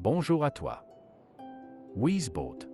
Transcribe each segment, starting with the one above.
Bonjour à toi. Weesboot.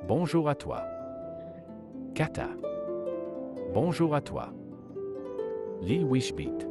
Bonjour à toi. Kata. Bonjour à toi. Li Wishbeat.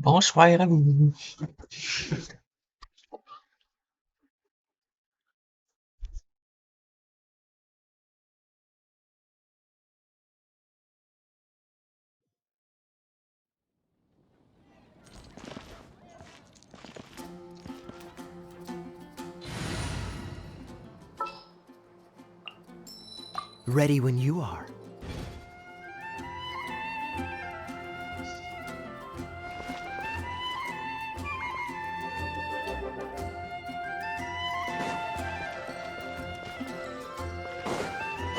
Bonsoir à vous. Ready when you are.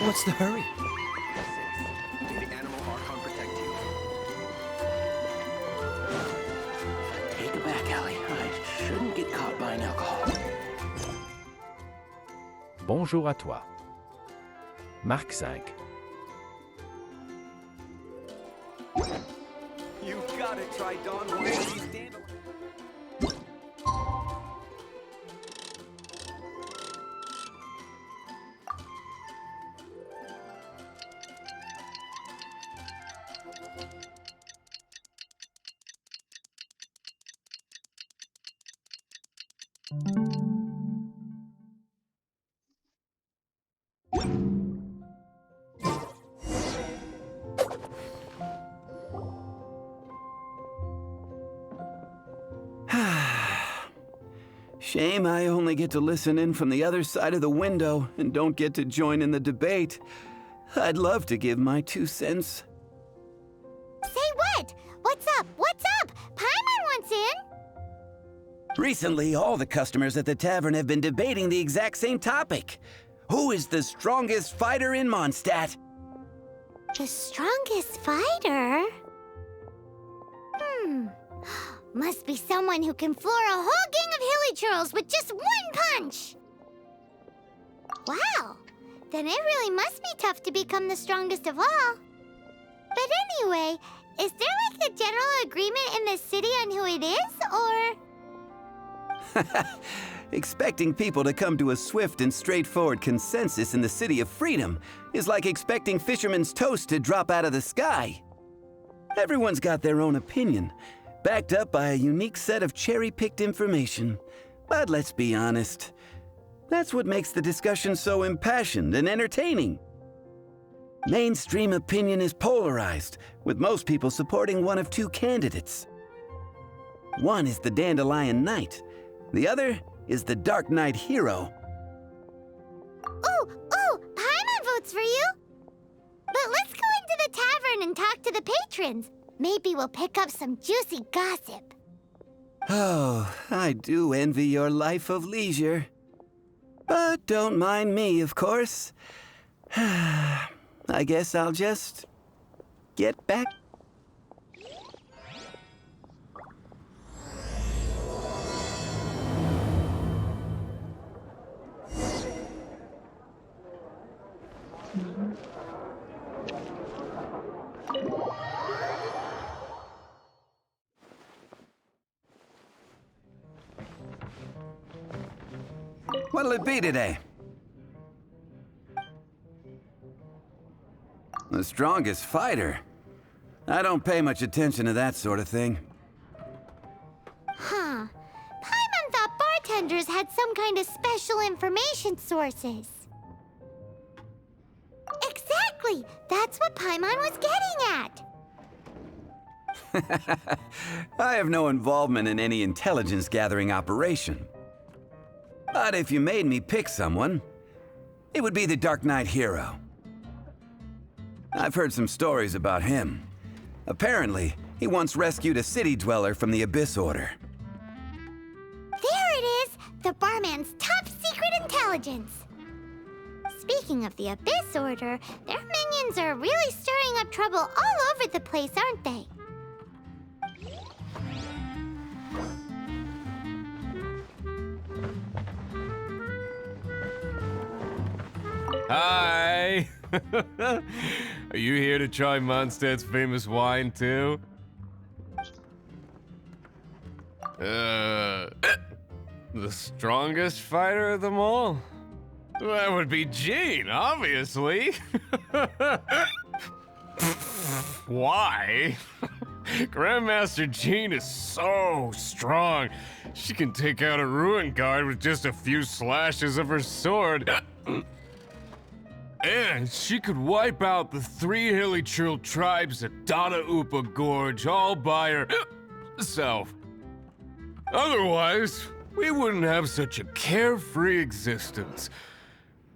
What's the hurry? The animal archon protect you. Take it back, Allie. I shouldn't get caught by an alcohol. Bonjour à toi. Marque 5. You gotta try Dawn one of these dandelions. Shame I only get to listen in from the other side of the window and don't get to join in the debate. I'd love to give my 2 cents. Say what? What's up? What's up? Paimon wants in. Recently, all the customers at the tavern have been debating the exact same topic. Who is the strongest fighter in Mondstadt? The strongest fighter? Must be someone who can floor a whole gang of hilly churls with just one punch. Wow. Then it really must be tough to become the strongest of all. But anyway, is there like a general agreement in the city on who it is, or? Expecting people to come to a swift and straightforward consensus in the City of Freedom is like expecting fisherman's toast to drop out of the sky. Everyone's got their own opinion, backed up by a unique set of cherry-picked information. But let's be honest, that's what makes the discussion so impassioned and entertaining. Mainstream opinion is polarized, with most people supporting one of 2 candidates. One is the Dandelion Knight, the other is the Dark Knight Hero. Ooh, Paimon votes for you. But let's go into the tavern and talk to the patrons. Maybe we'll pick up some juicy gossip. Oh, I do envy your life of leisure. But don't mind me, of course. I guess I'll just get back. What'll it be today? The strongest fighter? I don't pay much attention to that sort of thing. Huh. Paimon thought bartenders had some kind of special information sources. Exactly! That's what Paimon was getting at. I have no involvement in any intelligence gathering operation. But if you made me pick someone, it would be the Dark Knight Hero. I've heard some stories about him. Apparently, he once rescued a city dweller from the Abyss Order. There it is! The barman's top secret intelligence. Speaking of the Abyss Order, their minions are really stirring up trouble all over the place, aren't they? Hi! Are you here to try Mondstadt's famous wine, too? The strongest fighter of them all? That would be Jean, obviously. Why? Grandmaster Jean is so strong. She can take out a ruin guard with just a few slashes of her sword. And she could wipe out the 3 Hilly-Churl tribes at Dada Upa Gorge all by herself. Otherwise, we wouldn't have such a carefree existence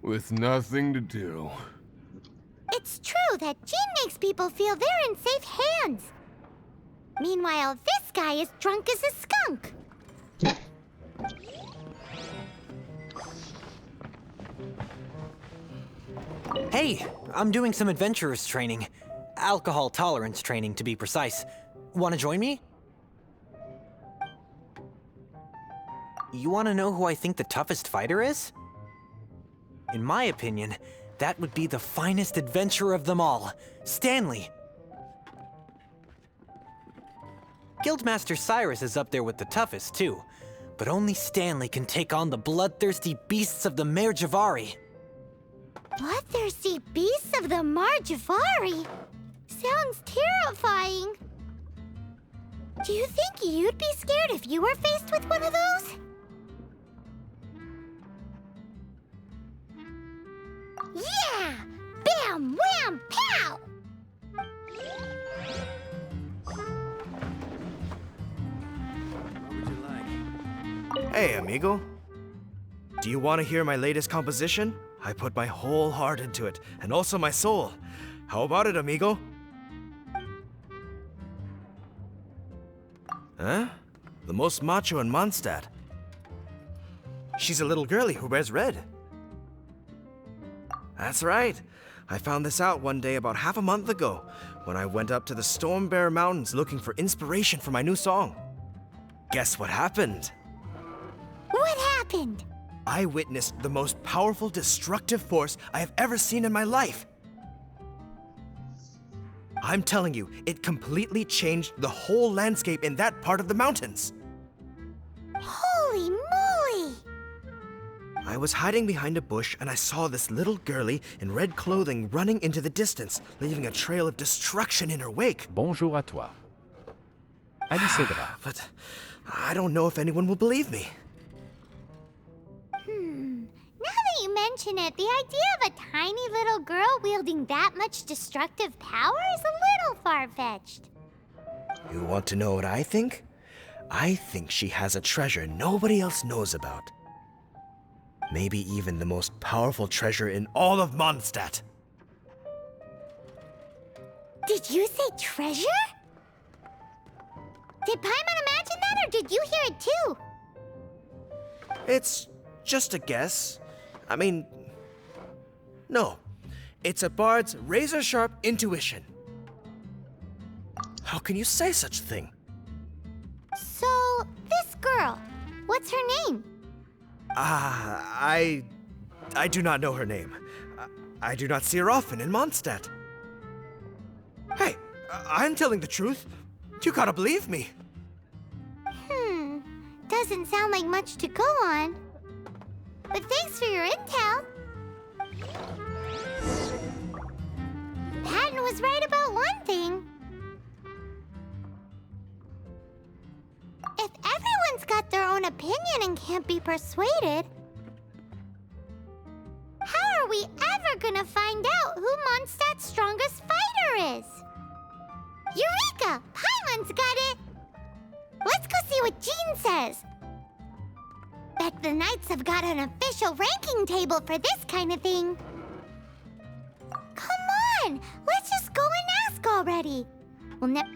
with nothing to do. It's true that Jean makes people feel they're in safe hands. Meanwhile, this guy is drunk as a skunk. Hey, I'm doing some adventurers training. Alcohol tolerance training, to be precise. Want to join me? You want to know who I think the toughest fighter is? In my opinion, that would be the finest adventurer of them all, Stanley. Guildmaster Cyrus is up there with the toughest, too. But only Stanley can take on the bloodthirsty beasts of the Mare Javari. Bloodthirsty beasts of the Mar Javari? Sounds terrifying. Do you think you'd be scared if you were faced with one of those? Yeah! Bam! Wham! Pow! Hey, amigo. Do you want to hear my latest composition? I put my whole heart into it, and also my soul. How about it, amigo? Huh? The most macho in Mondstadt. She's a little girlie who wears red. That's right. I found this out one day about half a month ago, when I went up to the Storm Bear Mountains looking for inspiration for my new song. Guess what happened? What happened? I witnessed the most powerful destructive force I have ever seen in my life. I'm telling you, it completely changed the whole landscape in that part of the mountains. Holy moly! I was hiding behind a bush and I saw this little girlie in red clothing running into the distance, leaving a trail of destruction in her wake. Bonjour à toi. Alicedra. But I don't know if anyone will believe me. Now that you mention it, the idea of a tiny little girl wielding that much destructive power is a little far-fetched. You want to know what I think? I think she has a treasure nobody else knows about. Maybe even the most powerful treasure in all of Mondstadt. Did you say treasure? Did Paimon imagine that, or did you hear it too? It's just a guess. I mean, no. It's a bard's razor-sharp intuition. How can you say such a thing? So, this girl, what's her name? I do not know her name. I do not see her often in Mondstadt. Hey, I'm telling the truth. You gotta believe me. Doesn't sound like much to go on. But thanks for your intel. Patton was right about one thing. If everyone's got their own opinion and can't be persuaded, how are we ever gonna find out who Mondstadt's strongest fighter is? Eureka! Paimon's got it! Let's go see what Jean says. Bet the Knights have got an official ranking table for this kind of thing. Come on! Let's just go and ask already. We'll never...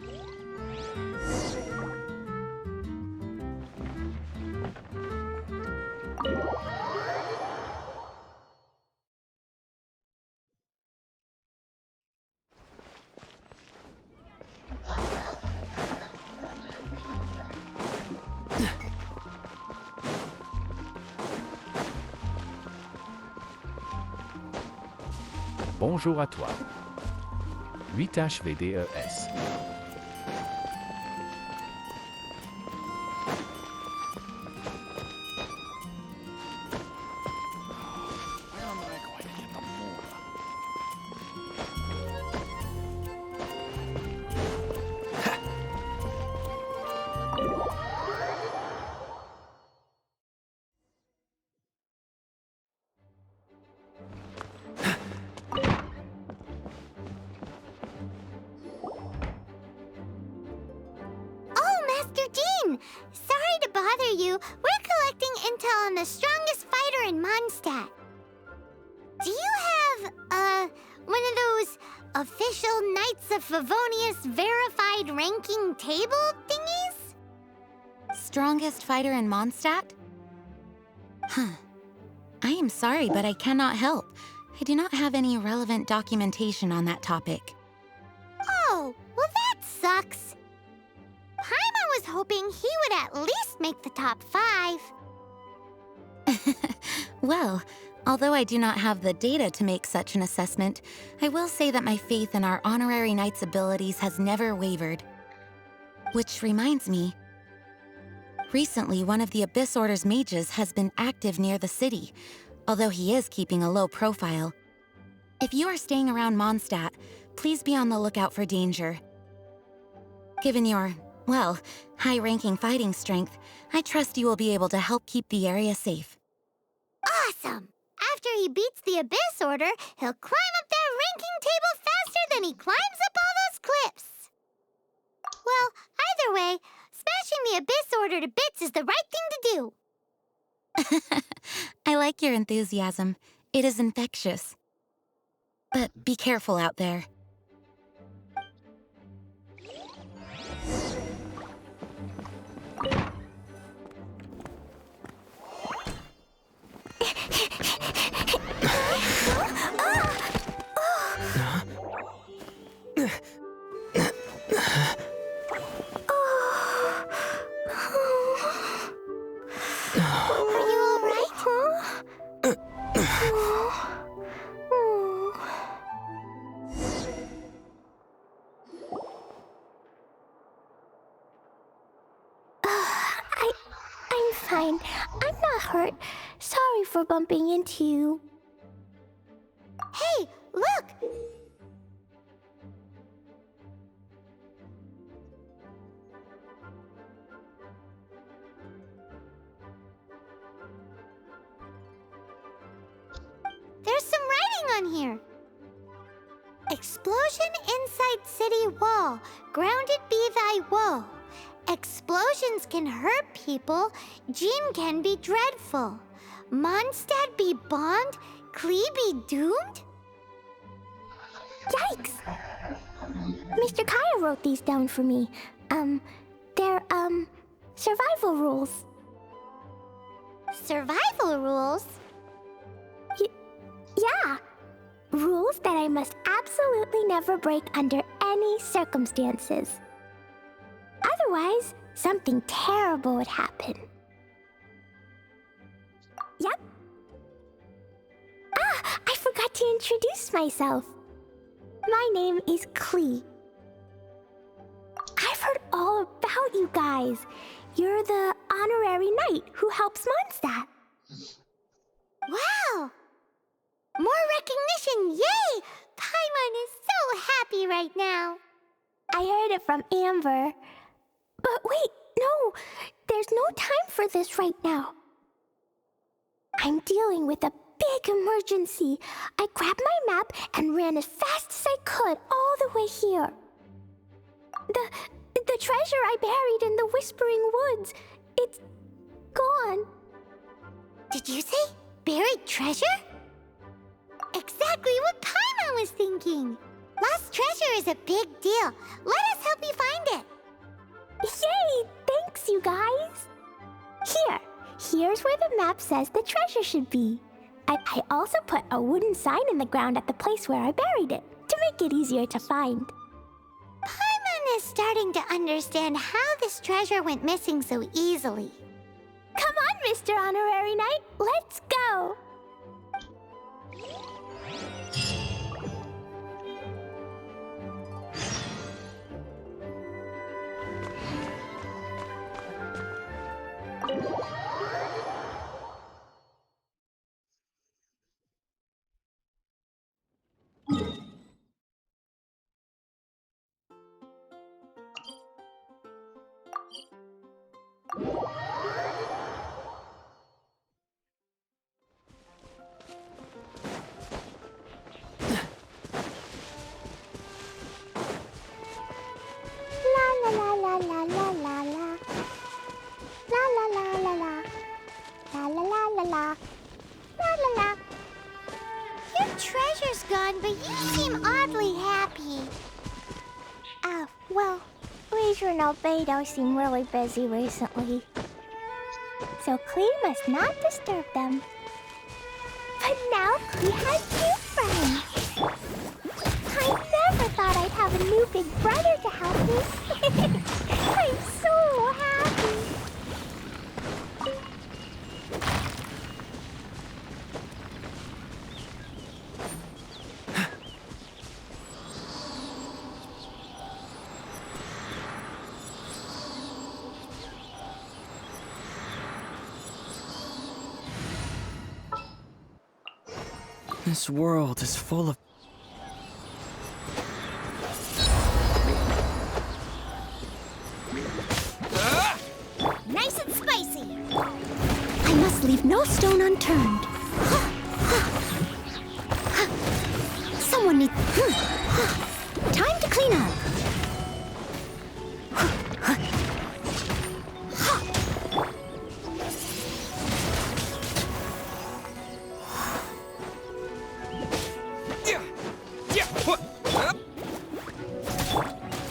Bonjour à toi. 8HVDES. you, we're collecting intel on the strongest fighter in Mondstadt. Do you have, one of those official Knights of Favonius verified ranking table thingies? Strongest fighter in Mondstadt? Huh. I am sorry, but I cannot help. I do not have any relevant documentation on that topic. Oh, well that sucks. Paimon was hoping he would at least make the top 5. Well, although I do not have the data to make such an assessment, I will say that my faith in our honorary knight's abilities has never wavered. Which reminds me, recently one of the Abyss Order's mages has been active near the city, although he is keeping a low profile. If you are staying around Mondstadt, please be on the lookout for danger. Given your, well, high-ranking fighting strength, I trust you will be able to help keep the area safe. Awesome! After he beats the Abyss Order, he'll climb up that ranking table faster than he climbs up all those cliffs. Well, either way, smashing the Abyss Order to bits is the right thing to do. I like your enthusiasm. It is infectious. But be careful out there. I'm fine. I'm not hurt. Sorry for bumping into you. Hey, look! There's some writing on here. Explosion inside city wall. Grounded be thy woe. Explosions can hurt people. Jean can be dreadful. Mondstadt be bombed. Klee be doomed? Yikes! Mr. Kaya wrote these down for me. They're, survival rules. Survival rules? Yeah. Rules that I must absolutely never break under any circumstances. Otherwise, something terrible would happen. Yep. Ah, I forgot to introduce myself. My name is Klee. I've heard all about you guys. You're the honorary knight who helps Mondstadt. Wow! More recognition, yay! Paimon is so happy right now. I heard it from Amber. But wait, no, there's no time for this right now. I'm dealing with a big emergency. I grabbed my map and ran as fast as I could all the way here. The treasure I buried in the Whispering Woods, it's gone. Did you say buried treasure? Exactly what Paimon was thinking. Lost treasure is a big deal. Let us help you find it. Yay! Thanks, you guys. Here's where the map says the treasure should be. I also put a wooden sign in the ground at the place where I buried it, to make it easier to find. Paimon is starting to understand how this treasure went missing so easily. Come on, Mr. Honorary Knight, let's go! La la la la la la la la la la la la. gone, but you seem oddly happy. Well, Leisure and Albedo seem really busy recently. So Klee must not disturb them. But now Klee has new friends. I never thought I'd have a new big brother to help me. I'm so happy. This world is full of... Nice and spicy. I must leave no stone unturned. Someone needs... Time to clean up.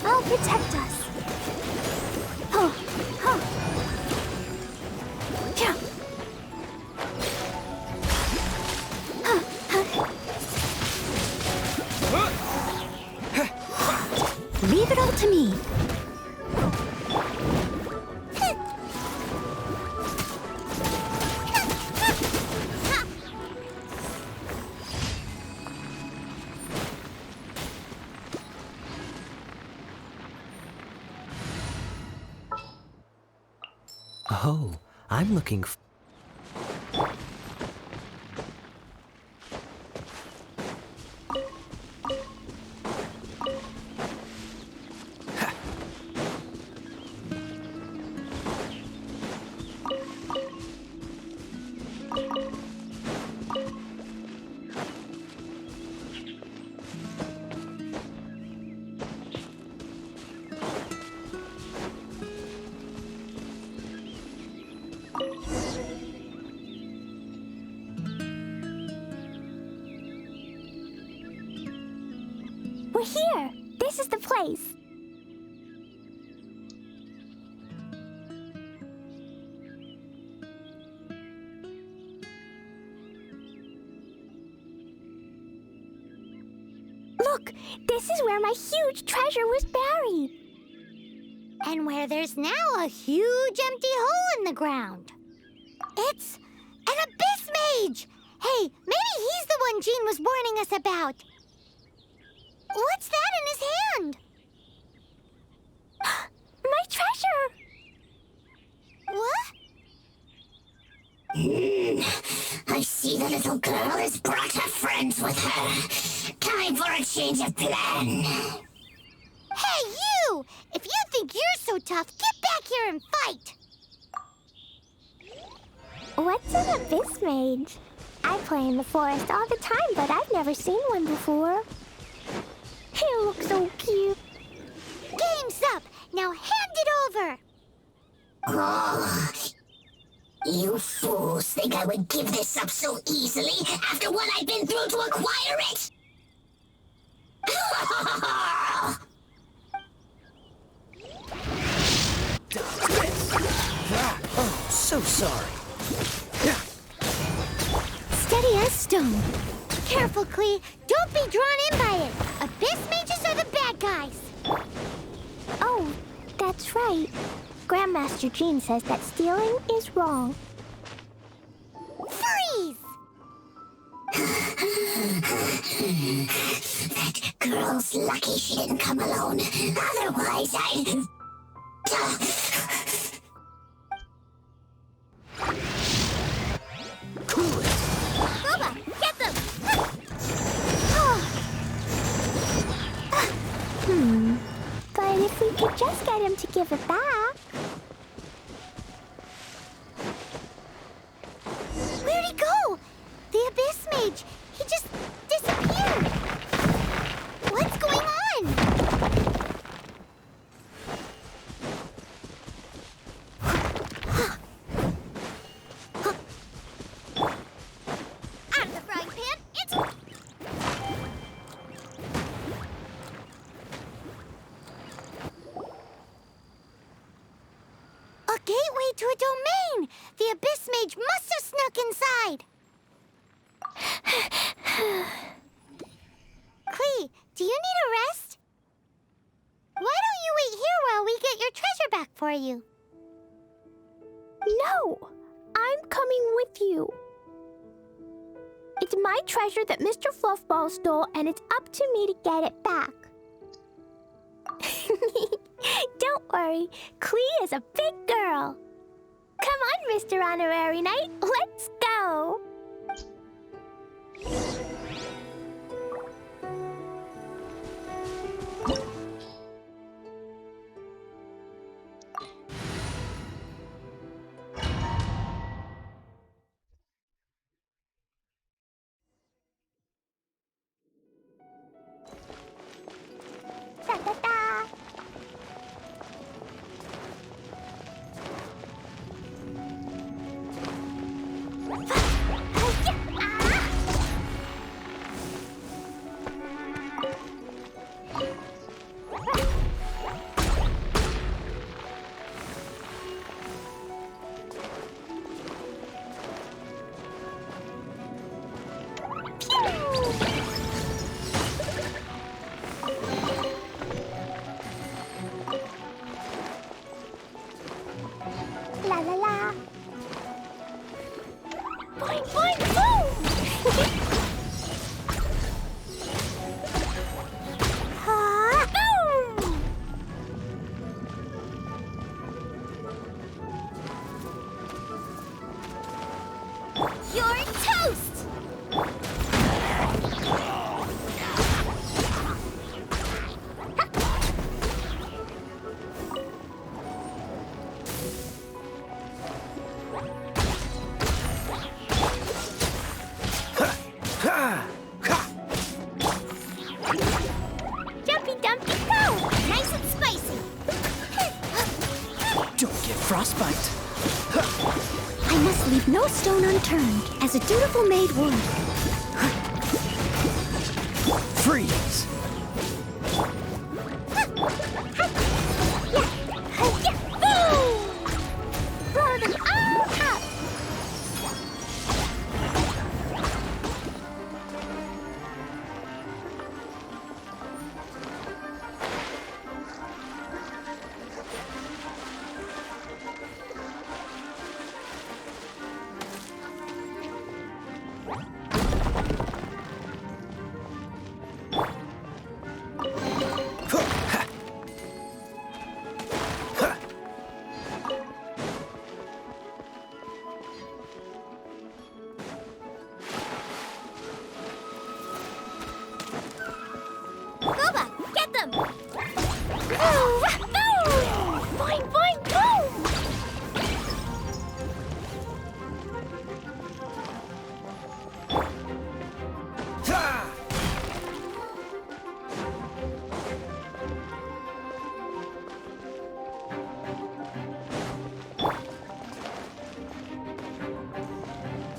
I'll protect us. Yeah. Leave it all to me. Oh, I'm looking f... We're here. This is the place. Look, this is where my huge treasure was buried. And where there's now a huge empty hole in the ground. It's an abyss mage! Hey, maybe he's the one Jean was warning us about. What's that in his hand? My treasure! What? I see the little girl has brought her friends with her. Time for a change of plan. Hey, you! If you think you're so tough, get back here and fight! What's an abyss mage? I play in the forest all the time, but I've never seen one before. He looks so cute. Game's up! Now hand it over! Oh, you fools think I would give this up so easily after what I've been through to acquire it? Oh, so sorry. Steady as stone. Careful, Klee. Don't be drawn in by it. Abyss mages are the bad guys. Oh, that's right. Grandmaster Jean says that stealing is wrong. Freeze! That girl's lucky she didn't come alone. Otherwise, I'd... Boba, get them! But if we could just get him to give it back... Where'd he go? The Abyss Mage. He just disappeared. What's going on? Out of the frying pan. It's... to a domain! The Abyss Mage must have snuck inside! Klee, do you need a rest? Why don't you wait here while we get your treasure back for you? No! I'm coming with you. It's my treasure that Mr. Fluffball stole, and it's up to me to get it back. Don't worry, Klee is a big girl. Come on, Mr. Honorary Knight, let's go! Da-da-da! La la la. Boing, boing, boom! Ha! Boom! You're toast! Jumpy dumpy go! Nice and spicy! Don't get frostbite. I must leave no stone unturned, as a dutiful maid would. Freeze! Blow them all up! Gooba, get them! Boing, boing, boom!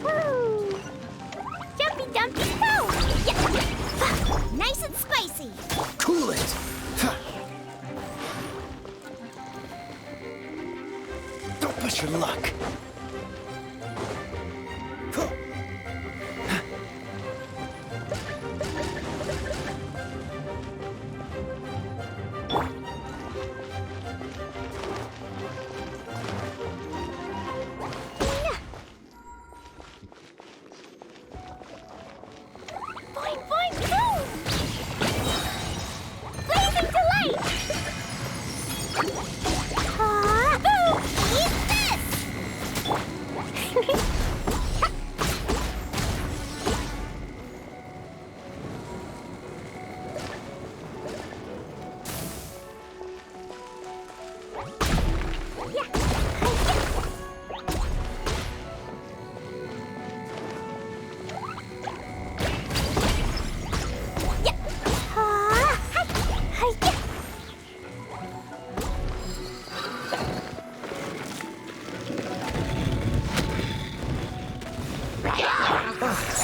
Woo! Jumpy dumpy go! Yeah. Nice and spicy! Cool it! Don't push your luck. Boing, boing, boom! Blazing delight! Ah, boom! Eat this!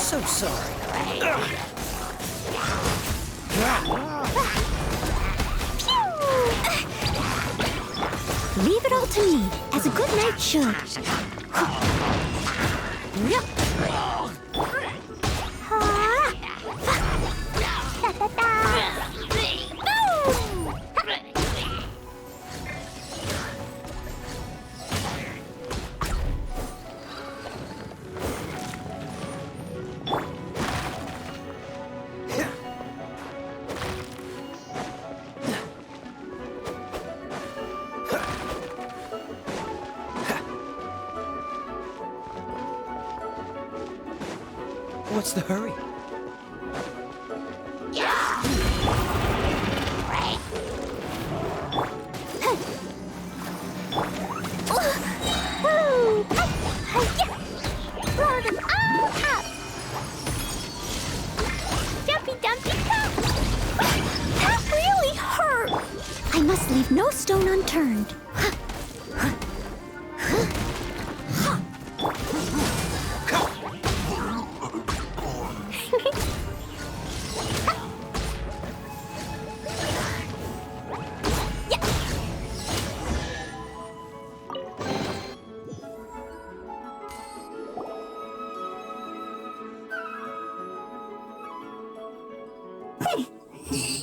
So sorry. Leave it all to me, as a good knight should. Yep. What's the hurry? Blow them all up! Jumpy dumpy dump! That really hurt! I must leave no stone unturned.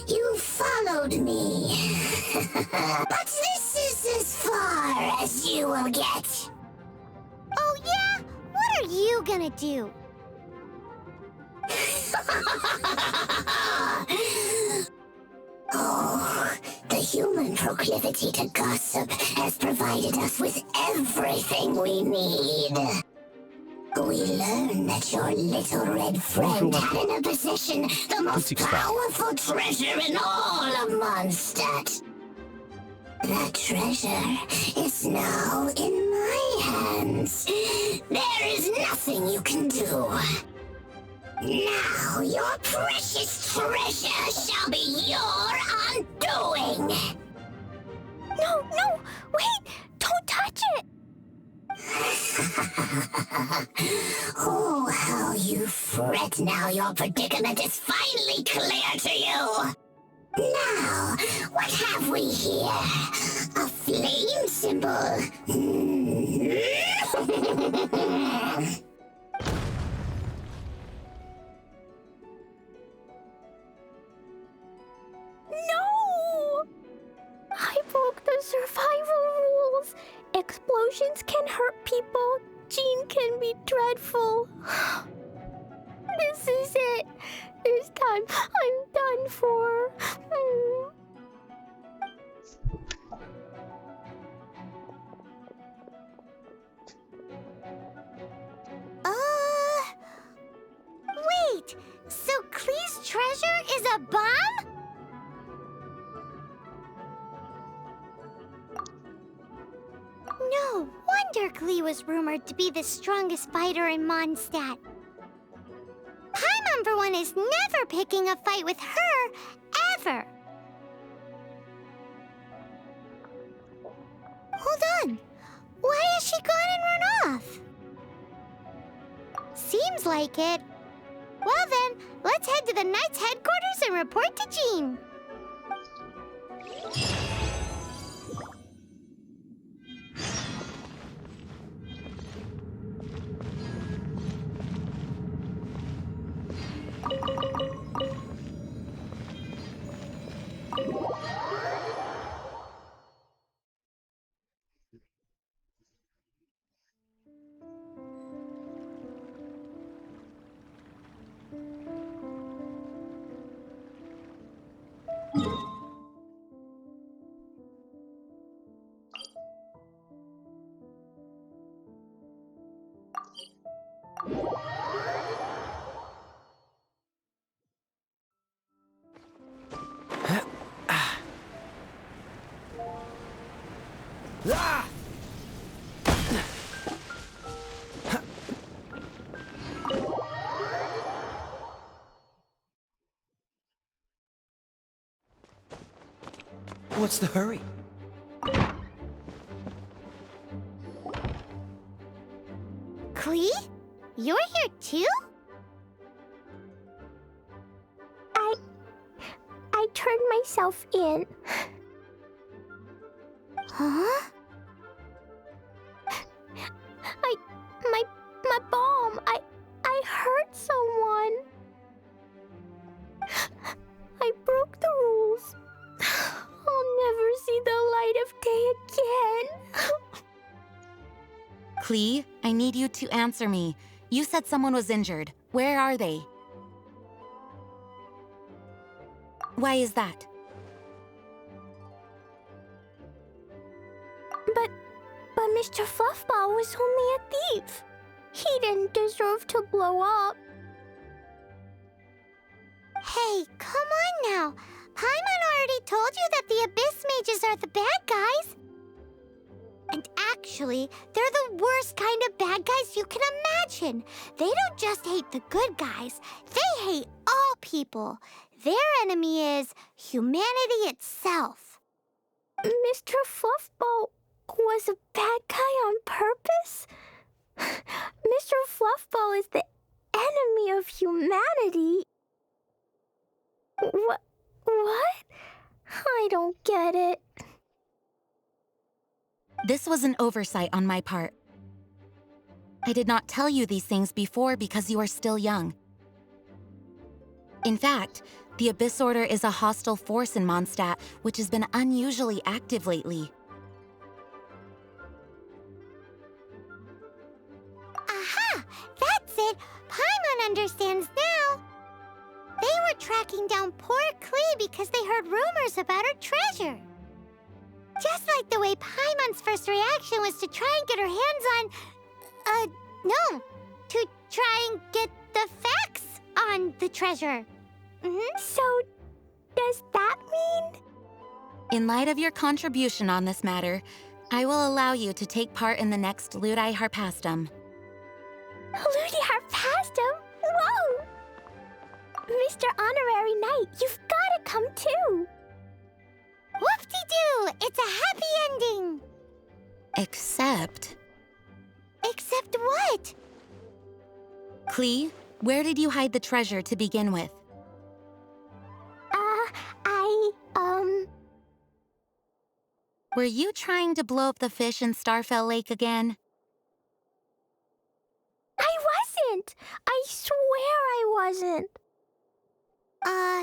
You followed me. But this is as far as you will get. Oh yeah? What are you gonna do? Oh, the human proclivity to gossip has provided us with everything we need. We learn that your little red friend had in her possession the most Boutique Spa. powerful treasure in all of Mondstadt. That treasure is now in my hands. There is nothing you can do. Now your precious treasure shall be your undoing. No, wait! Don't touch it! Oh, how you fret now your predicament is finally clear to you. Now, what have we here? A flame symbol. No! I broke the survival rules. Explosions can hurt people. Jean can be dreadful. This is it. This time, I'm done for. Wait! So Klee's treasure is a bomb? No wonder Klee was rumored to be the strongest fighter in Mondstadt. Paimon, for one, is never picking a fight with her, ever. Hold on. Why has she gone and run off? Seems like it. Well then, let's head to the Knight's headquarters and report to Jean. What's the hurry? Klee? You're here too? I turned myself in. Huh? Klee, I need you to answer me. You said someone was injured. Where are they? Why is that? But Mr. Fluffball was only a thief. He didn't deserve to blow up. Hey, come on now. Paimon already told you that the Abyss Mages are the bad guys. And actually, they're the worst kind of bad guys you can imagine. They don't just hate the good guys. They hate all people. Their enemy is humanity itself. Mr. Fluffball was a bad guy on purpose? Mr. Fluffball is the enemy of humanity. What? I don't get it. This was an oversight on my part. I did not tell you these things before because you are still young. In fact, the Abyss Order is a hostile force in Mondstadt, which has been unusually active lately. Aha! That's it! Paimon understands now. They were tracking down poor Klee because they heard rumors about her treasure. Just like the way Paimon's first reaction was to try and get her hands on... no. To try and get the facts on the treasure. So, does that mean? In light of your contribution on this matter, I will allow you to take part in the next Ludi Harpastum. Ludi Harpastum? Whoa! Mr. Honorary Knight, you've gotta come too! Whoop-de-doo! It's a happy ending! Except... Except what? Klee, where did you hide the treasure to begin with? Were you trying to blow up the fish in Starfell Lake again? I wasn't! I swear I wasn't!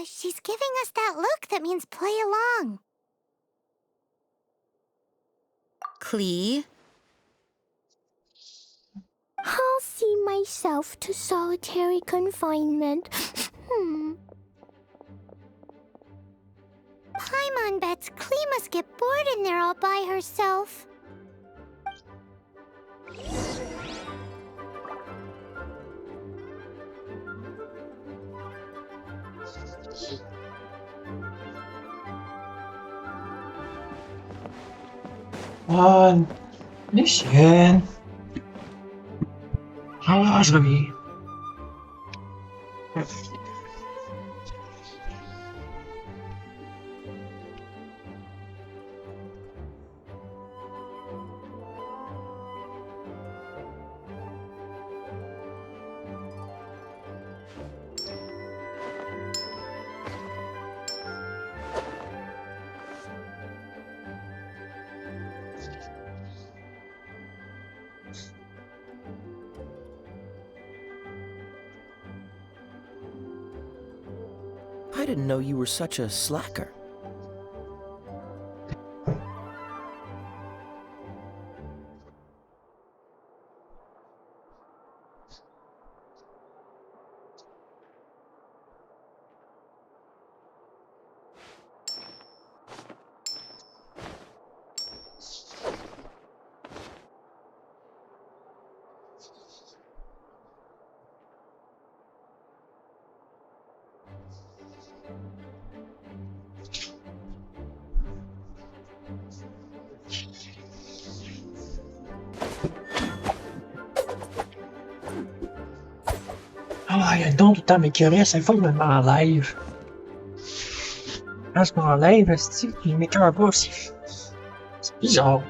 She's giving us that look that means play along. Klee? I'll see myself to solitary confinement. Paimon bets Klee must get bored in there all by herself. Nicht jeune. Langage. I didn't know you were such a slacker. Ah, il y a donc tout le temps m'écœurer à chaque fois que je me m'enlève. Quand je m'enlève, il m'écœure pas aussi. C'est bizarre.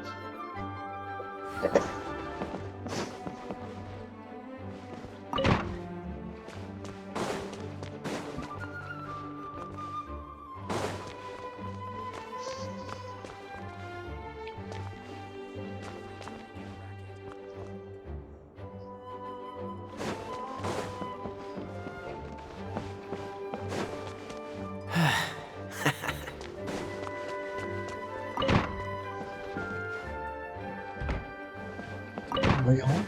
Voyons.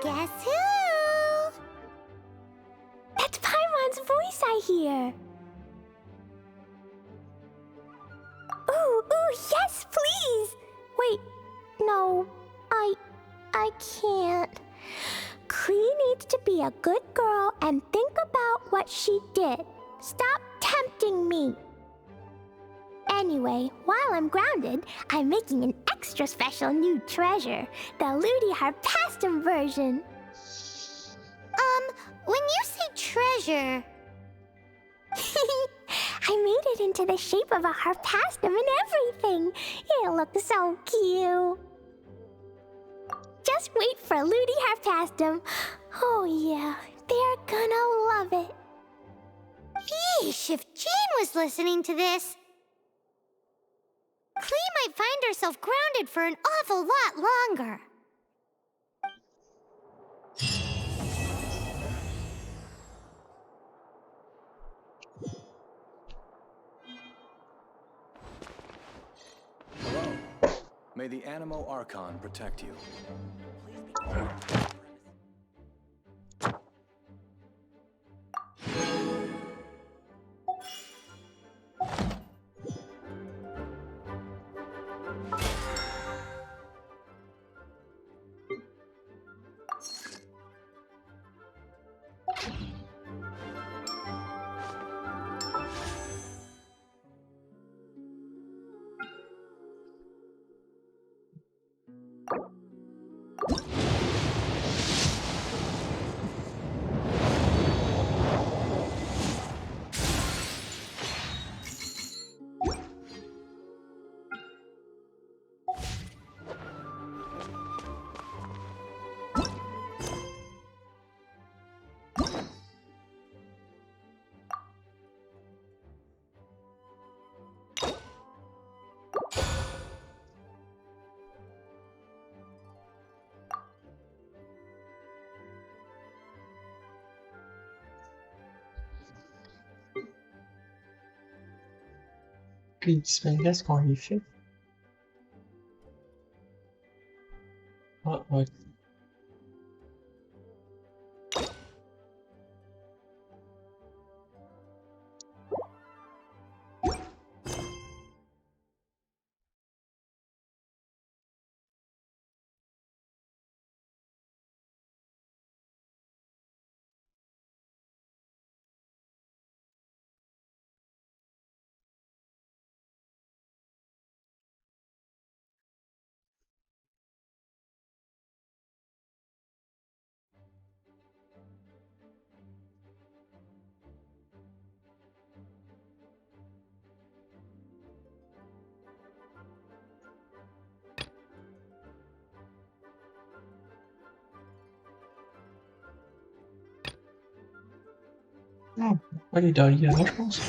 Guess who? That's Paimon's voice I hear. Ooh, yes, please. Wait, no, I can't. Klee needs to be a good girl and think about what she did. Stop tempting me. Anyway, while I'm grounded, I'm making an extra special new treasure, the Ludi Harpastum version. When you say treasure... I made it into the shape of a harpastum and everything. It looks so cute. Just wait for Ludi Harpastum. Oh yeah, they're gonna love it. Yeesh, if Jane was listening to this... Klee might find herself grounded for an awful lot longer. Hello. May the Animo Archon protect you. Puis il disparaît ce qu'on lui fait. Ah, ouais. Ah, ouais, il est derrière, je pense.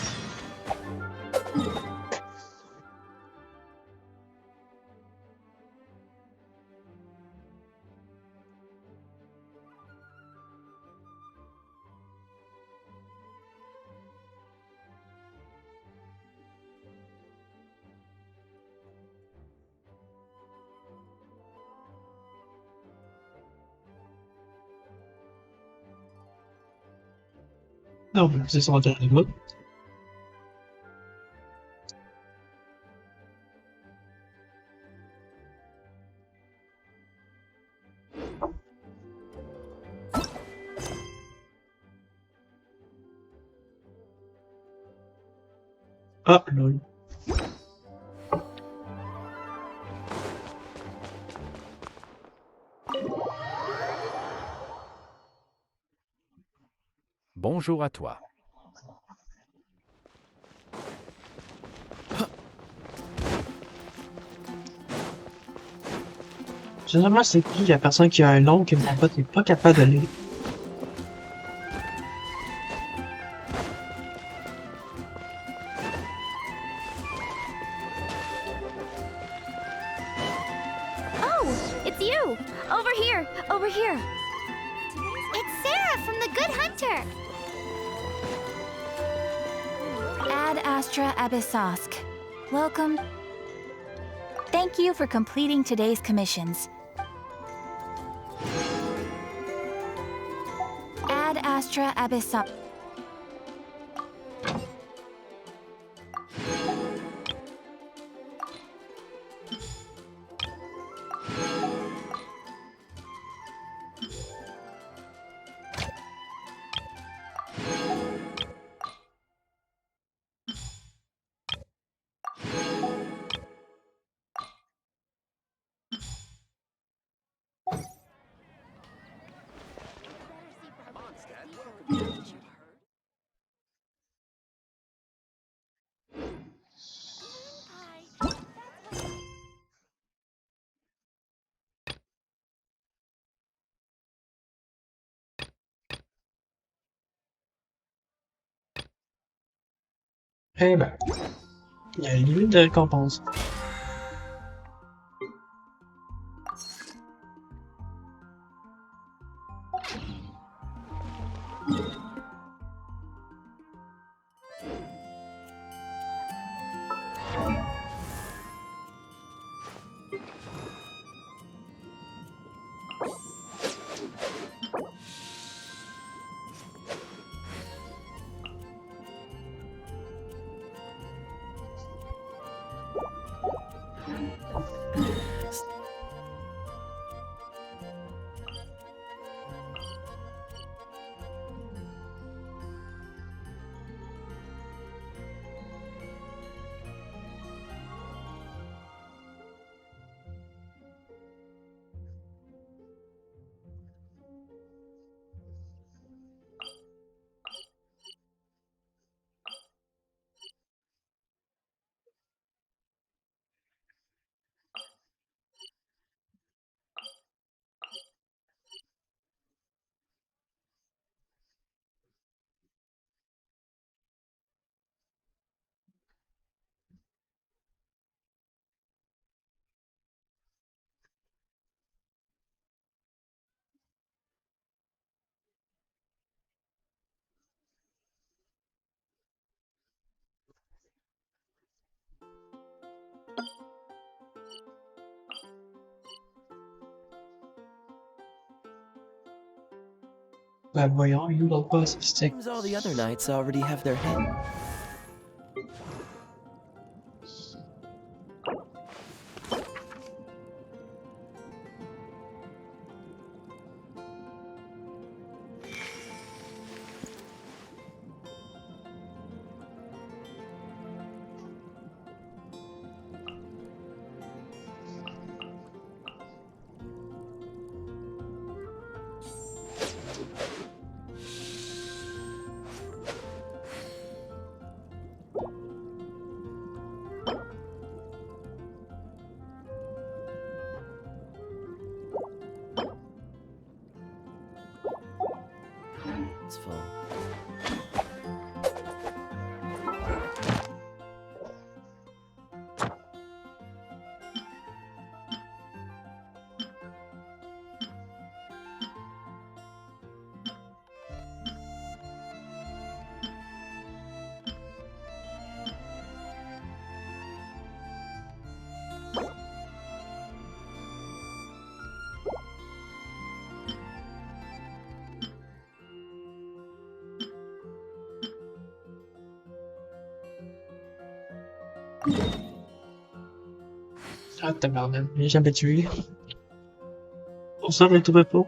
Non, mais c'est son dernier mot. Ah, lol. Bonjour à toi. Généralement, c'est qui la personne qui a un nom que mon pote n'est pas capable de lire? Oh, it's you! Over here! Over here! It's Sarah from the Good Hunter! Ad Astra Abyssosk. Welcome. Thank you for completing today's commissions. Ad Astra Abyssosk. Eh ben, il y a une limite de récompense. Ben voyons, il est où l'autre boss? Stick. Seems all the other knights already have their head. It's full. Ah, tabarnak, j'ai jamais tué. On s'en retrouve pas.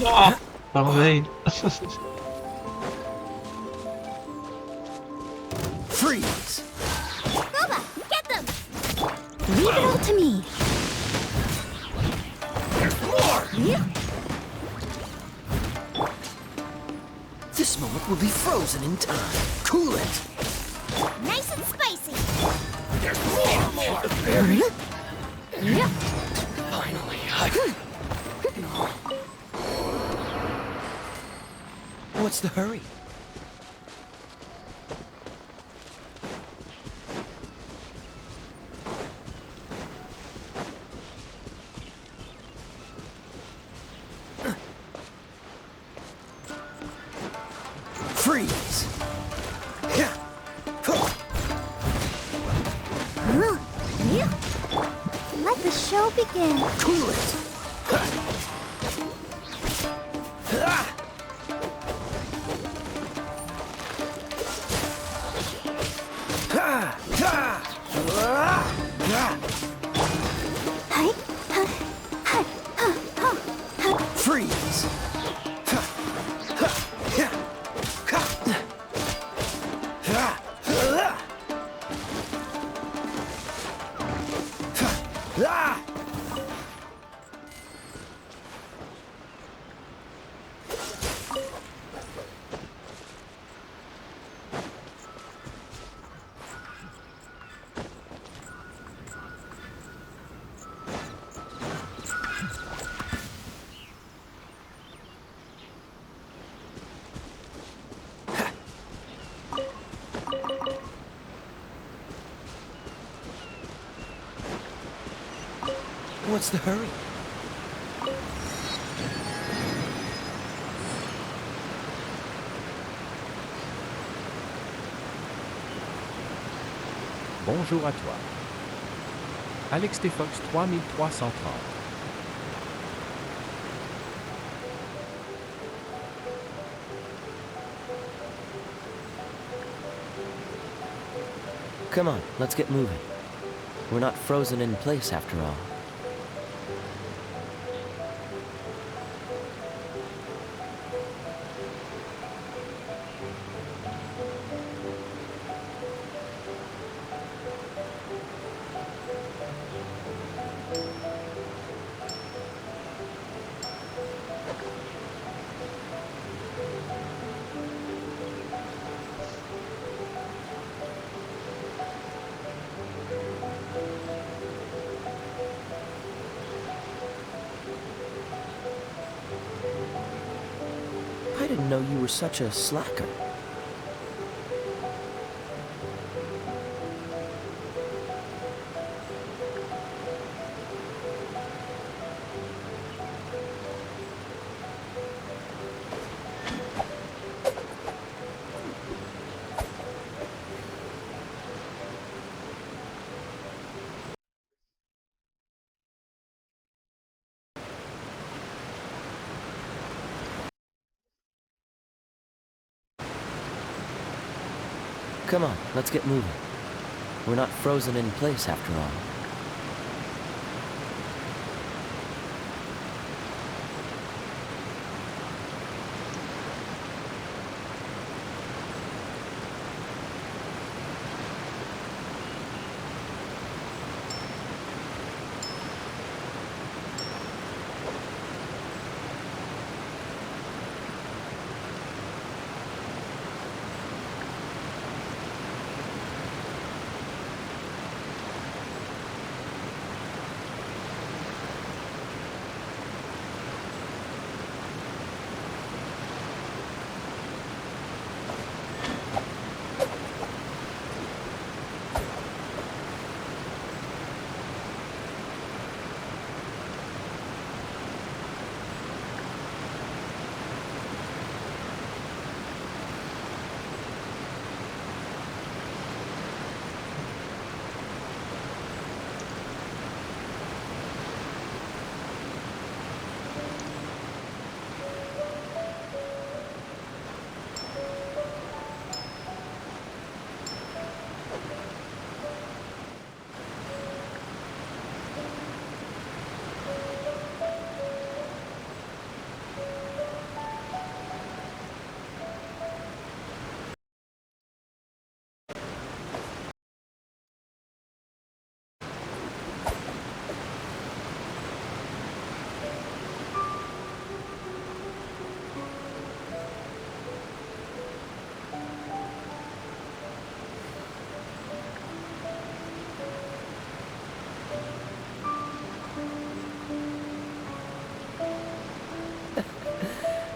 Oh, parabéns. Freeze! Boba, get them! Leave it all to me. This moment will be frozen in time. Cool it! Nice and spicy! Finally, What's the hurry? Freeze! Let the show begin. Cool it! Freeze! What's the hurry? Bonjour à toi. Alex T. Fox 3330. Come on, let's get moving. We're not frozen in place after all. I didn't know you were such a slacker. Come on, let's get moving. We're not frozen in place after all.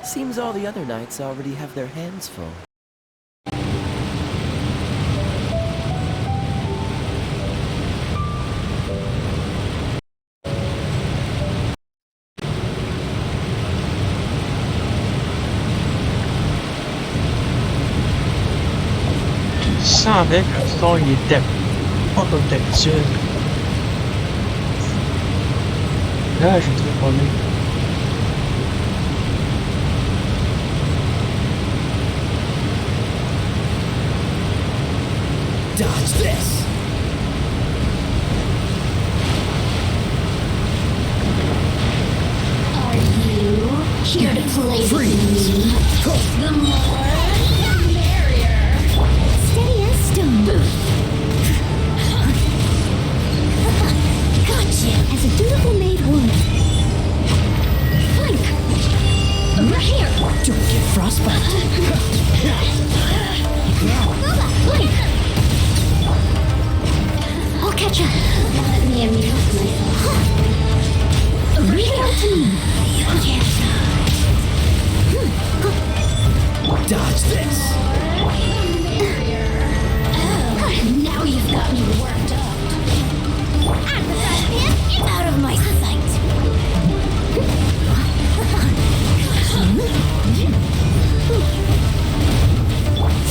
Seems all the other knights already have their hands full. 3 所以敵不到敵將，梗係全部過呢。Dodge this! Are you here to play with me? The more, the merrier. Steady as stone. Gotcha, as a dutiful maid would. Blink! Right here! Don't get frostbite! Blink! I'll catch up. Let me amuse myself. Read it out to me. Yes. Dodge this! Now you've got me worked up. I'm the best man. It's out of my sight.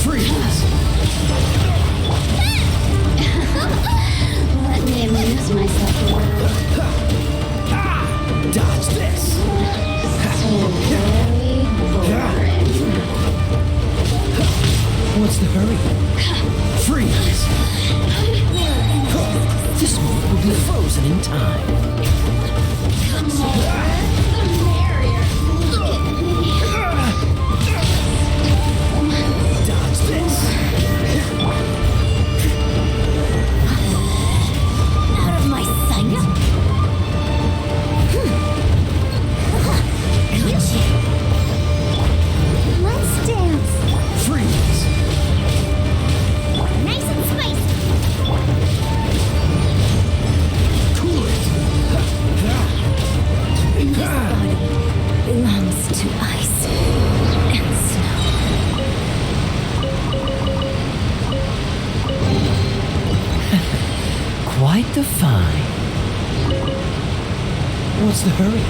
Freeze! Let me amuse myself a little. Dodge this! So very boring. What's the hurry? Freeze! This move will be frozen in time. The more, the merrier. Look at me. Dodge this! Out of my sight. Gotcha. Let's dance. Freeze! Nice and spicy. Cool it! This body belongs to ice and snow. Quite the find. What's the hurry?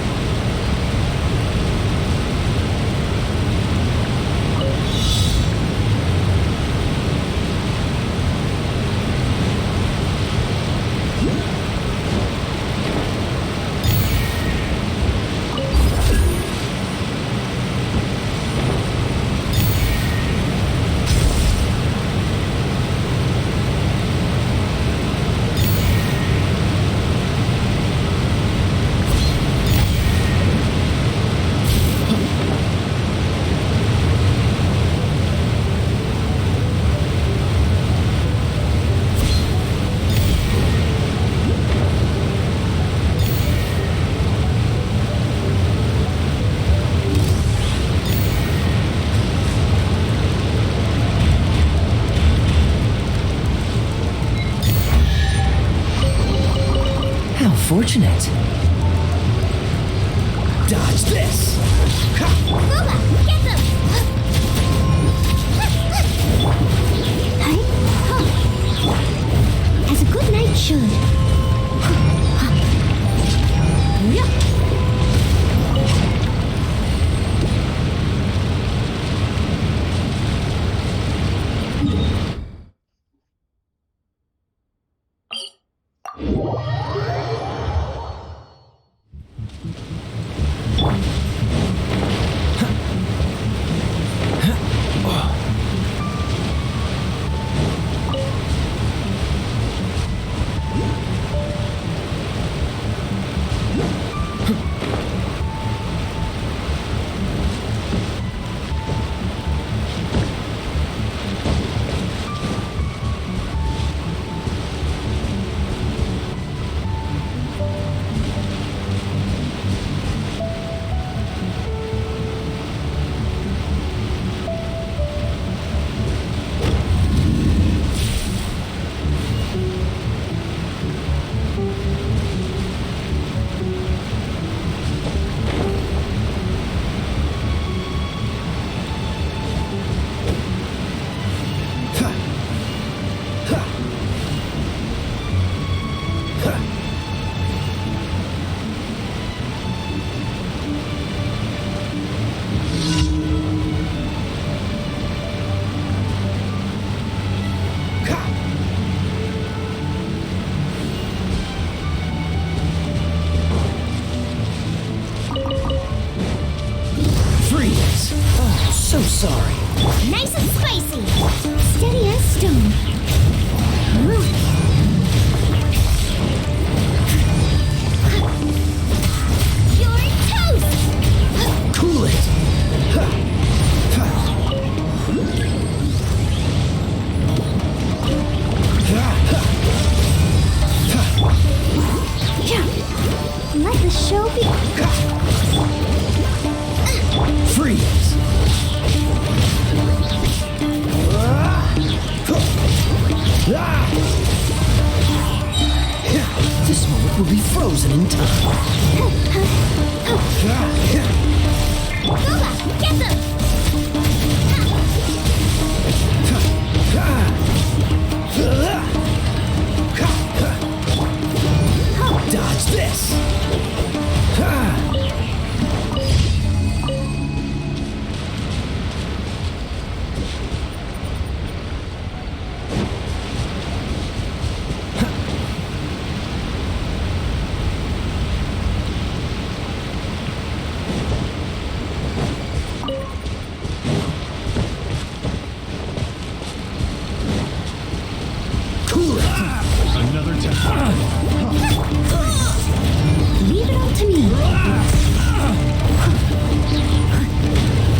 How fortunate. Dodge this! Booba, get them! Hey? Huh. As a good knight should. Yeah. so sorry. Nice and spicy. Steady as stone. You're toast! Cool it. Let the show be. Freeze. This moment will be frozen in time. Booba, get them! Dodge this. Cool it. Another test. Leave it all to me.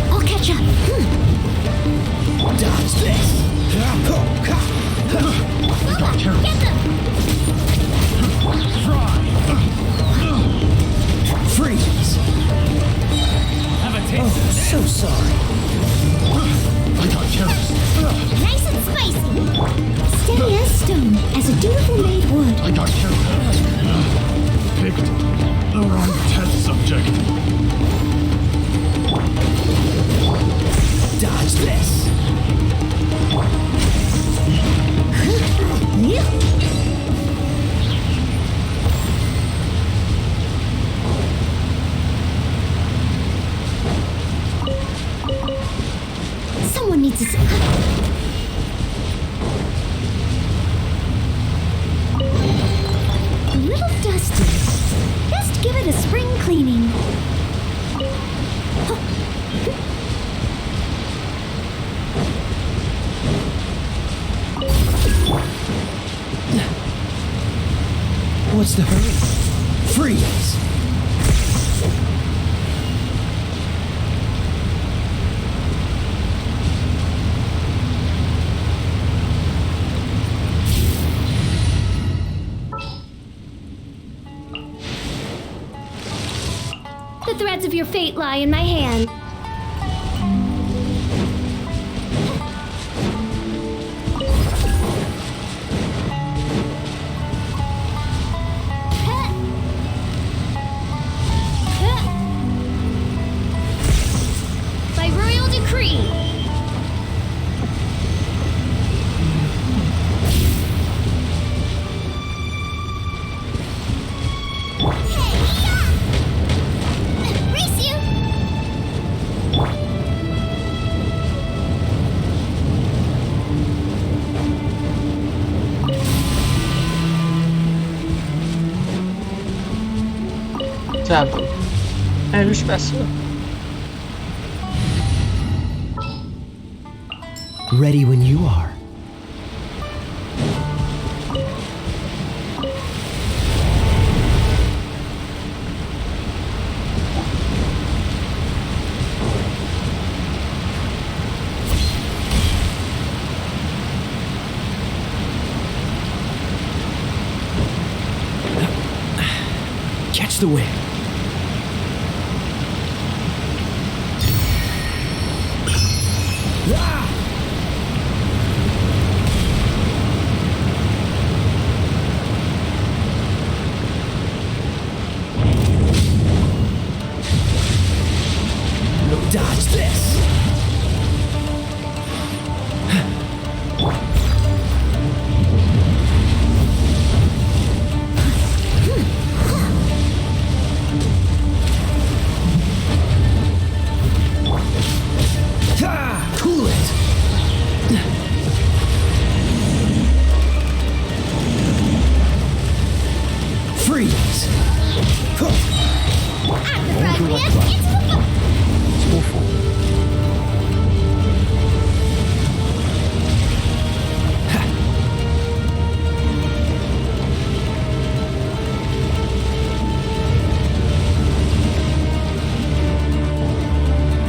I'll catch up. Dodge this. Booba, get them! Freeze. Have a taste. Oh, so sorry. I got careless. Nice and spicy. Steady as stone, as a dutiful maid would. I got careless. Picked the wrong test subject. Dodge this. Someone needs to. A little dusty. Best give it a spring cleaning. What's the hurry? Freeze. The threads of your fate lie in my hand. By royal decree. Race you! Certo. Lui spesso. Ready when you are. Catch the wind. Dodge this. Cool it. Freeze. At the front, it's It's awful.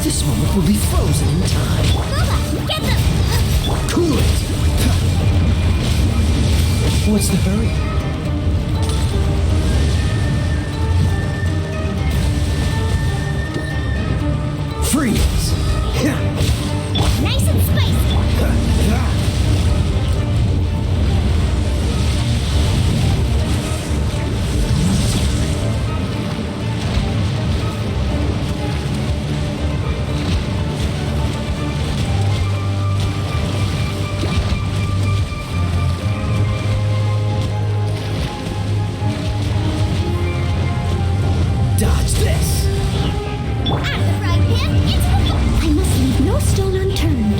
This moment will be frozen in time. Booba, get them! Cool it! What's the hurry? Freeze! Nice and spicy! Dodge this! Out of the frying pan, into the pot! I must leave no stone unturned.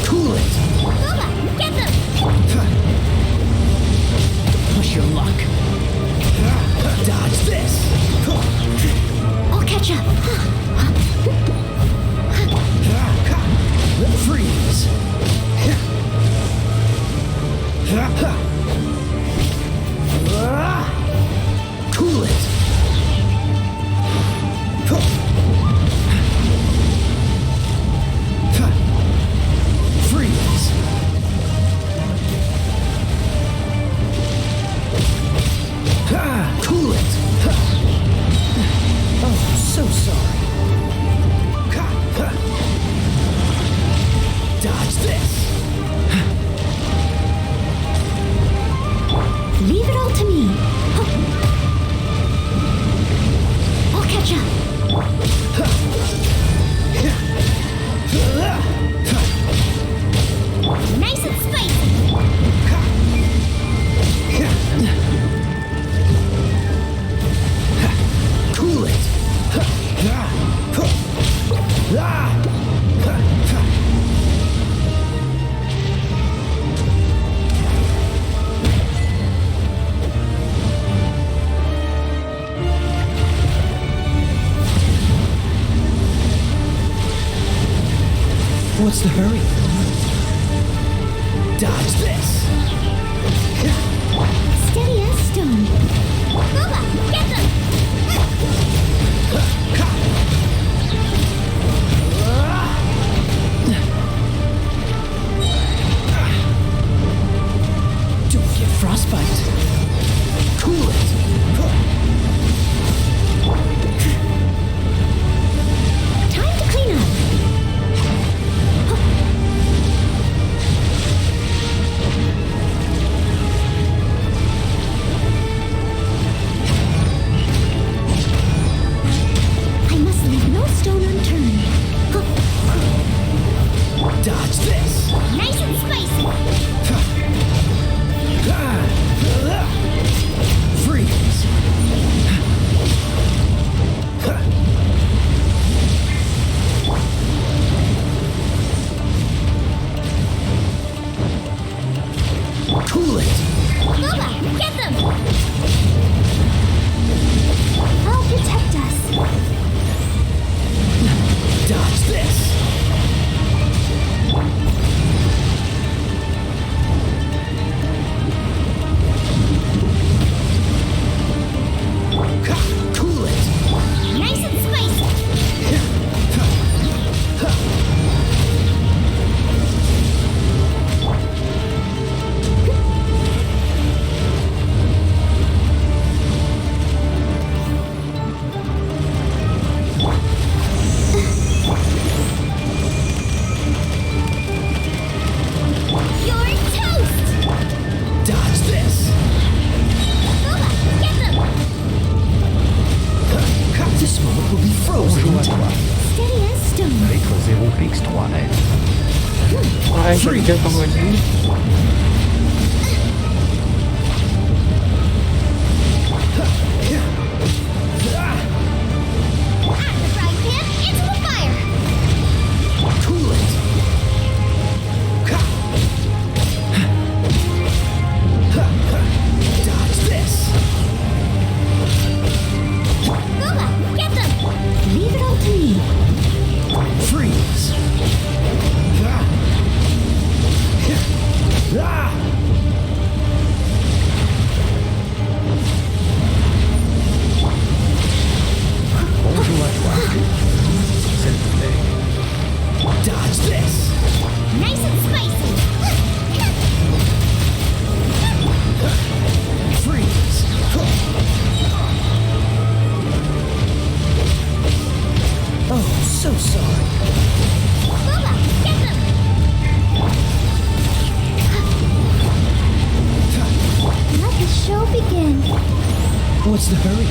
Cool it! Booba, get them! Push your luck. Dodge this! I'll catch up. Freeze! Cool it! Freeze! Cool it! Oh, so sorry. Dodge this! Leave it all to me. I'll catch up. Nice and spicy. Cool it! What's the hurry? Dodge this! Steady as stone. Booba, get them! Don't get frostbite. Cool it! Time to clean up. I must leave no stone unturned. Dodge this! Nice and spicy. Freeze! Cool it! Booba, get them! I'll protect us. Dodge this! Cool it! Nice and spicy. You're toast! Dodge this! Booba, get them! This moment will be frozen in time. Steady as stone. Rythme 0px3N. Ouais, j'aime bien comment elle dit. Out of the frying pan, into the fire! Cool it! Dodge this! Booba, get them! Leave it all to me. Freeze! What's the hurry?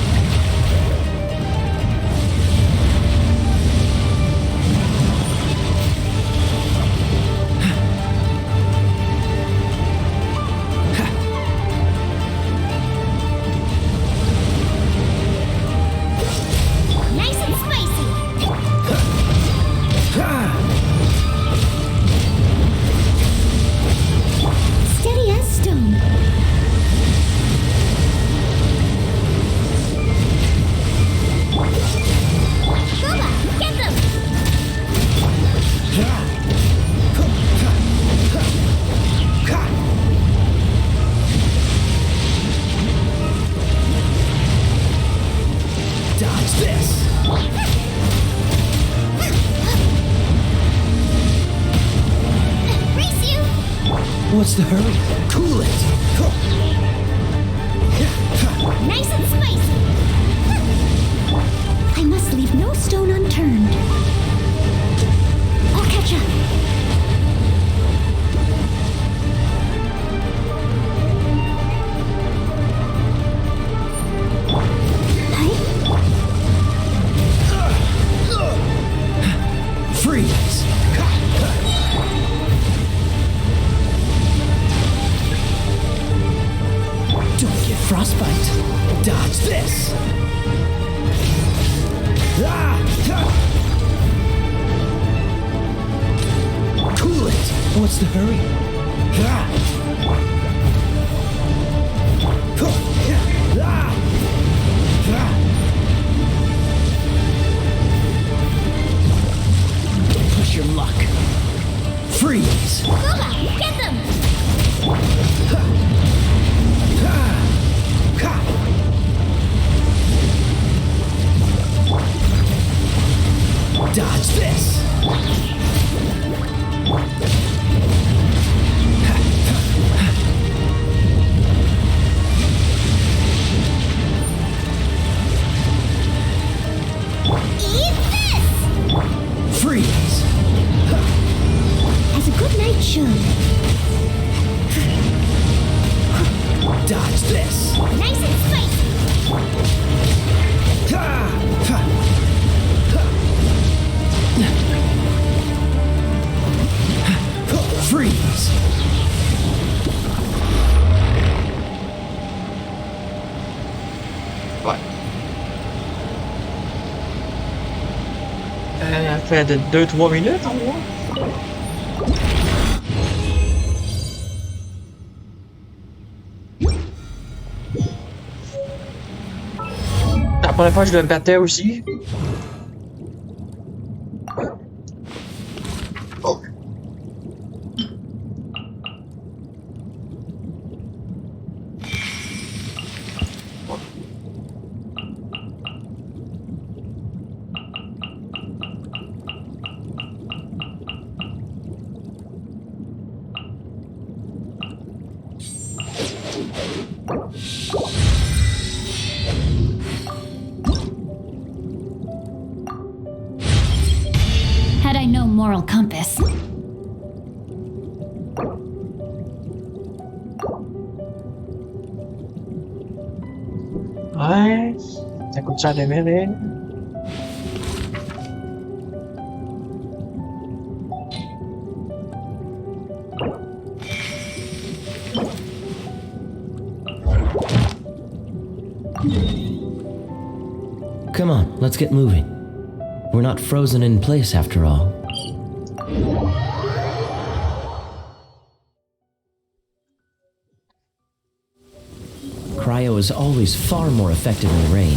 Nice and spicy. Steady as stone. Boba, get them! Dodge this! Race you! What's the hurry? Cool it! Nice and spicy. I must leave no stone unturned. I'll catch up. Freeze! Don't get frostbite. Dodge this! Cool it! What's the hurry? Don't push your luck. Freeze! Boba, get them! Dodge this! Eat this! Freeze! As a good knight should. Dodge this! Nice and spicy. Freeze! Elle fait de 2-3 minutes en gros. La première fois que je le battais aussi. Had I no moral compass. Ouais, ça coûte cher de démarrer. Come on, let's get moving. We're not frozen in place after all. Cryo is always far more effective in the rain.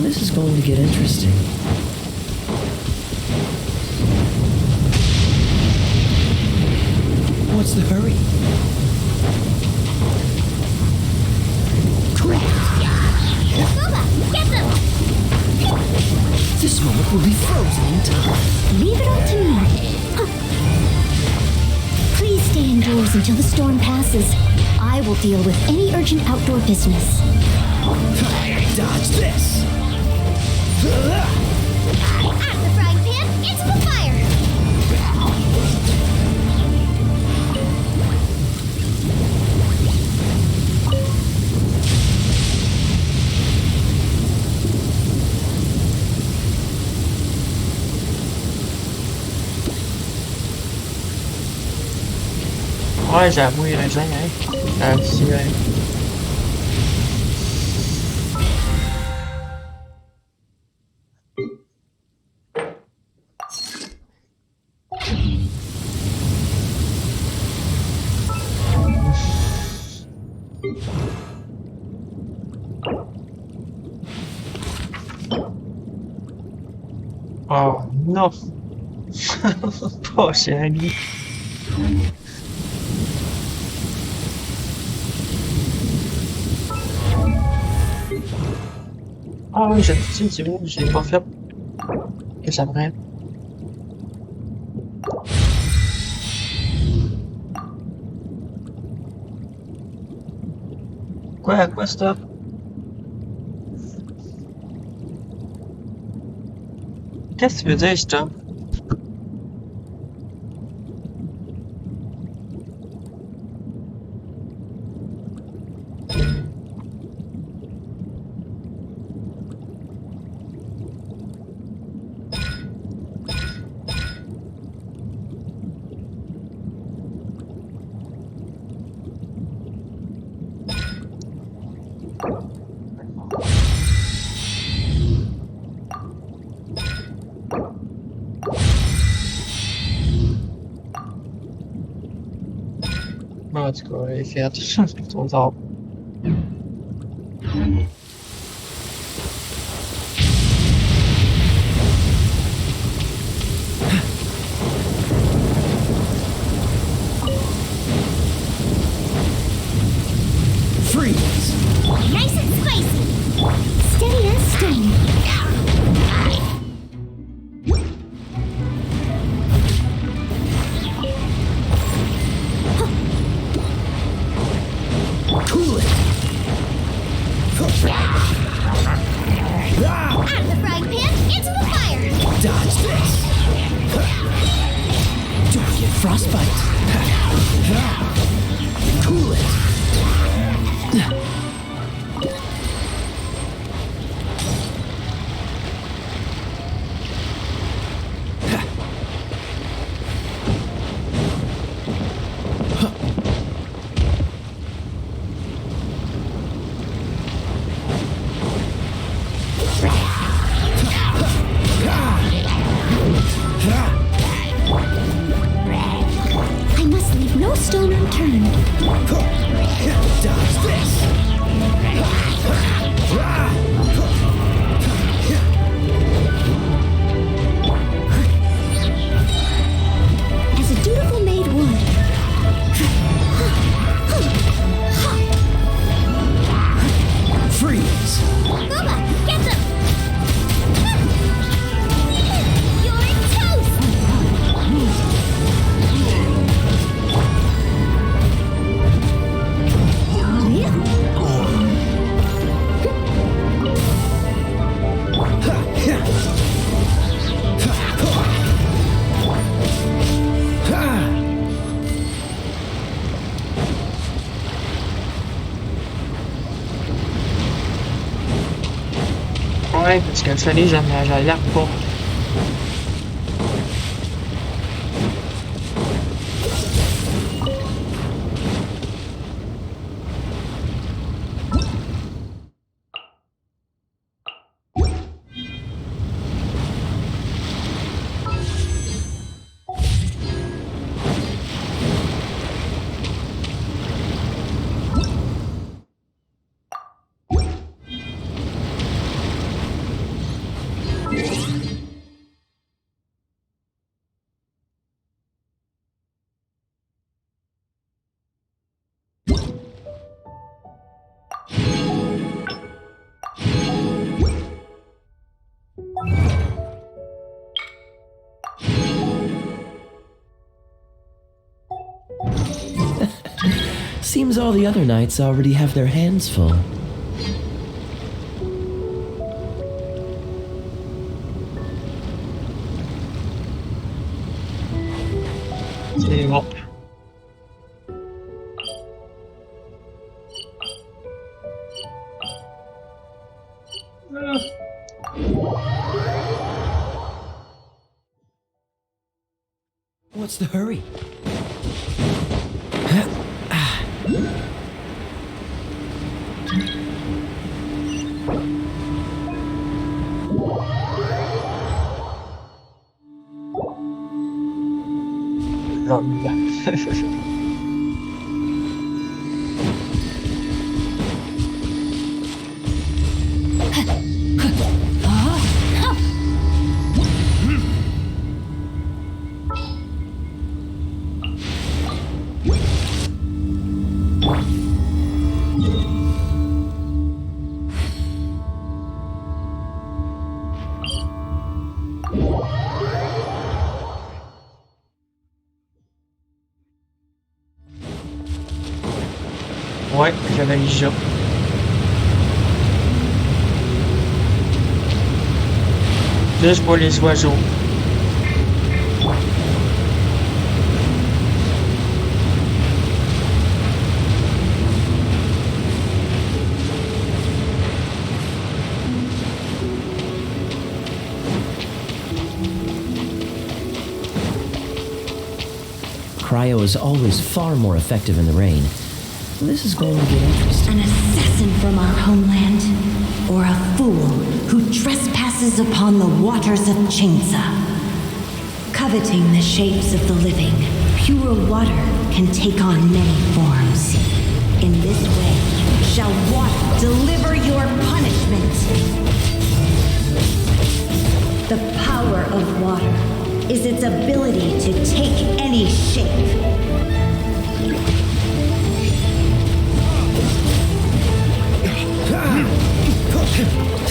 This is going to get interesting. What's the hurry? Boba, get them! This moment will be frozen in time. Leave it all to me. Please stay indoors until the storm passes. I will deal with any urgent outdoor business. Dodge this! Out of the frying pan, into the fire! Ouais, j'ai avoué raison, hein. Si, oh non. Pas Shaggy. Ah oui, j'ai dit, c'est bon, j'ai pas fait. Que ça prenne. Quoi, stop? Qu'est-ce que tu veux dire, stop? Bon, en tout cas, il fait trop tard. Freeze! Nice and spicy. Steady as stone. Cool it! Out of the frying pan, into the fire. Dodge this! Don't get frostbite! Cool it! I must leave no stone unturned. Dodge this! As a dutiful maid would. Freeze! Bubba, get them! You're toast! Ouais, parce que le soleil, j'alerte pas. Seems all the other knights already have their hands full. C'est bon. What's the hurry? troll. Ouais, j'avais le jeu. Juste pour les oiseaux. Cryo is always far more effective in the rain. This is going to get interesting. An assassin from our homeland, or a fool who trespasses upon the waters of Chainsa. Coveting the shapes of the living, pure water can take on many forms. In this way, shall water deliver your punishment. The power of water is its ability to take any shape.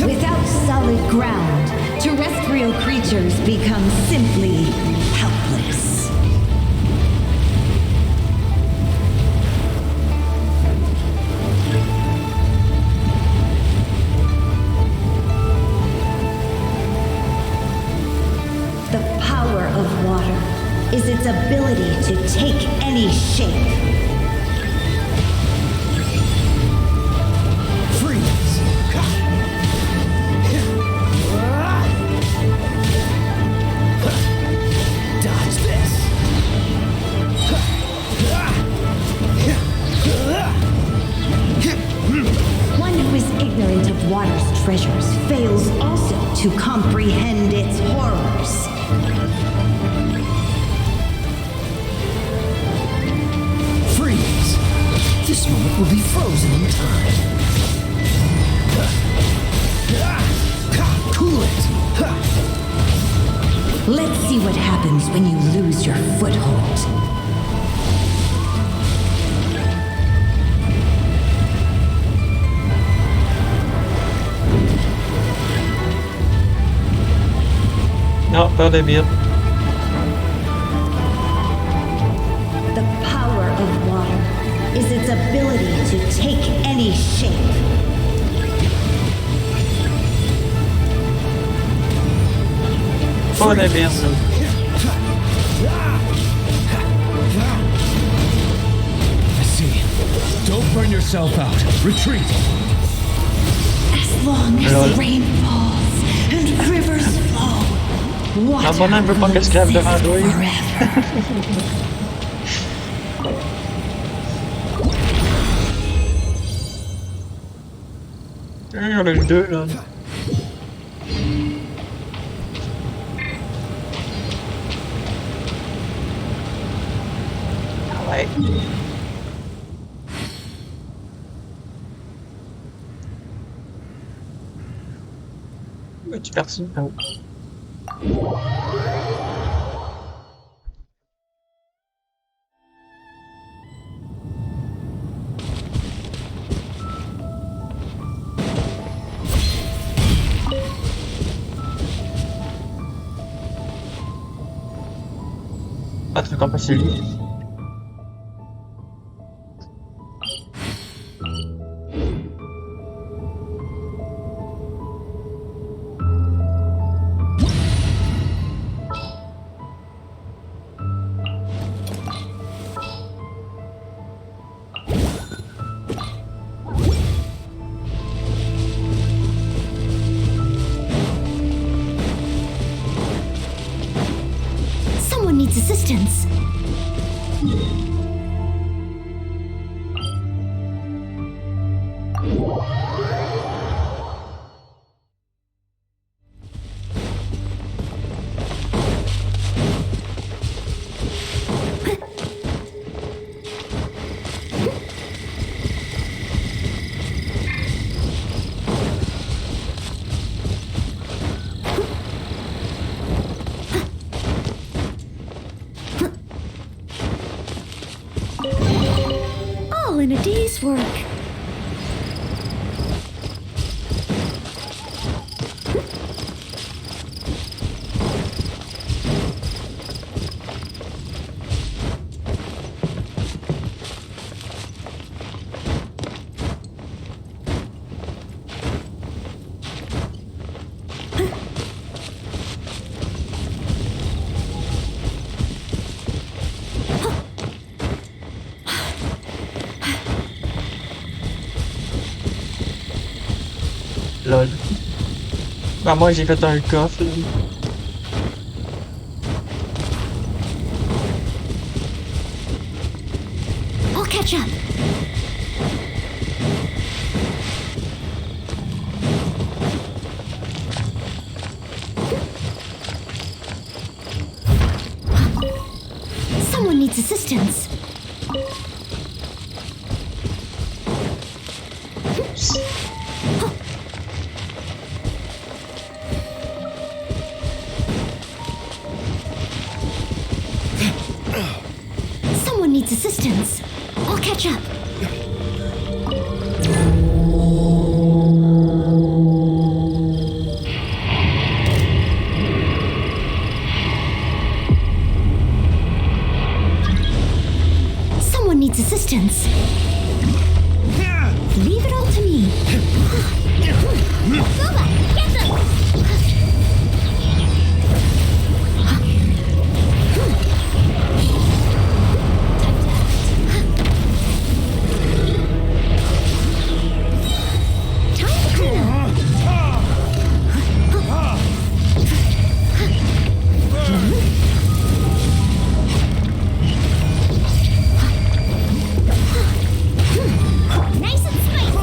Without solid ground, terrestrial creatures become simply helpless. The power of water is its ability to take any shape. Water's treasures fails also to comprehend its horrors. Freeze! This moment will be frozen in time. Cool it! Let's see what happens when you lose your foothold. Non, pas de bien. The power of water is its ability to take any shape. Pas de bien. I see. Don't burn yourself out. Retreat. As long as the rain falls and rivers flow, Un bonhomme veut pas que je crève devant lui. On a eu deux là. Ah ouais. Tu personne. Ah ouais. Ah, truc en passer lui. Needs assistance. all in a day's work. Lol. Bah moi j'ai fait un coffre là. I'll catch up. Someone needs assistance. Someone needs assistance. I'll catch up. Someone needs assistance. Leave it all to me. Booba, get them! Nice and spicy!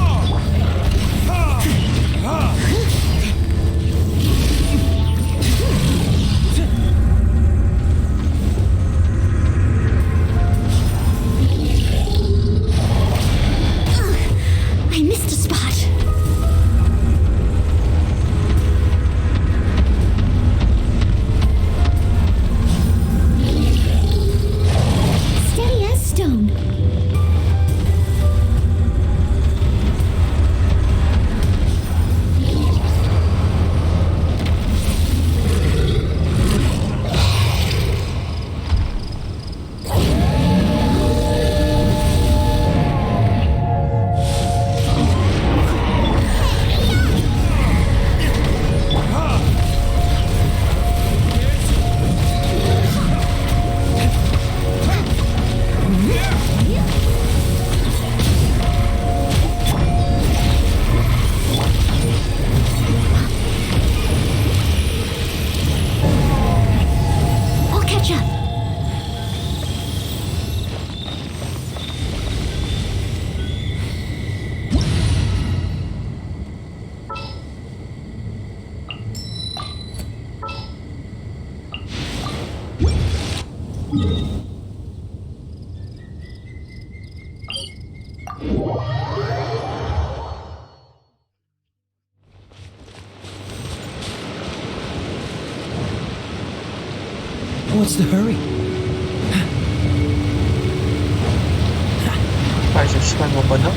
I missed a spot. Steady as stone. I'll catch up. What's the hurry? Ouais, je suis pas mon bonhomme.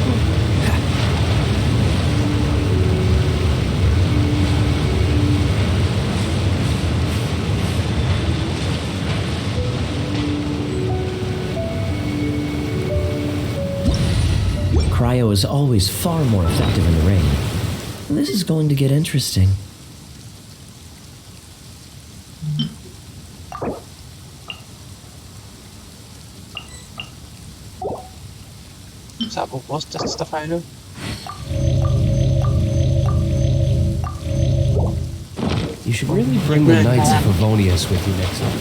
Cryo is always far more effective in the rain. This is going to get interesting. Ça vaut pas cette affaire-là. You should really bring the Knights of Favonius with you next time.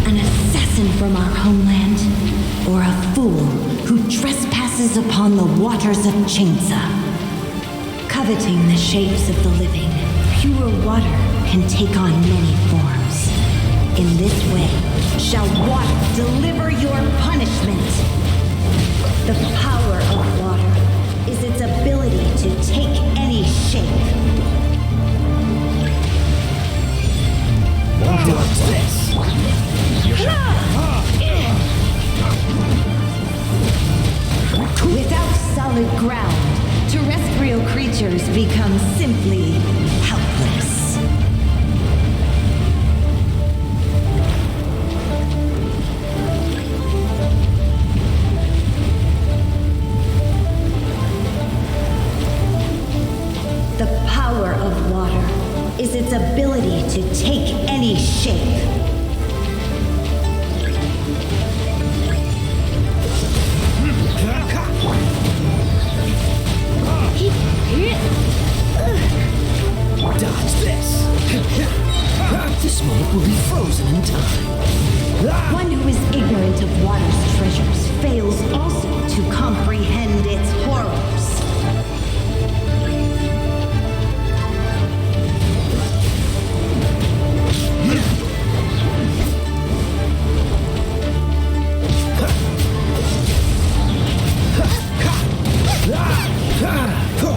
An assassin from our homeland, or a fool who trespasses upon the waters of Chainsa. Coveting the shapes of the living, pure water can take on many forms. In this way, shall water deliver your punishment. The power of water is its ability to take any shape. Dodge this. Without solid ground, terrestrial creatures become simply helpless. The power of water is its ability to take any shape. Dodge this. This moment will be frozen in time. One who is ignorant of water's treasures fails also to comprehend its horrors.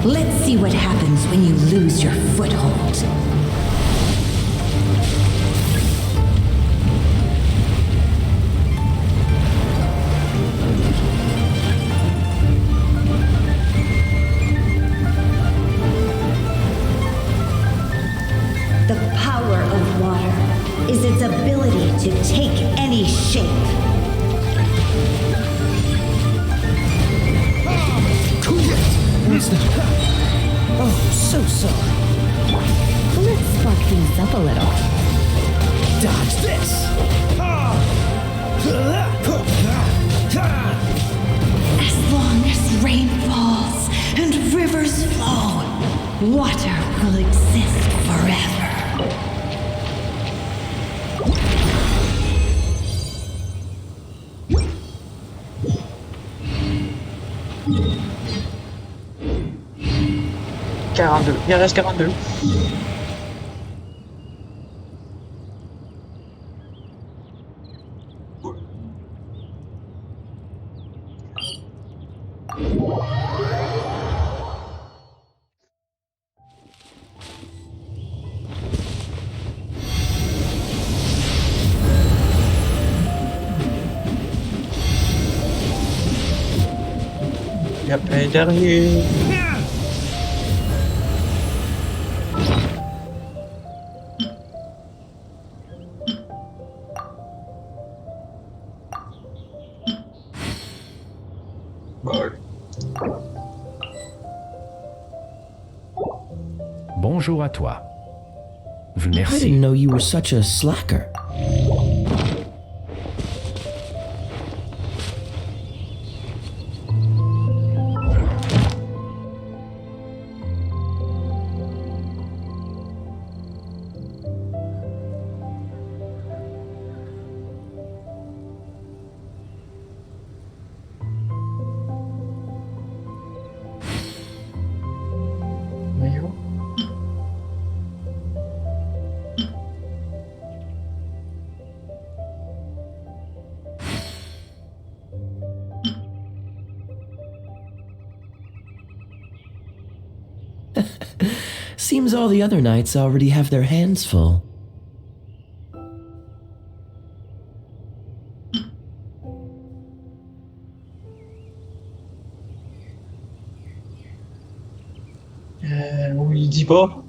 Let's see what happens when you lose your foothold. The power of water is its ability to take any shape. What's that? Oh, so sorry. Let's spark things up a little. Dodge this. As long as rain falls and rivers flow, water will exist forever. Il reste 42. Et après, dernier. Bonjour à toi. I Merci. didn't know you were such a slacker. Seems all the other knights already have their hands full. Oui, il dit pas.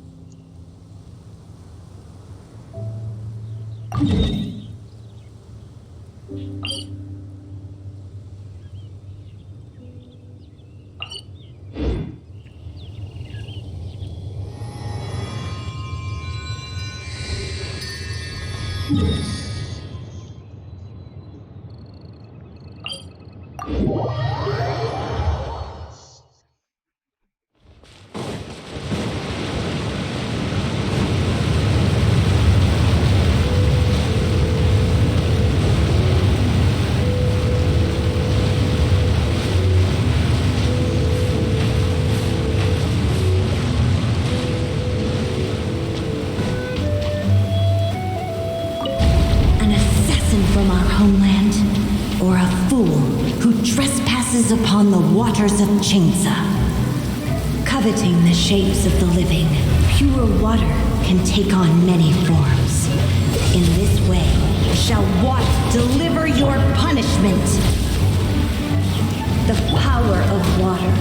From our homeland, or a fool who trespasses upon the waters of Chainsa. Coveting the shapes of the living, pure water can take on many forms. In this way, shall water deliver your punishment. The power of water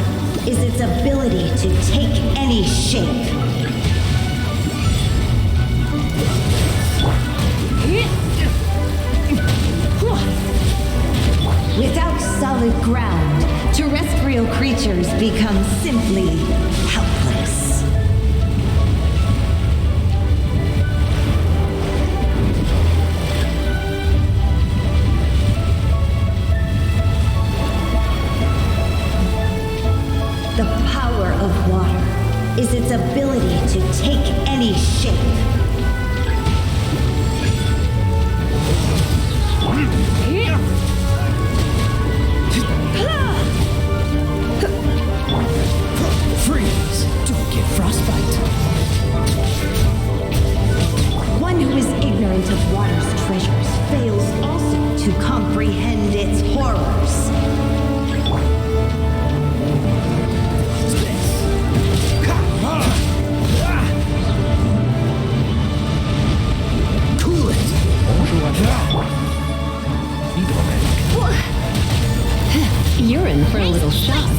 is its ability to take any shape. Without solid ground, terrestrial creatures become simply helpless. The power of water is its ability to take any shape. Freeze! Don't get frostbite. One who is ignorant of water's treasures fails also to comprehend its horrors. Cool it! Bonjour à toi. Hydromel. You're in for a little shock.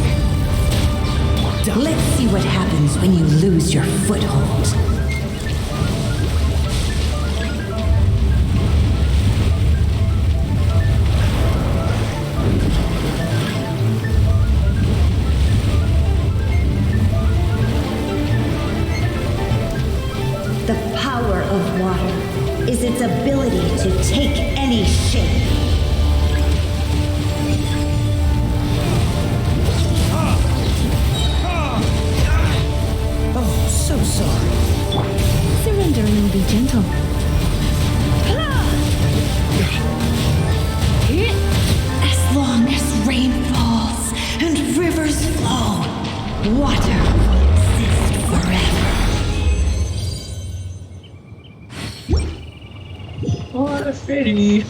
Let's see what happens when you lose your foothold. The power of water is its ability to take any shape. Oh, so sorry. Surrendering will be gentle. As long as rain falls and rivers flow, water will exist forever. What a pity.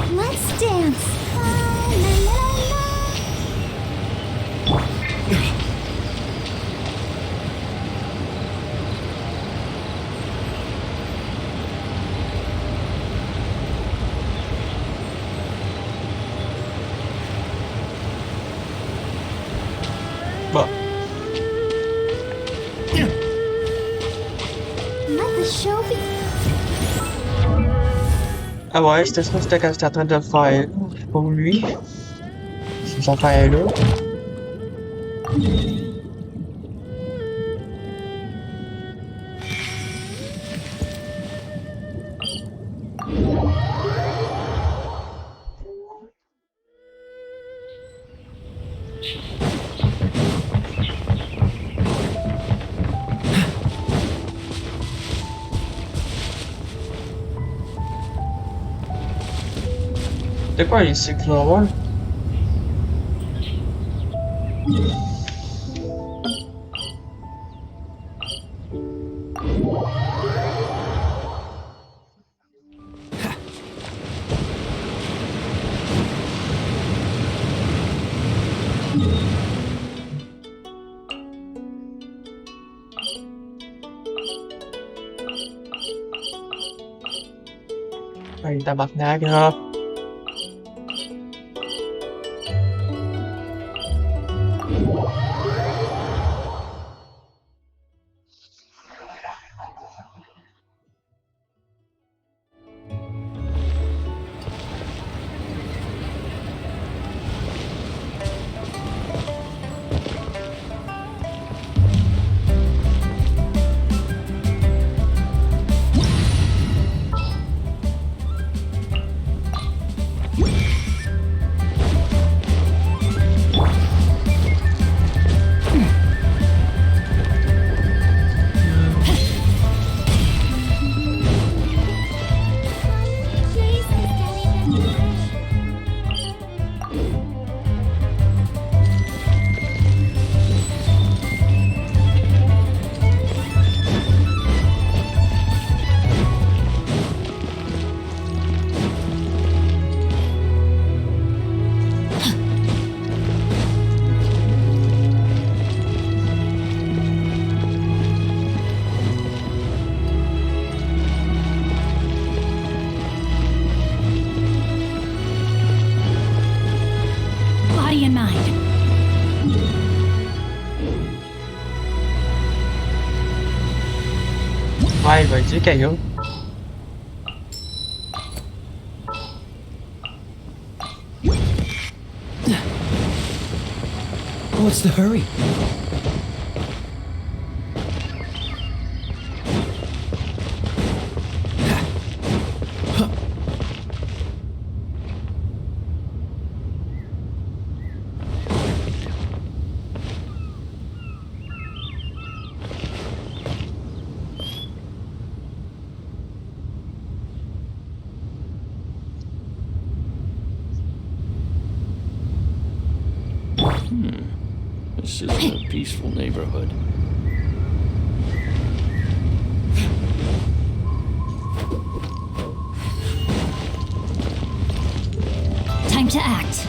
Let's dance. La, la, la, la. Bon. Let the show be. Ah ouais, c'était ça, c'était quand j'étais en train de le faire pour lui. Ces affaires-là. C'est quoi les cycles normaux? Ay, tabarnak, là. Vai, vậy chứ kiểu. What's the hurry? This isn't a peaceful neighborhood. Time to act.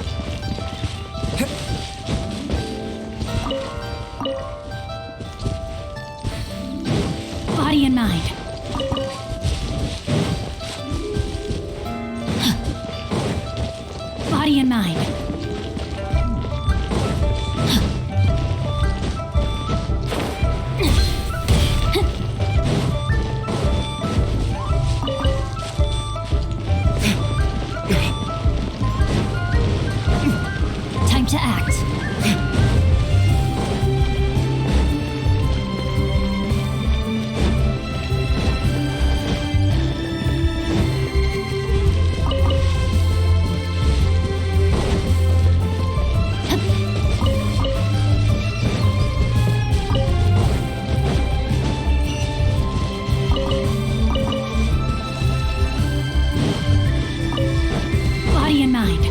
Body and mind. Body and mind. Time to act. Body and mind.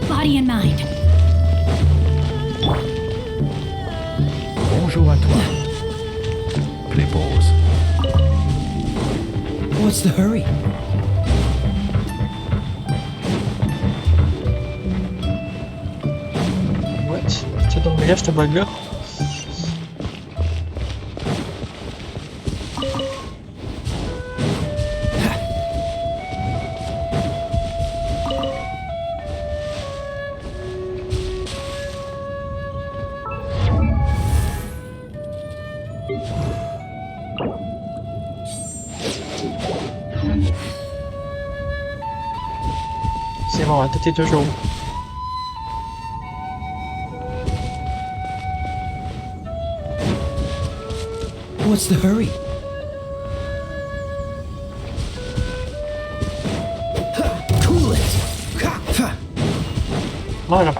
Body and mind. Bonjour à toi. Plébose. What's the hurry? What? Что там я, что бага? C'est bon, tout est toujours. What's the hurry? Cool it! Voilà.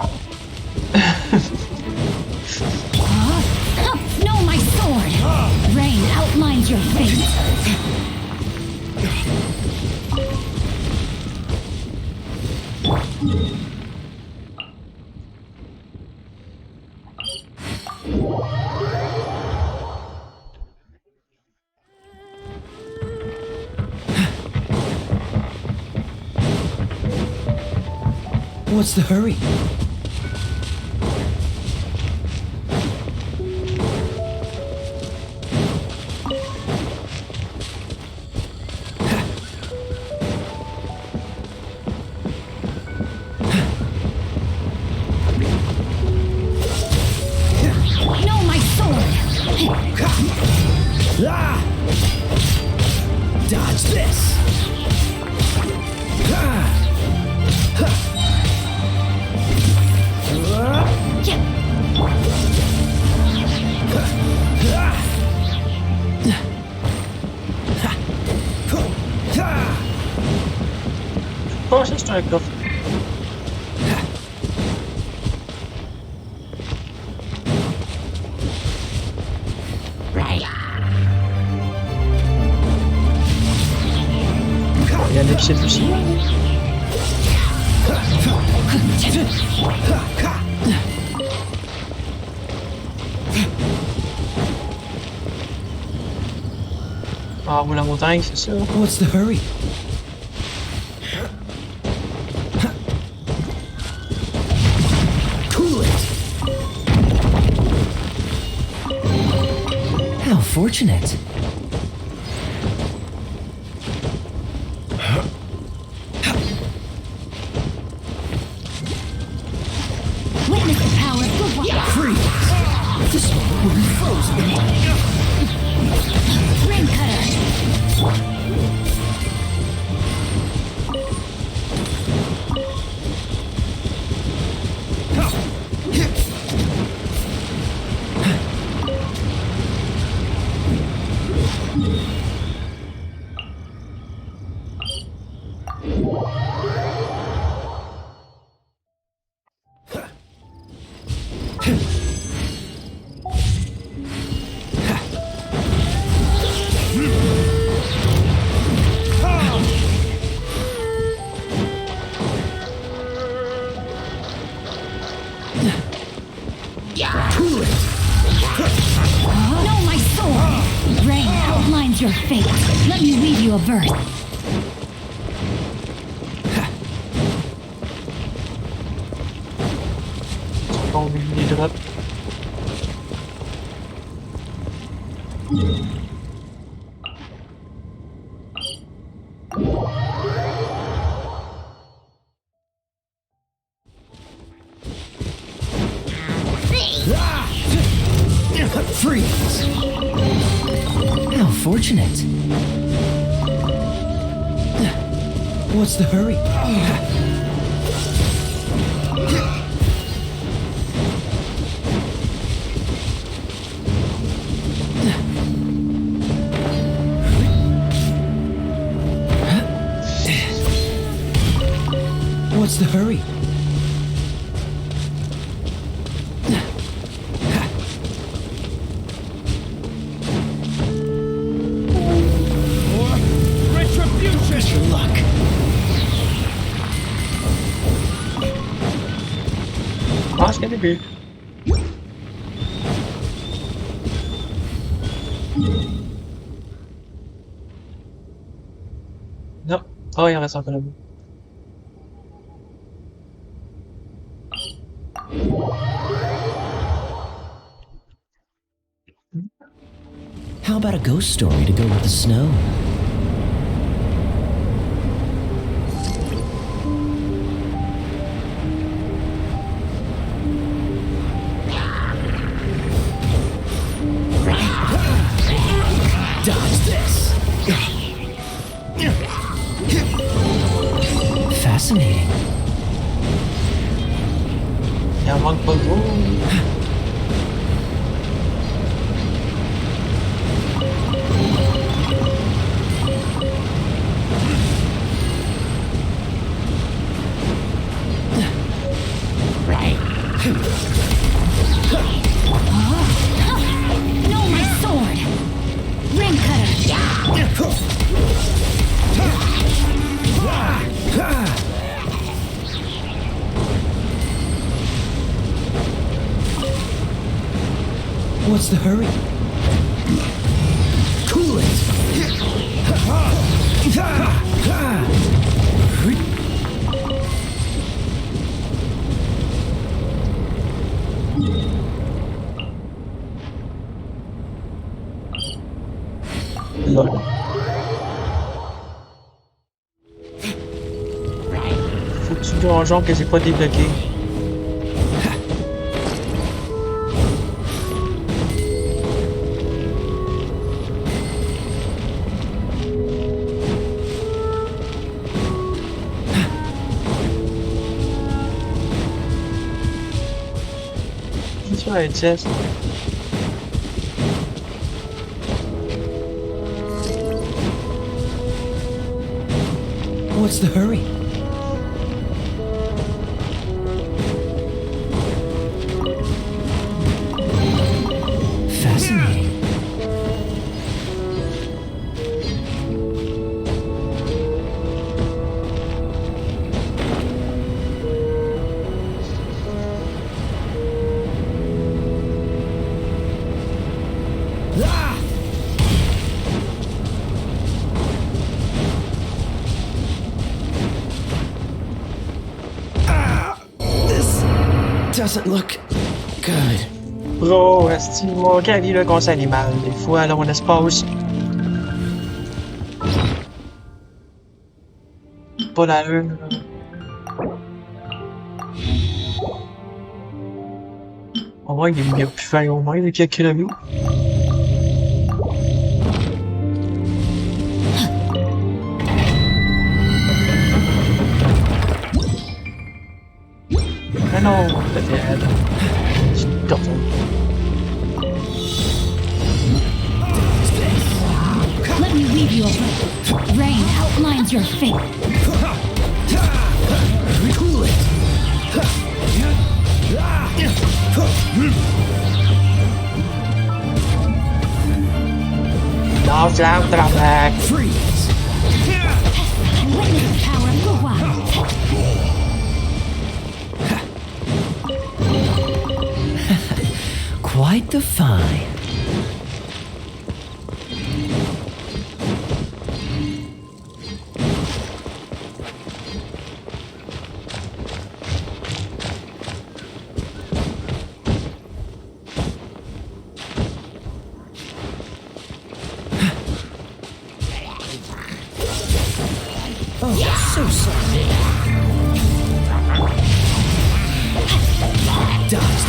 No, my sword! Rain outlines your fate. What's the hurry? No, my sword! Ah! Dodge this! Ah! Oh, ça c'est un coffre. Il y a un épicerie aussi. Ah, vous la montagne, c'est ça. What's the hurry? Cool it! How fortunate. Witness the power of the water. Freeze! This moment will be frozen. Rain cutter. No, my sword! Rain outlines your fate. Let me read you a verse. On les drops. Freeze! How fortunate. What's the hurry? What's the hurry? Retribution! Your luck. Ah, c'est début. Non. Oh, il en reste encore là-bas. How about a ghost story to go with the snow? Dodge this! Fascinating. Il en manque pas gros. No, my sword! Rain cutter. What's the hurry? Cool it! Lol. Faut que tu dois en genre que c'est pas débloqué. Sur la chest. What's the hurry? doesn't look good. Bro, est-ce que mon gars dit le conseil animal? Des fois, là, on espace. Pas d'allure. Au moins, il est mieux plus fin, au moins, il y a quelques kilomètres. Mais non, peut-être. Let me leave you a rain outlines your fate. Cool it. No, slam back. Freeze. Witness the power of the wild. Quite the find. Oh, so sorry. Dodge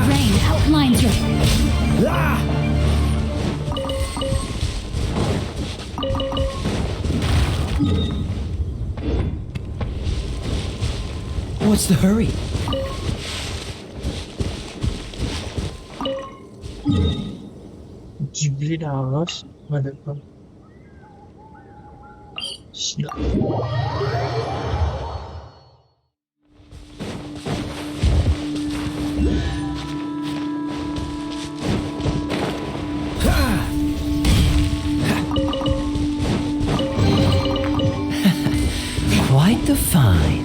Rain outlines your... What's the hurry? Du blé dans la roche. Ouais, d'accord. Sinon. Quite the find.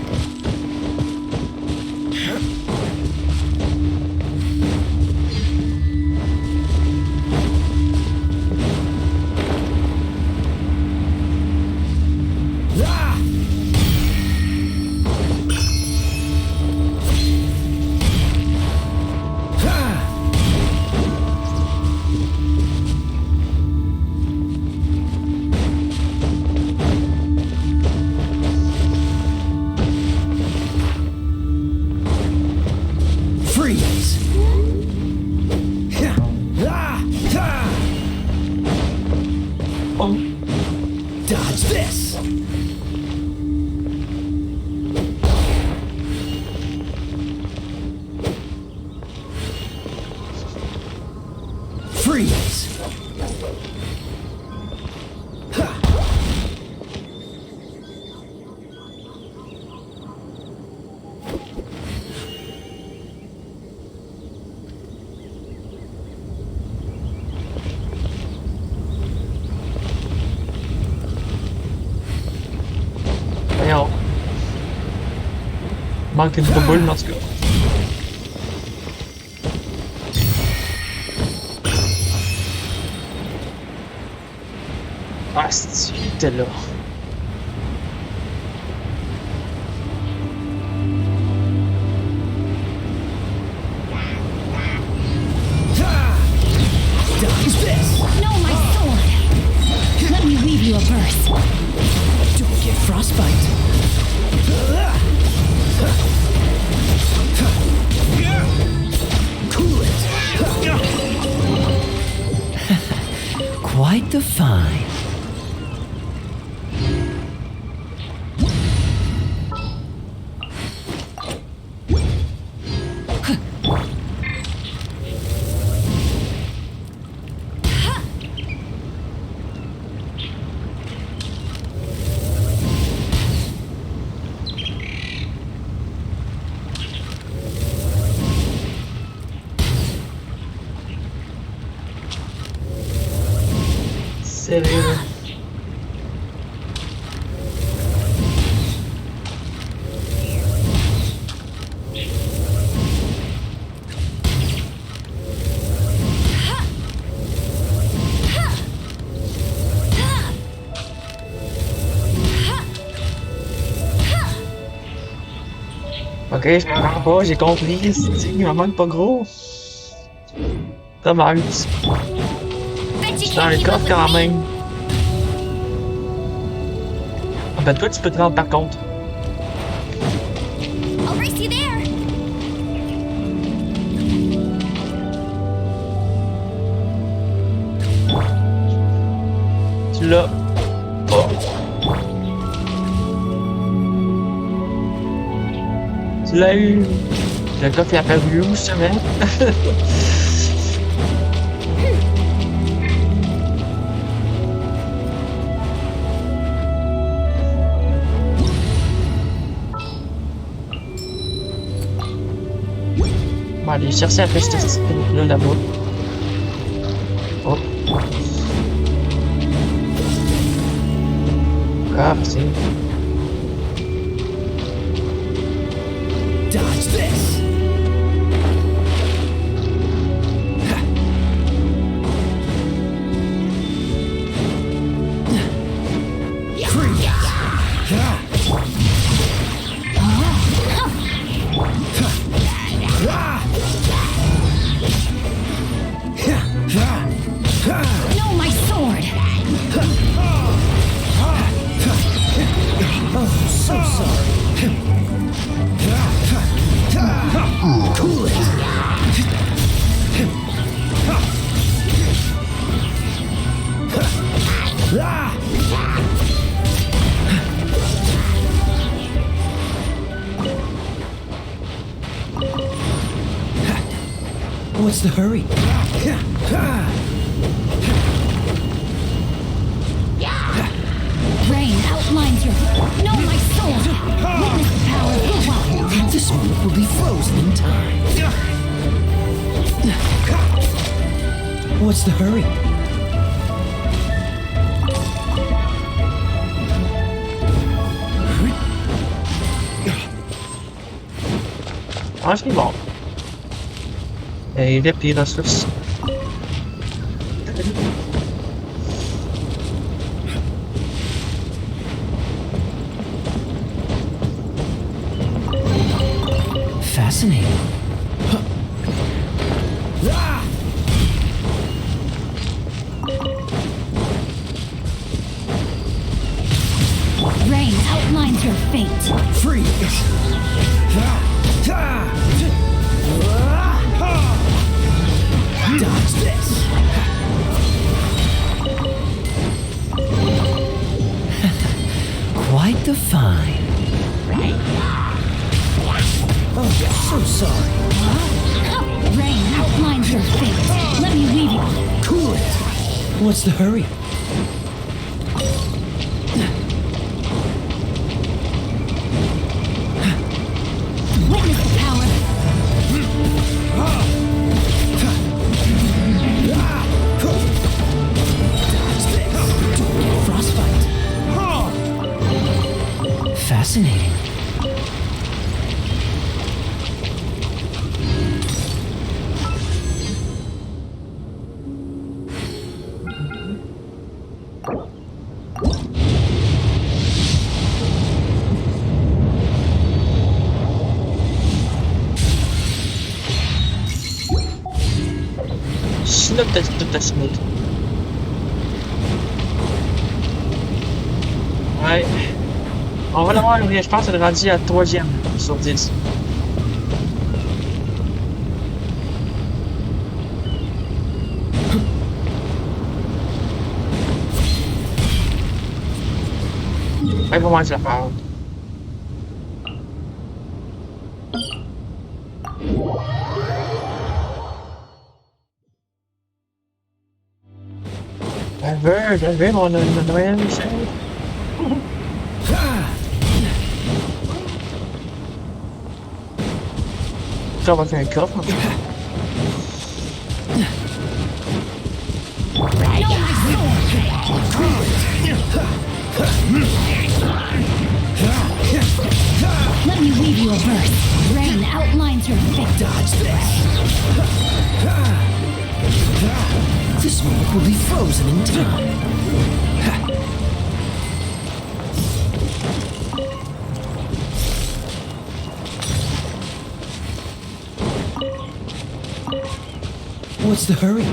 Freeze. Oh. Dodge this. Freeze. Voyons. Manque une boule dans ce cas. Ah, c'était là. Dodge this. No, my sword! Let me weave you a verse. Don't get frostbite. Cool it. Quite the find. Sérieux. je me rends pas, j'ai compris. Il m'en manque pas gros. Dommage. Je suis dans le coffre quand même. Ah ben toi, tu peux te rendre par contre. Tu l'as. Oh. Tu l'as eu. Le coffre est apparu où, justement? On va aller chercher après cette là là-bas. Oh. Ah, c'est. Dodge this! No, my sword! Oh, so sorry. Cool it. What's the hurry? Rain outlines your... No, my sword! Witness the power of the wild! This moment will be frozen in time. What's the hurry? Ah, c'est bon. Et les pires ressources. Fascinating. Rain outlines your fate. Freeze! Dodge this! Quite the find. Oh, so sorry. Rain outlines your fate. Let me weave you. Cool it. What's the hurry? Witness the power. Frostbite. Fascinating. Snoop, that's smooth. Ouais. On va l'avoir, je pense que c'est rendu à 3e sur 10. Ouais, vraiment, je la faire. Elle veut mon Noël, Michel. Ça va faire un coffre. Let me weave you a verse. Rain outlines your fate. Dodge this! This moment will be frozen in time. What's the hurry?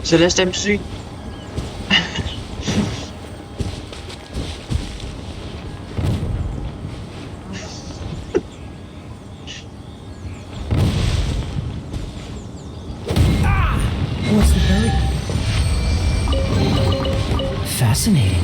Je laisse MC. What's the hurry? Fascinating.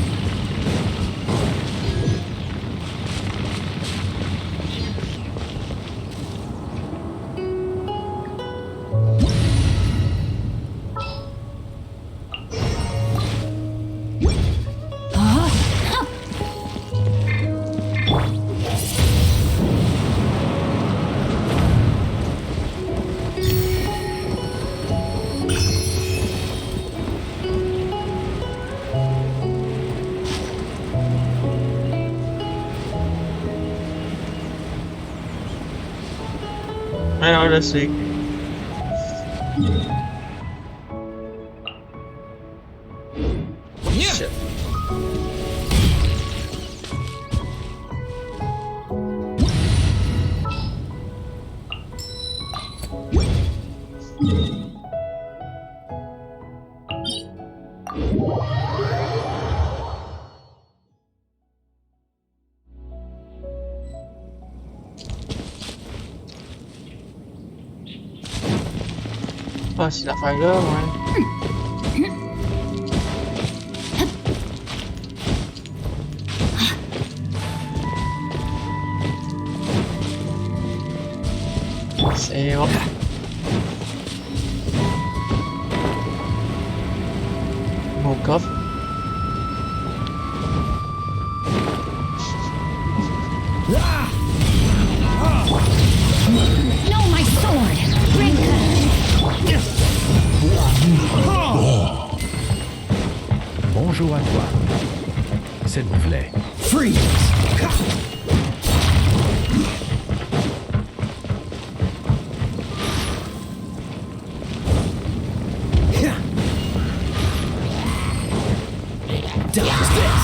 I know, let's see. Shit. Oh, c'est la faille là, ouais. C'est bon. Mon coffre. No, my sword! Ring Bonjour à toi. S'il vous plaît. Freeze! Dodge this!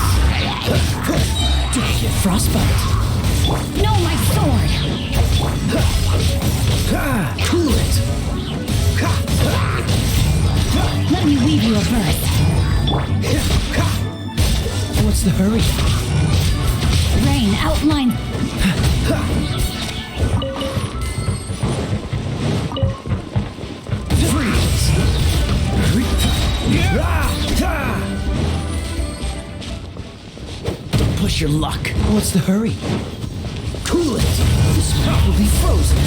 Don't get frostbite! No, my sword! Cool it! Let me weave you a verse. What's the hurry? Rain outline. Freeze! Don't push your luck. What's the hurry? Cool it! This spot will be frozen.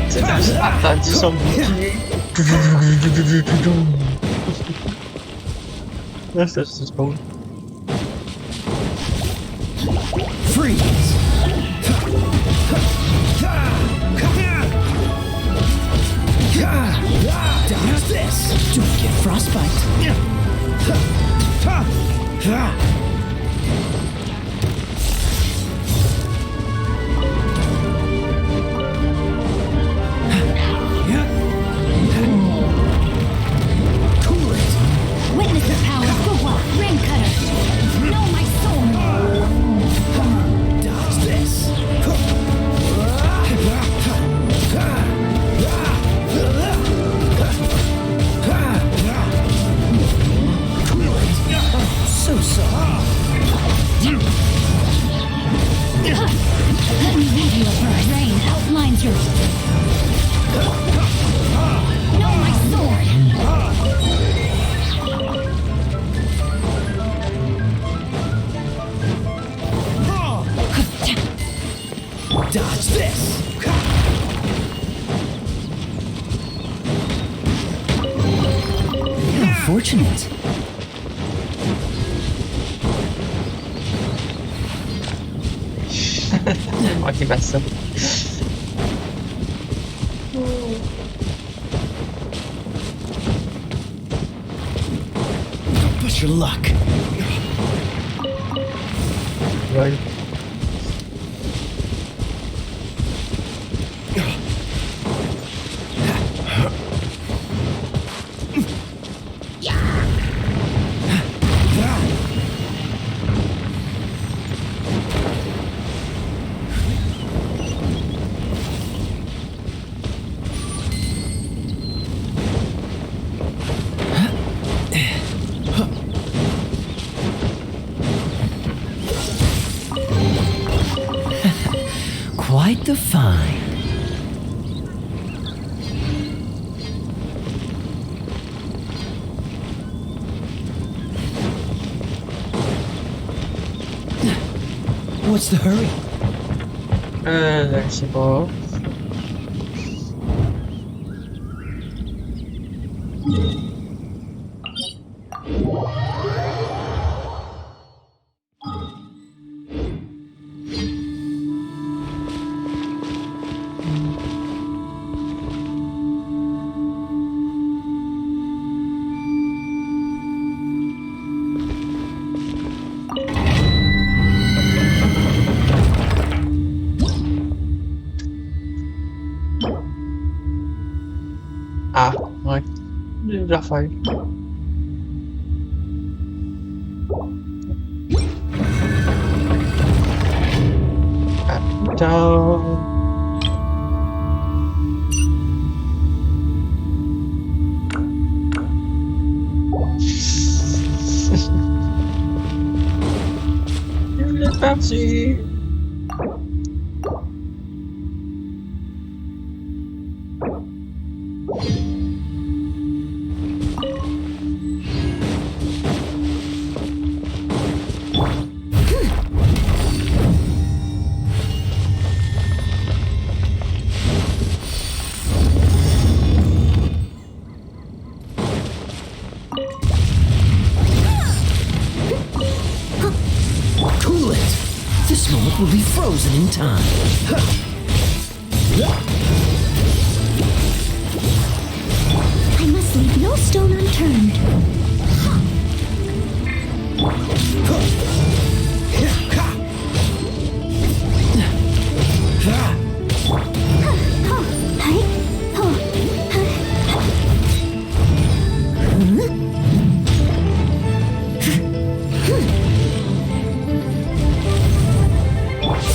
C'est là, j'ai attendu son bouclier. Là, c'est cool. Freeze! Dodge this! Don't get frostbite! Cool it! Witness the power of Fuwa, Ring Cutter. No, my sword. Dodge this! So soft. Let me weave you a verse. Rain outlines your... No, my sword. Dodge this! Unfortunate. Moi qui passe ça. Push your luck. Ouais. quite the find. What's the hurry? Je sais pas. Ah, ouais. J'ai déjà fait. Attends. Il est parti. Cool it! This moment will be frozen in time. I must leave no stone unturned.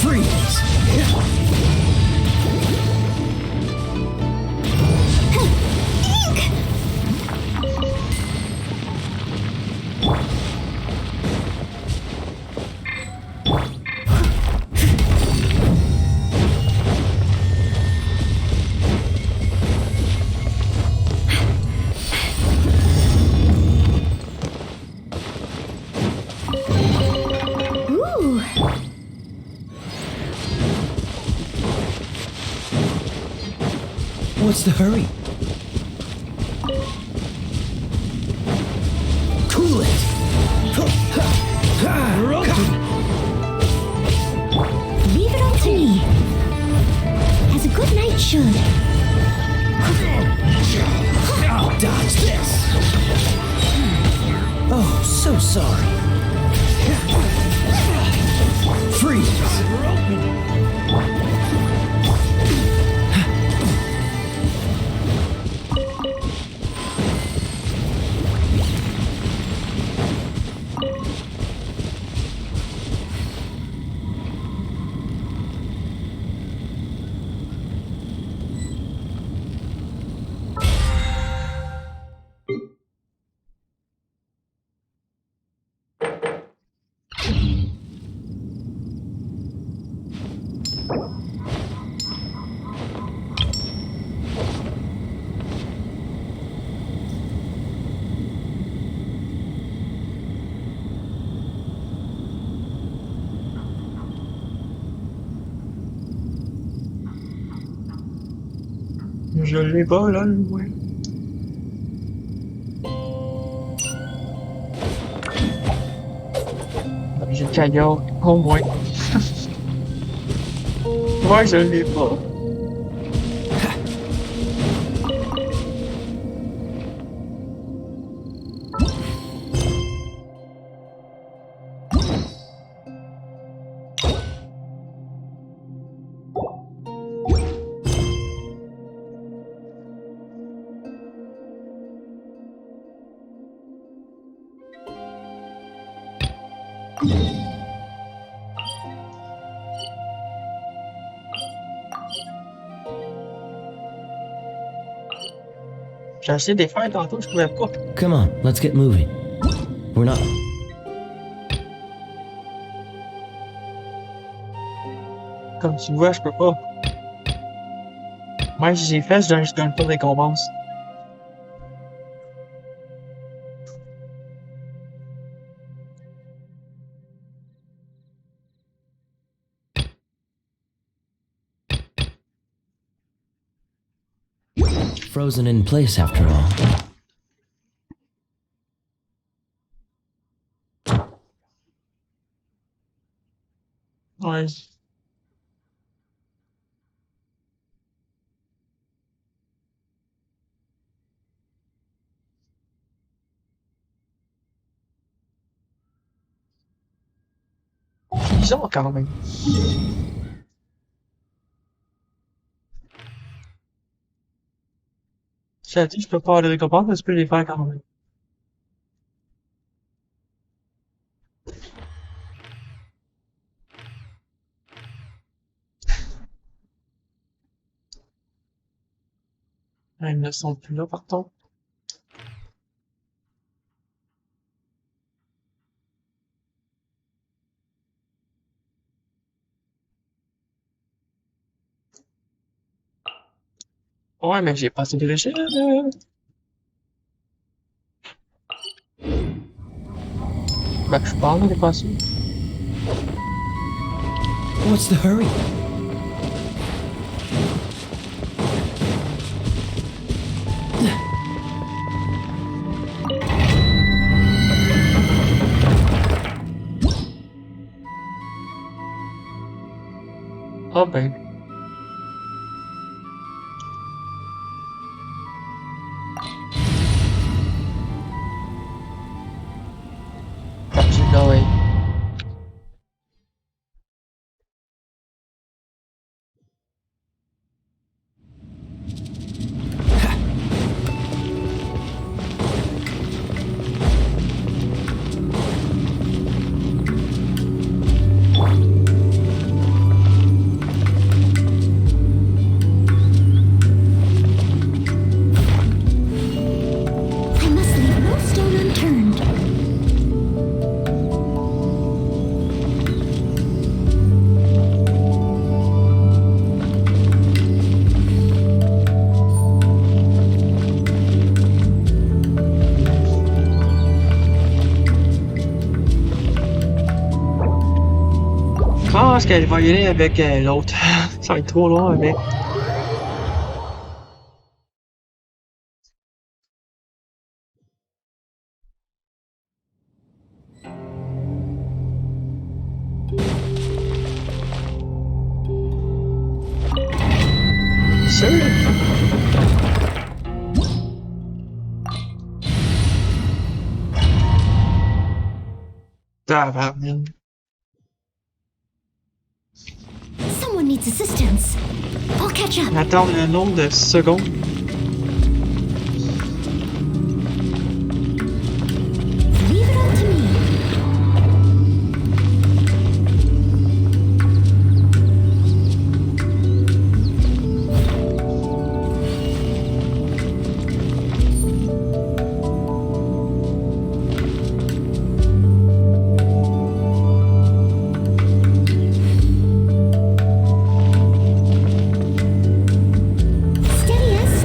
Freeze! Ooh. What's the hurry? Cool it! Leave it all to me. As a good knight should. I'll dodge this! Oh, so sorry. Freeze! Je l'ai pas là, le ouais. J'ai le caillot, au moins. Ouais, je l'ai pas. J'ai essayé de les faire tantôt, je pouvais pas. Come on, let's get moving. We're not... comme tu vois, je peux pas. Même si j'ai fait, je donne pas de récompense. Frozen in place after all. Ouais. Bizarre quand même. Ça dit, je peux pas avoir de récompense, mais je peux les faire quand même. Ah, ils ne sont plus là, par contre. Ouais, mais j'ai passé de l'échelle. Ben, je parle, j'ai passé. What's the hurry? Ah ben. J'ai l'oreille. I must leave no stone unturned. Je pense qu'elle va y aller avec l'autre. Ça va être trop long avec. Sérieux? Tabarnak. Someone needs assistance. I'll catch up. Attendre le nombre de secondes. Leave it up to me. Steady as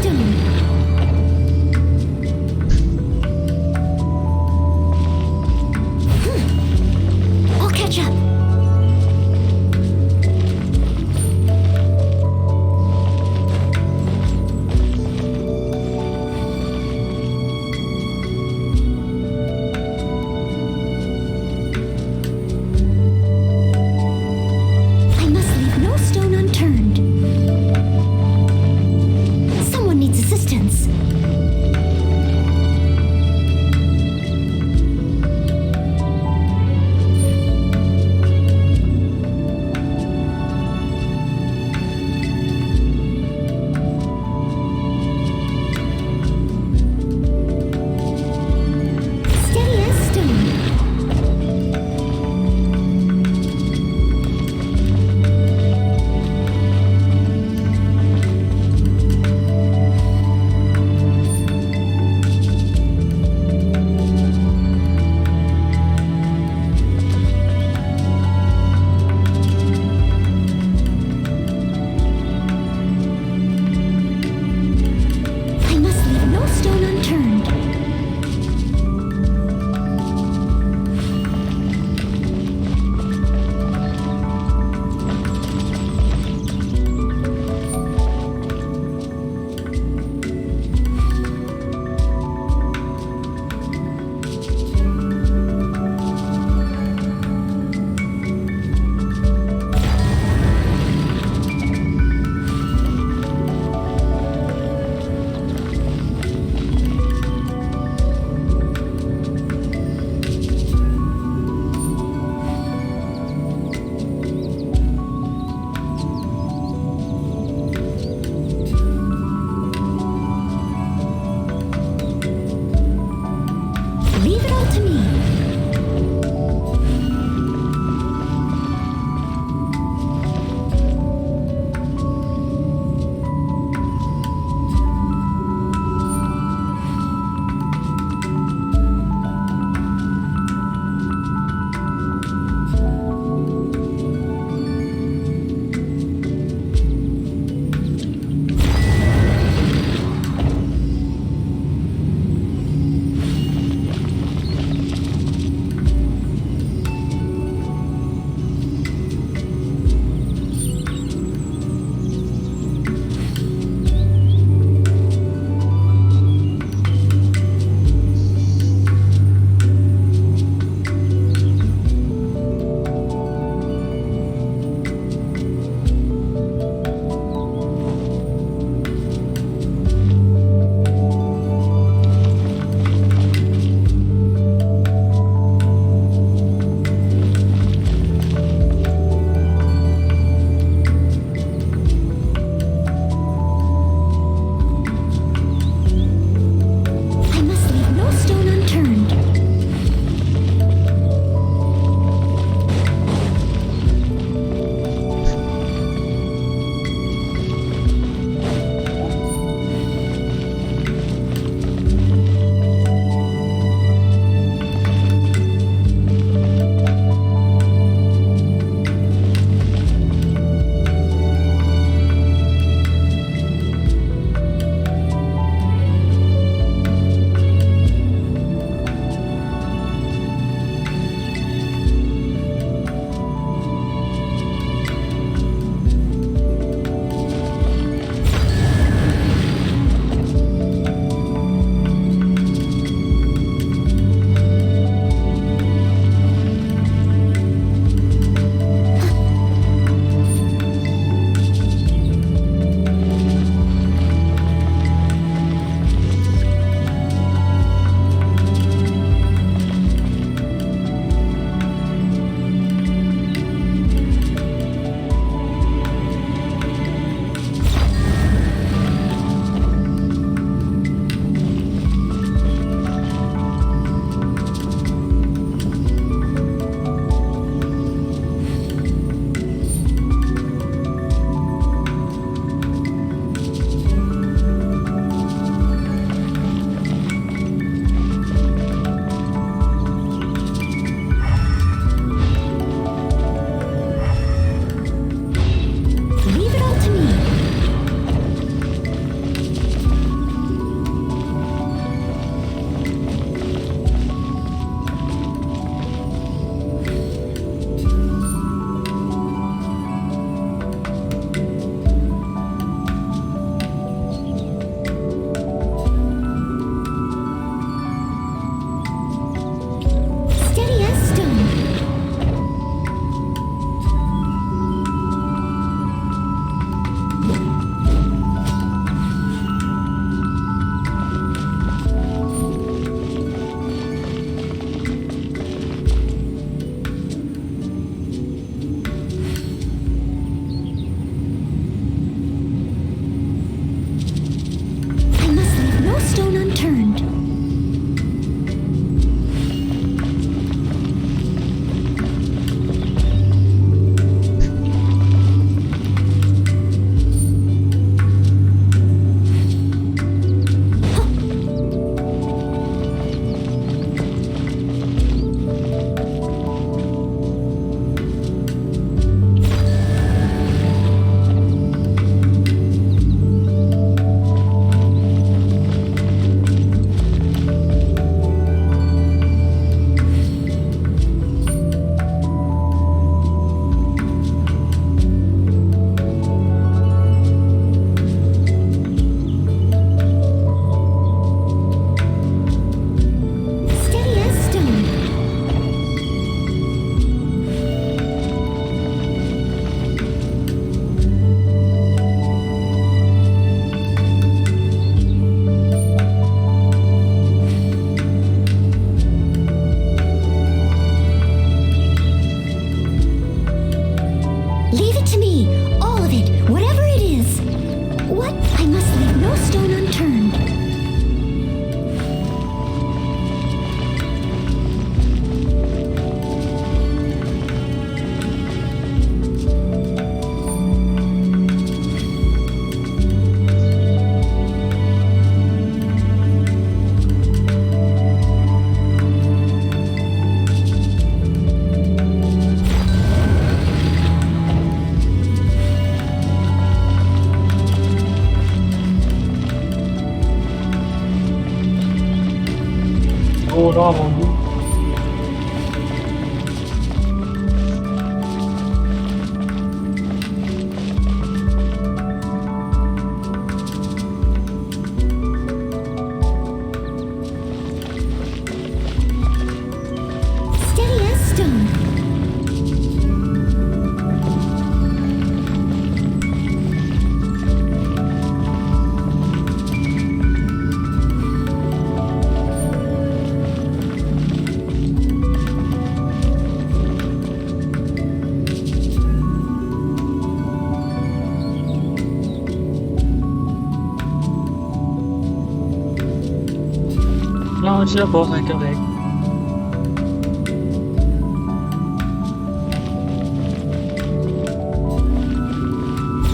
Non, je l'ai pas, c'est correct.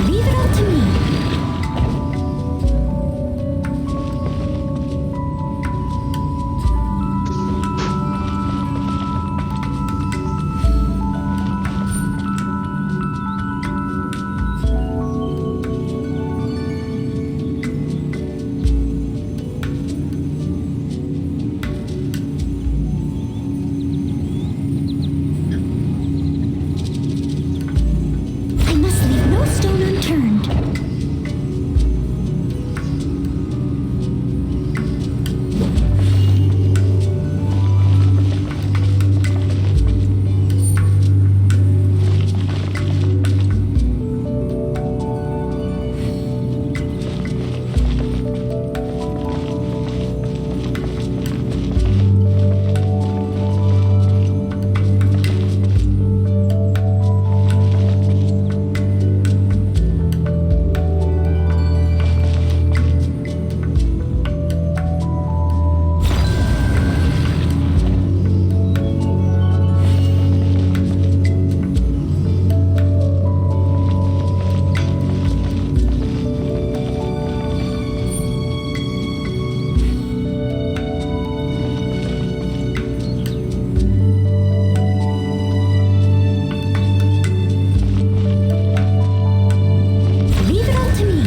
Leave it all to me. I must leave no stone unturned. Leave it all to me.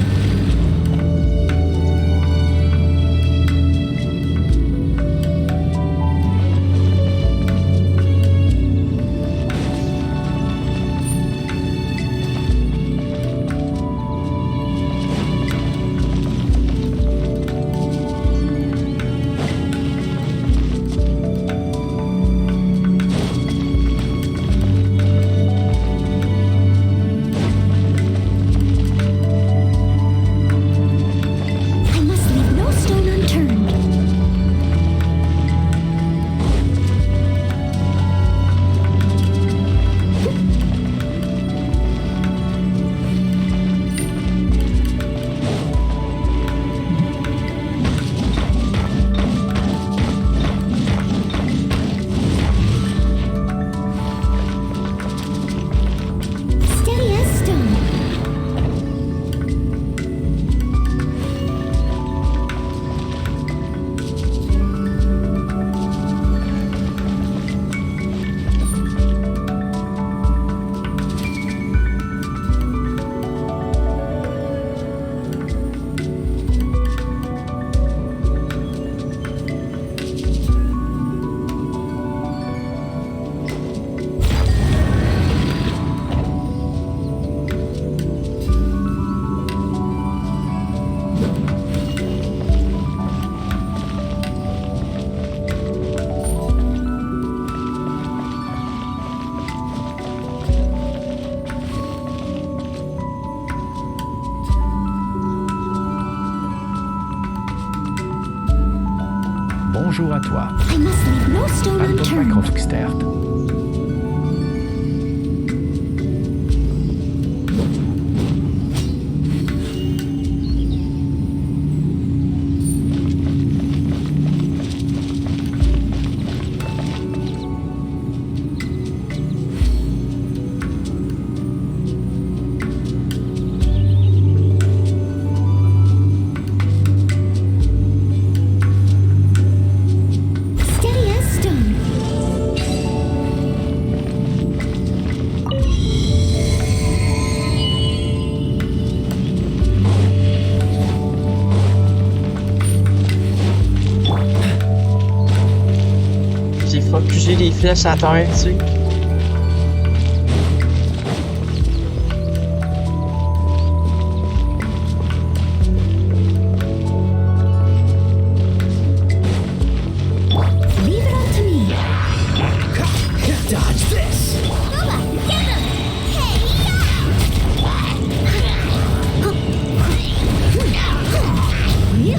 I must leave no stone unturned. Steady as stone. Bonjour à toi. I must leave no stone Anton unturned. Macroftstert. Steady as stone. J'ai focusé les flèches à terre, tu sais. Leave it all to me. Dodge this! Yeah.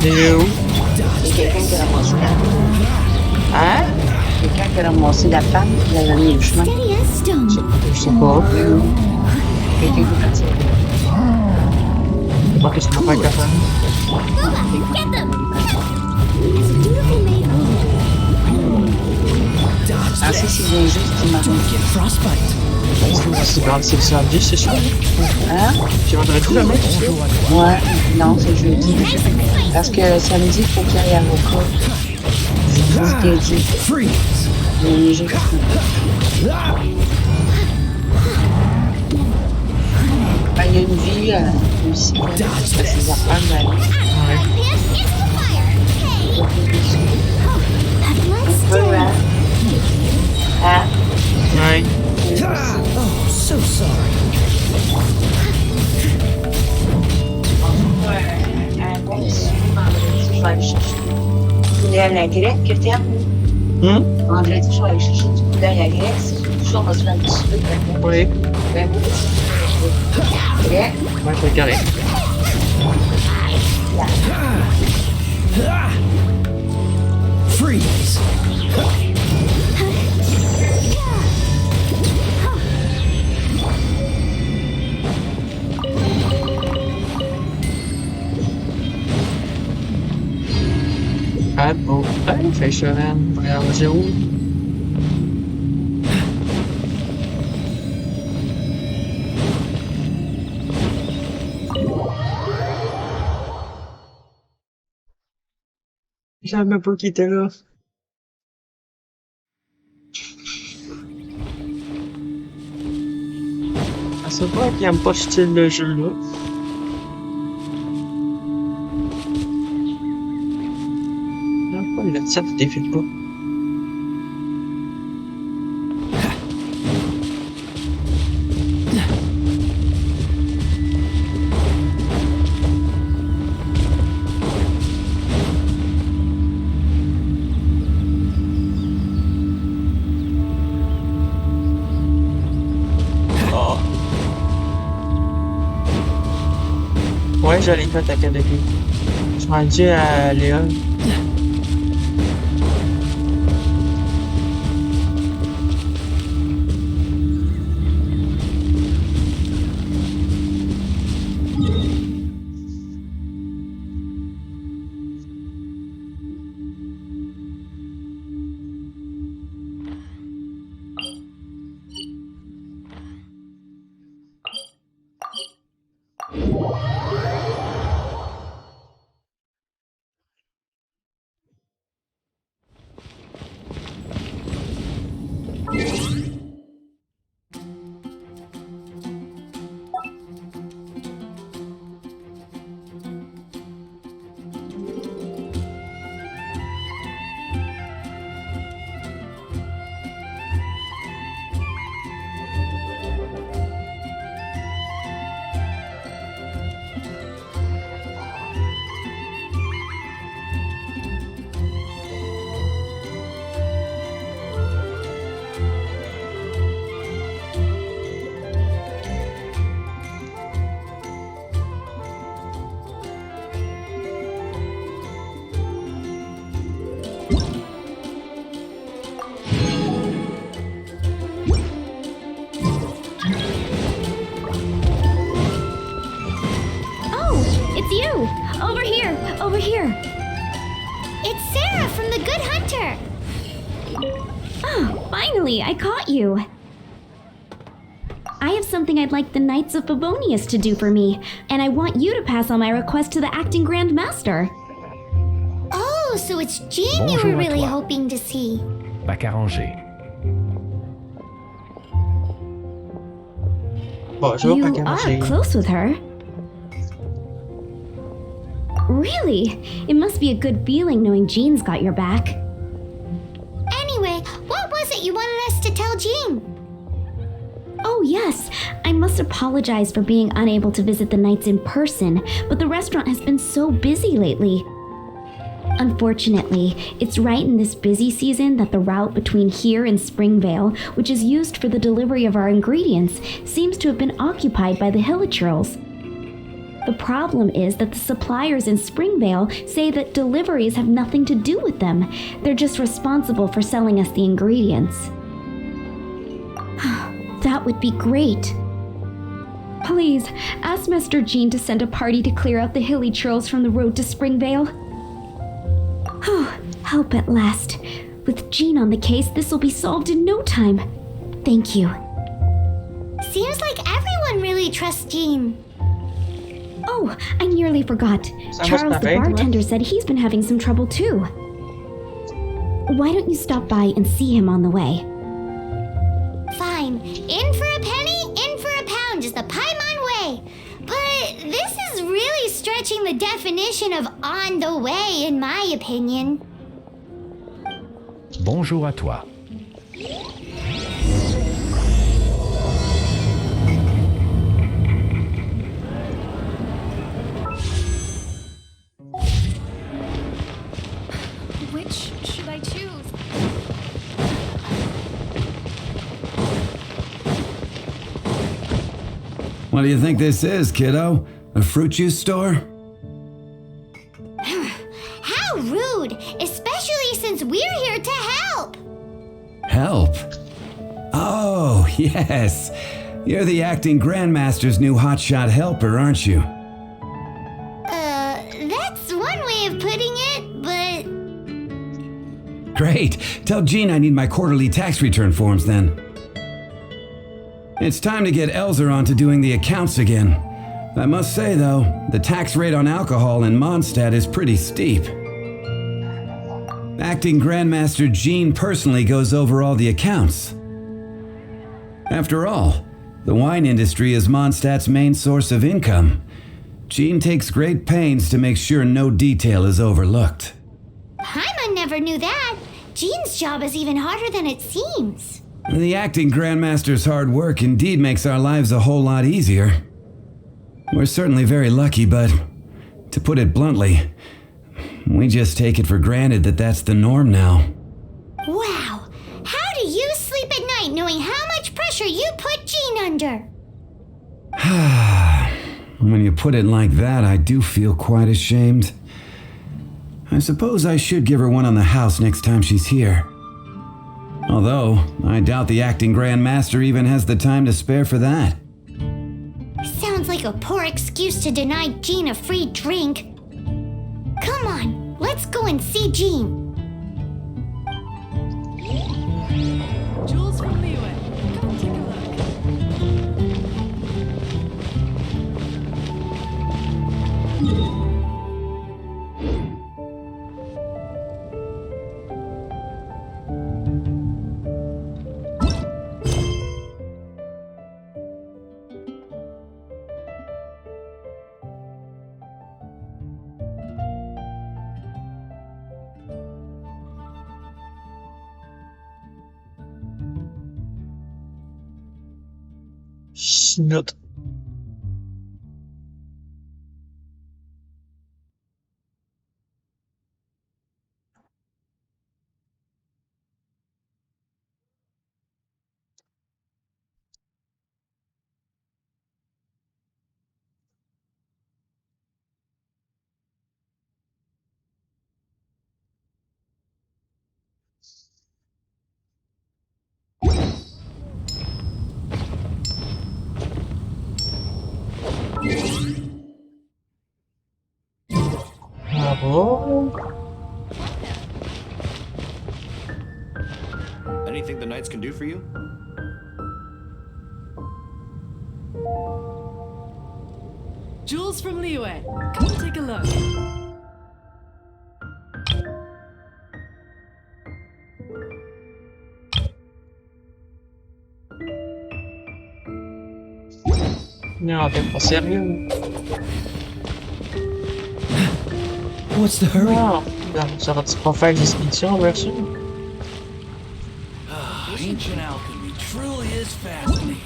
Il est où? Il y a quelqu'un qui a ramassé la femme. Hein? Quelqu'un qui a ramassé la femme qui l'a mis au chemin. Je sais pas. Quelqu'un qui est parti. Je sais pas qu'est-ce qu'on fait avec la femme. Ah, si, c'est bien juste qui m'a C'est grave, c'est le samedi, c'est ça? Hein? C'est vendredi demain? Ouais, non, c'est jeudi. Parce que samedi, il faut qu'il aille à l'avocat. C'est ce qu'il dit. Mais j'ai ben, il y a une vie aussi. Parce que ses enfants, ben, un peu, hein? Ah. Ouais. Oh, so sorry. Je vais aller chercher du poulet à la grecque que t'aimes. Vendredi, je vais aller chercher du poulet à la grecque. C'est toujours, on va se faire un petit peu. Oui. Ben oui. Grec. Ouais, c'est correct. Freeze. Ah bon, hey, fait Cheven, regarde zéro. Je savais même pas qu'il était là. Ah, c'est vrai qu'il aime pas ce style de jeu-là. Le chat ne défile pas. Oh. Ouais, j'allais t'attaquer avec lui. Je suis rendu à Léon. Over here. It's Sarah from the Good Hunter. Oh, finally, I caught you. I have something I'd like the Knights of Favonius to do for me, and I want you to pass on my request to the acting Grand Master. Oh, so it's Jean you were really hoping to see. Bac arrangé. Bonjour, You Bac are arrangé. close with her. Really? It must be a good feeling knowing Jean's got your back. Anyway, what was it you wanted us to tell Jean? Oh, yes. I must apologize for being unable to visit the Knights in person, but the restaurant has been so busy lately. Unfortunately, it's right in this busy season that the route between here and Springvale, which is used for the delivery of our ingredients, seems to have been occupied by the Hilichurls. The problem is that the suppliers in Springvale say that deliveries have nothing to do with them. They're just responsible for selling us the ingredients. That would be great. Please, ask Master Jean to send a party to clear out the hilly trails from the road to Springvale. Help at last. With Jean on the case, this will be solved in no time. Thank you. Seems like everyone really trusts Jean. Oh, I nearly forgot. Charles the bartender said he's been having some trouble too. Why don't you stop by and see him on the way? Fine. In for a penny, in for a pound is the Paimon way. But this is really stretching the definition of on the way, in my opinion. Bonjour à toi. Which should I choose? What do you think this is, kiddo? A fruit juice store? How rude, especially since we're here to help. Help? Oh, yes. You're the acting Grandmaster's new hotshot helper, aren't you? That's one way of putting it, but... Great. Tell Jean I need my quarterly tax return forms then. It's time to get Elzer on to doing the accounts again. I must say, though, the tax rate on alcohol in Mondstadt is pretty steep. Acting Grandmaster Jean personally goes over all the accounts. After all, the wine industry is Mondstadt's main source of income. Jean takes great pains to make sure no detail is overlooked. Paimon never knew that. Jean's job is even harder than it seems. The acting Grandmaster's hard work indeed makes our lives a whole lot easier. We're certainly very lucky, but to put it bluntly, we just take it for granted that that's the norm now. Wow! How do you sleep at night knowing how much pressure you put Jean under? When you put it like that, I do feel quite ashamed. I suppose I should give her one on the house next time she's here. Although, I doubt the acting Grandmaster even has the time to spare for that. Sounds like a poor excuse to deny Jean a free drink. Come on, let's go and see Jean. Jules from Liyue. Come take a look. Snut. Bravo. Anything the knights can do for you? Jules from Liyue. Come take a look. Non, t'es pas sérieux. What's the hurry? Non, ça aurait-tu pas faire des expéditions avec ça? Ancient alchemy truly is fascinating.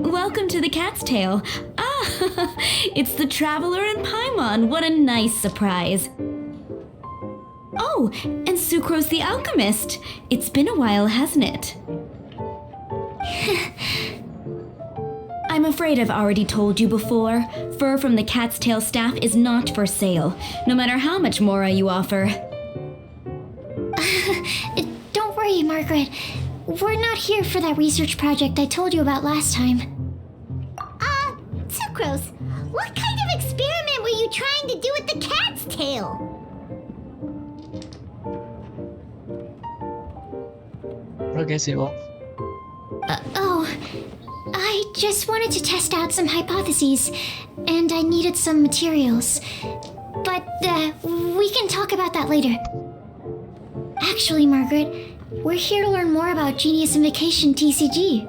Welcome to the Cat's Tail. Ah, it's the Traveler and Paimon. What a nice surprise. Oh, and Sucrose the Alchemist. It's been a while, hasn't it? I'm afraid I've already told you before. Fur from the Cat's Tail staff is not for sale, no matter how much Mora you offer. Don't worry, Margaret. We're not here for that research project I told you about last time. Sucrose, what kind of experiment were you trying to do with the cat's tail? Okay, Sibyl. I just wanted to test out some hypotheses, and I needed some materials. But, we can talk about that later. Actually, Margaret, we're here to learn more about Genius Invocation TCG.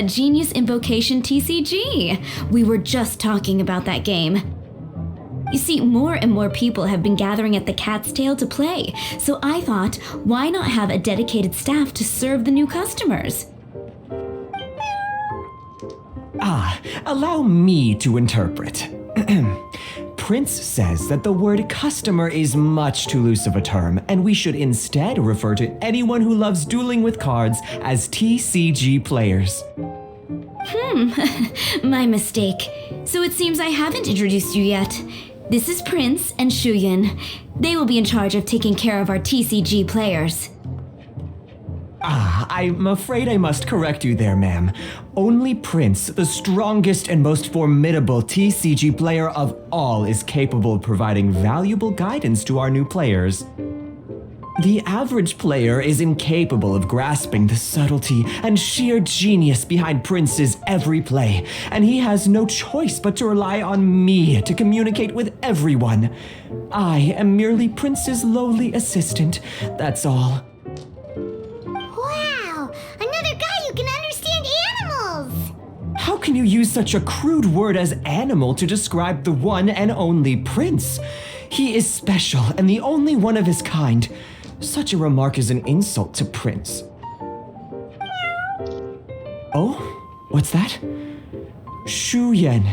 Genius Invocation TCG. We were just talking about that game. You see, more and more people have been gathering at the Cat's Tail to play, so I thought, why not have a dedicated staff to serve the new customers? Allow me to interpret. Prince says that the word customer is much too loose of a term, and we should instead refer to anyone who loves dueling with cards as TCG players. My mistake. So it seems I haven't introduced you yet. This is Prince and Shuyan. They will be in charge of taking care of our TCG players. I'm afraid I must correct you there, ma'am. Only Prince, the strongest and most formidable TCG player of all, is capable of providing valuable guidance to our new players. The average player is incapable of grasping the subtlety and sheer genius behind Prince's every play, and he has no choice but to rely on me to communicate with everyone. I am merely Prince's lowly assistant, that's all. Wow! Another guy who can understand animals! How can you use such a crude word as animal to describe the one and only Prince? He is special and the only one of his kind. Such a remark is an insult to Prince. Oh? What's that? Shuyan,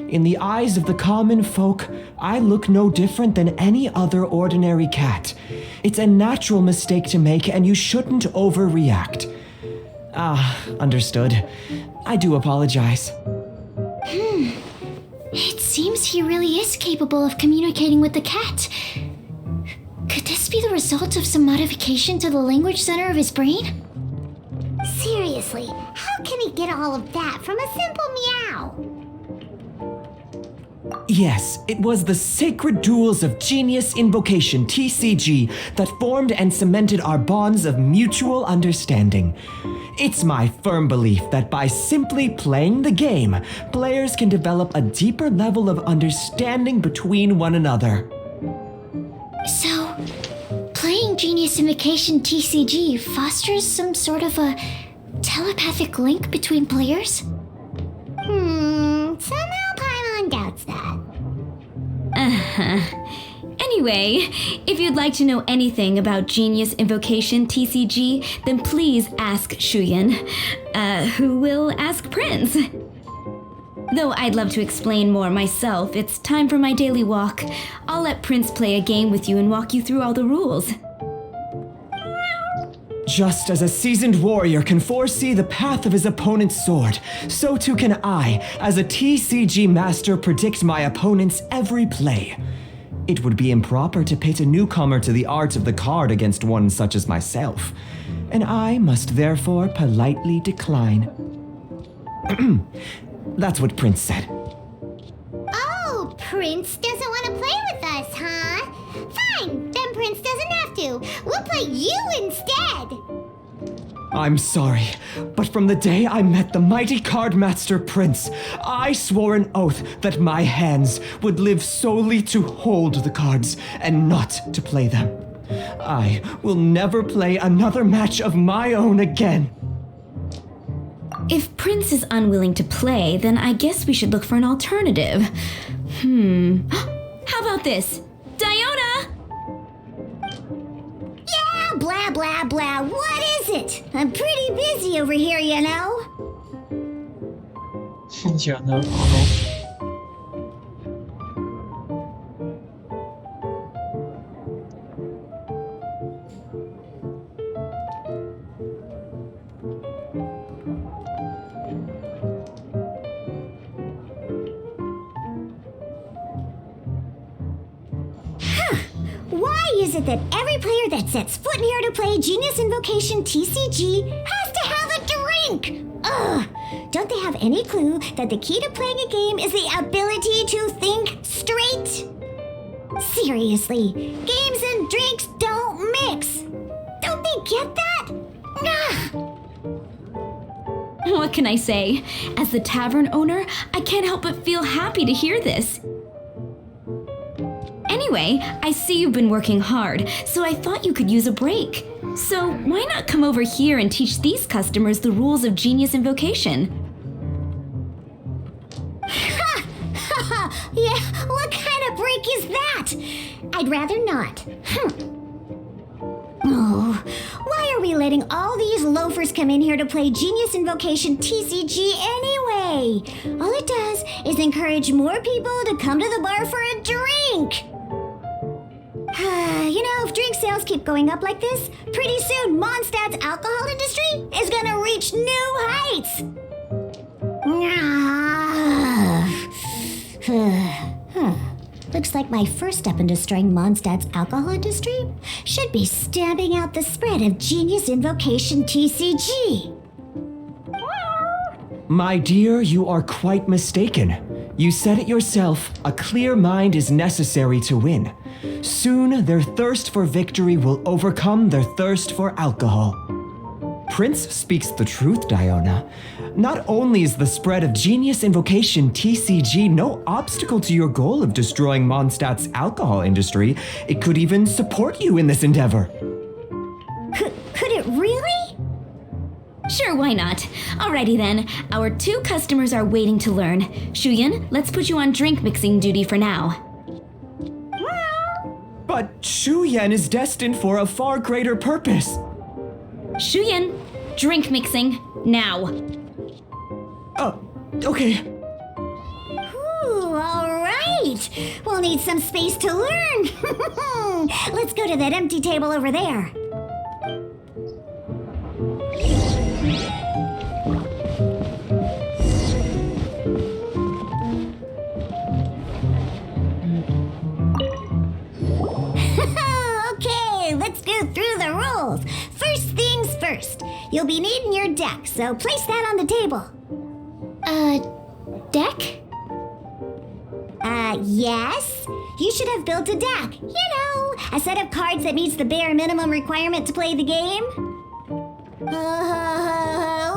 in the eyes of the common folk, I look no different than any other ordinary cat. It's a natural mistake to make, and you shouldn't overreact. Understood. I do apologize. It seems he really is capable of communicating with the cat. Could this be the result of some modification to the language center of his brain? Seriously, how can he get all of that from a simple meow? Yes, it was the sacred duels of Genius Invocation TCG that formed and cemented our bonds of mutual understanding. It's my firm belief that by simply playing the game, players can develop a deeper level of understanding between one another. So, playing Genius Invocation TCG fosters some sort of a telepathic link between players? Somehow Paimon doubts that. Anyway, if you'd like to know anything about Genius Invocation TCG, then please ask Shuyan, who will ask Prince. Though I'd love to explain more myself, it's time for my daily walk. I'll let Prince play a game with you and walk you through all the rules. Just as a seasoned warrior can foresee the path of his opponent's sword, so too can I, as a TCG master, predict my opponent's every play. It would be improper to pit a newcomer to the art of the card against one such as myself, and I must therefore politely decline. That's what Prince said. Oh, Prince doesn't want to play with us, huh? Fine, then Prince doesn't have to. We'll play you instead. I'm sorry, but from the day I met the mighty Cardmaster Prince, I swore an oath that my hands would live solely to hold the cards and not to play them. I will never play another match of my own again. If Prince is unwilling to play, then I guess we should look for an alternative. How about this? Diona! Yeah, blah, blah, blah. What is it? I'm pretty busy over here, you know. Jeune. Why is it that every player that sets foot in here to play Genius Invocation TCG has to have a drink? Ugh! Don't they have any clue that the key to playing a game is the ability to think straight? Seriously, games and drinks don't mix. Don't they get that? Ugh! What can I say? As the tavern owner, I can't help but feel happy to hear this. Anyway, I see you've been working hard, so I thought you could use a break. So why not come over here and teach these customers the rules of Genius Invocation? Ha! Ha ha! Yeah, what kind of break is that? I'd rather not. Oh, why are we letting all these loafers come in here to play Genius Invocation TCG anyway? All it does is encourage more people to come to the bar for a drink. You know, if drink sales keep going up like this, pretty soon Mondstadt's alcohol industry is gonna reach new heights. Looks like my first step in destroying Mondstadt's alcohol industry should be stamping out the spread of Genius Invocation TCG. My dear, you are quite mistaken. You said it yourself, a clear mind is necessary to win. Soon, their thirst for victory will overcome their thirst for alcohol. Prince speaks the truth, Diona. Not only is the spread of Genius Invocation TCG no obstacle to your goal of destroying Mondstadt's alcohol industry, it could even support you in this endeavor. Could it really? Sure, why not? Alrighty then, our 2 customers are waiting to learn. Shuyan, let's put you on drink mixing duty for now. But Shuyan is destined for a far greater purpose. Shuyan, drink mixing, now. Okay. Ooh, all right. We'll need some space to learn. Let's go to that empty table over there. Okay, let's go through the rules. First things first. You'll be needing your deck, so place that on the table. Deck? Yes. You should have built a deck. You know, a set of cards that meets the bare minimum requirement to play the game.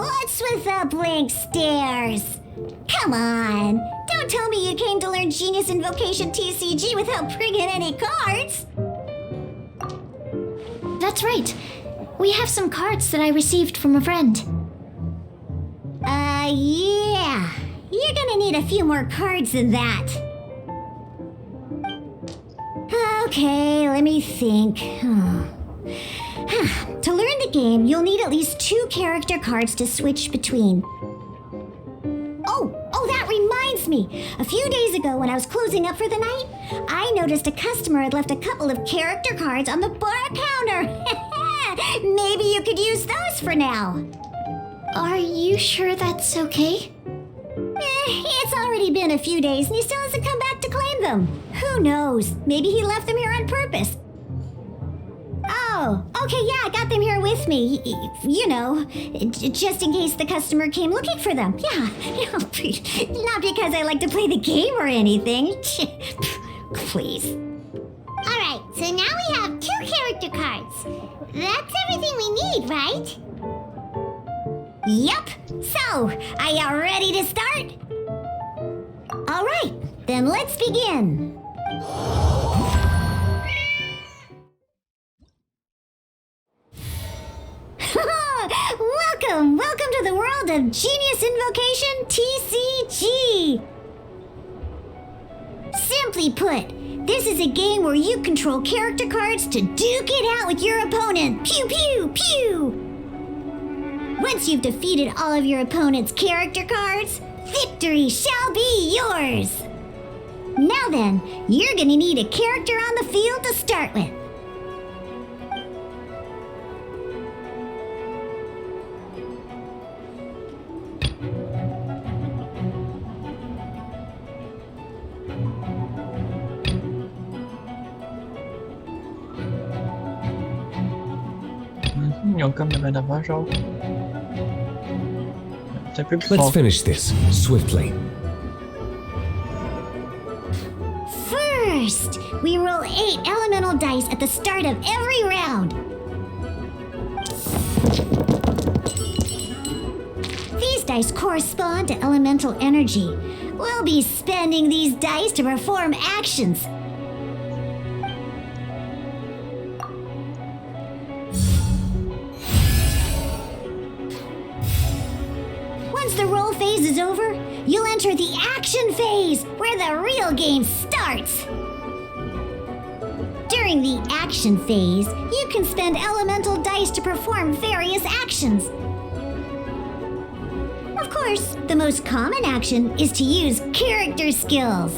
What's with the blank stares? Come on. Don't tell me you came to learn Genius Invocation TCG without bringing any cards. That's right. We have some cards that I received from a friend. Yeah. You're gonna need a few more cards than that. Okay, let me think. To learn the game, you'll need at least 2 character cards to switch between. Oh, that reminds me. A few days ago when I was closing up for the night, I noticed a customer had left a couple of character cards on the bar counter. Maybe you could use those for now. Are you sure that's okay? It's already been a few days and he still hasn't come back to claim them. Who knows? Maybe he left them here on purpose. Oh, okay, yeah, I got them here with me. You know, just in case the customer came looking for them. Yeah, not because I like to play the game or anything. Please. Alright, so now we have 2 character cards. That's everything we need, right? Yup. So, are you ready to start? All right, then let's begin. Welcome to the world of Genius Invocation TCG. Simply put, this is a game where you control character cards to duke it out with your opponent. Pew, pew, pew! Once you've defeated all of your opponent's character cards, victory shall be yours! Now then, you're gonna need a character on the field to start with. Let's finish this swiftly. First, we roll 8 elemental dice at the start of every round. These dice correspond to elemental energy. We'll be spending these dice to perform actions. Once the roll phase is over, you'll enter the action phase, where the real game starts. During the action phase, you can spend elemental dice to perform various actions. Of course, the most common action is to use character skills.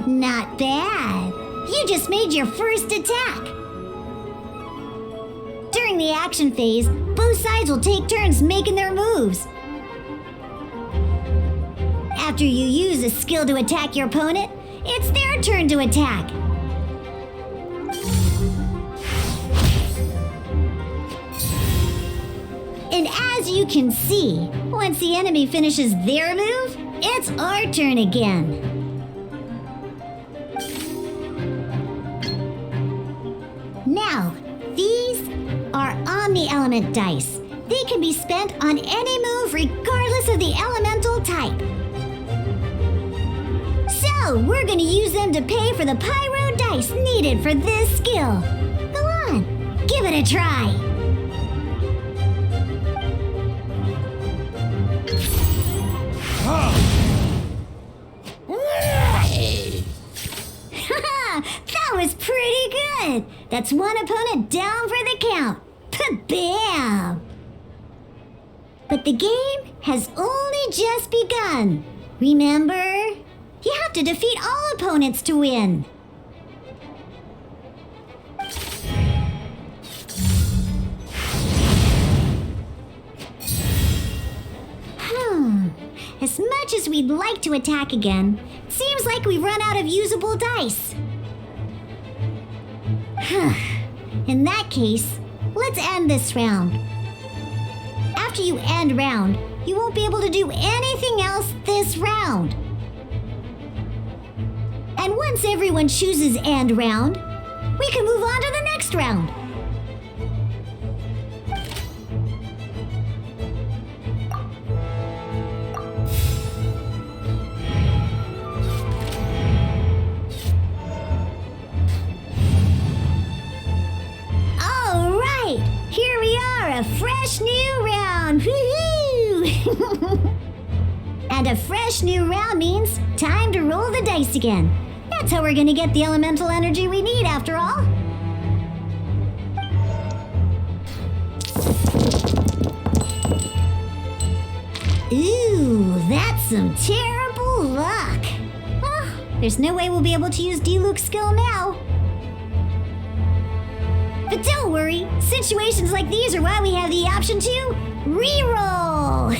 Not bad. You just made your first attack. During the action phase, both sides will take turns making their moves. After you use a skill to attack your opponent, it's their turn to attack. And as you can see, once the enemy finishes their move, it's our turn again. Now, these are Omni-Element dice. They can be spent on any move regardless of the elemental type. So, we're gonna use them to pay for the pyro dice needed for this skill. Go on, give it a try. That was pretty good. That's one opponent down for the count. Bam! But the game has only just begun. Remember? You have to defeat all opponents to win. As much as we'd like to attack again, it seems like we've run out of usable dice. In that case, let's end this round. After you end round, you won't be able to do anything else this round. And once everyone chooses end round, we can move on to the next round. Here we are, a fresh new round! Woohoo! And a fresh new round means time to roll the dice again. That's how we're gonna get the elemental energy we need, after all. Ooh, that's some terrible luck. Well, there's no way we'll be able to use Diluc's skill now. Don't worry, situations like these are why we have the option to reroll.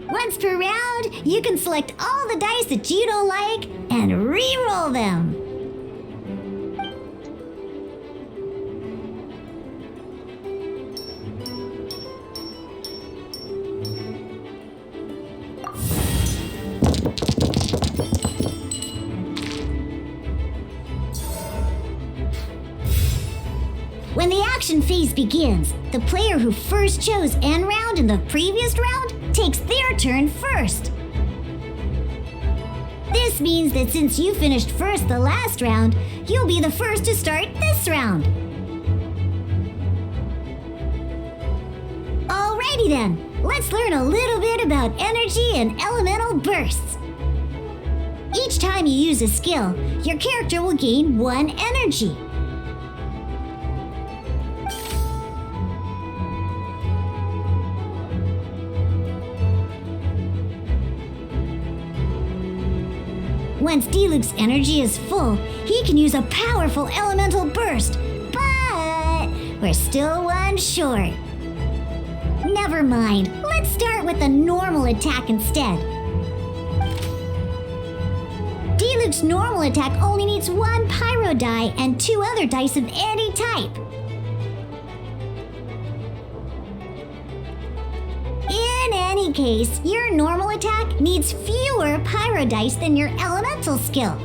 Once per round, you can select all the dice that you don't like and re-roll them. When the action phase begins, the player who first chose end round in the previous round takes their turn first. This means that since you finished first the last round, you'll be the first to start this round. Alrighty then, let's learn a little bit about energy and elemental bursts. Each time you use a skill, your character will gain 1 energy. Once Diluc's energy is full, he can use a powerful elemental burst, but we're still 1 short. Never mind, let's start with a normal attack instead. Diluc's normal attack only needs 1 pyro die and 2 other dice of any type. In any case, your normal attack needs fewer pyro dice than your elemental skill.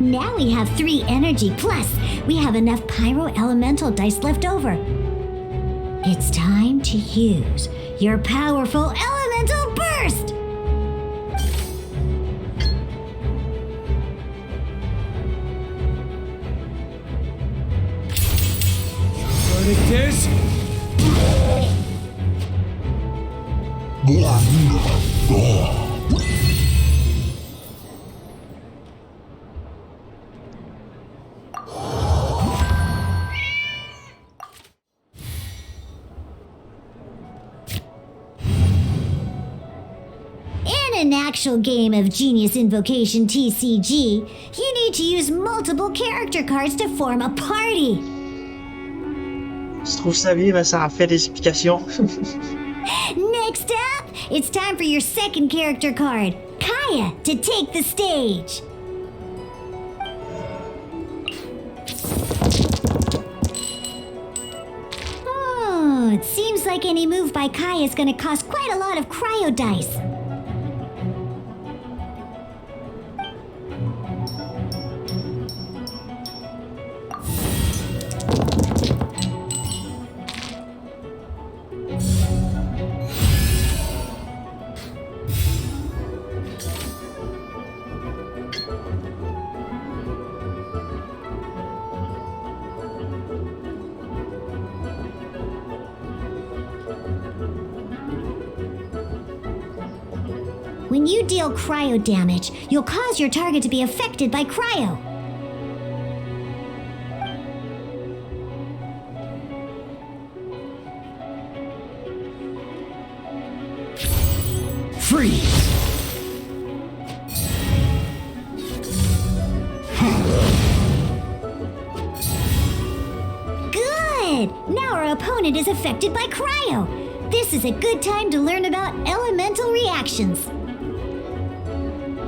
Now we have 3 energy, plus we have enough pyro elemental dice left over. It's time to use your powerful elemental burst! Like this? In an actual game of Genius Invocation TCG, you need to use multiple character cards to form a party. Je trouve ça bien, mais ça en fait des explications. Next up, it's time for your second character card, Kaya, to take the stage. Oh, it seems like any move by Kaya is going to cost quite a lot of cryo dice. When you deal cryo damage, you'll cause your target to be affected by cryo. Freeze! Good! Now our opponent is affected by cryo. This is a good time to learn about elemental reactions.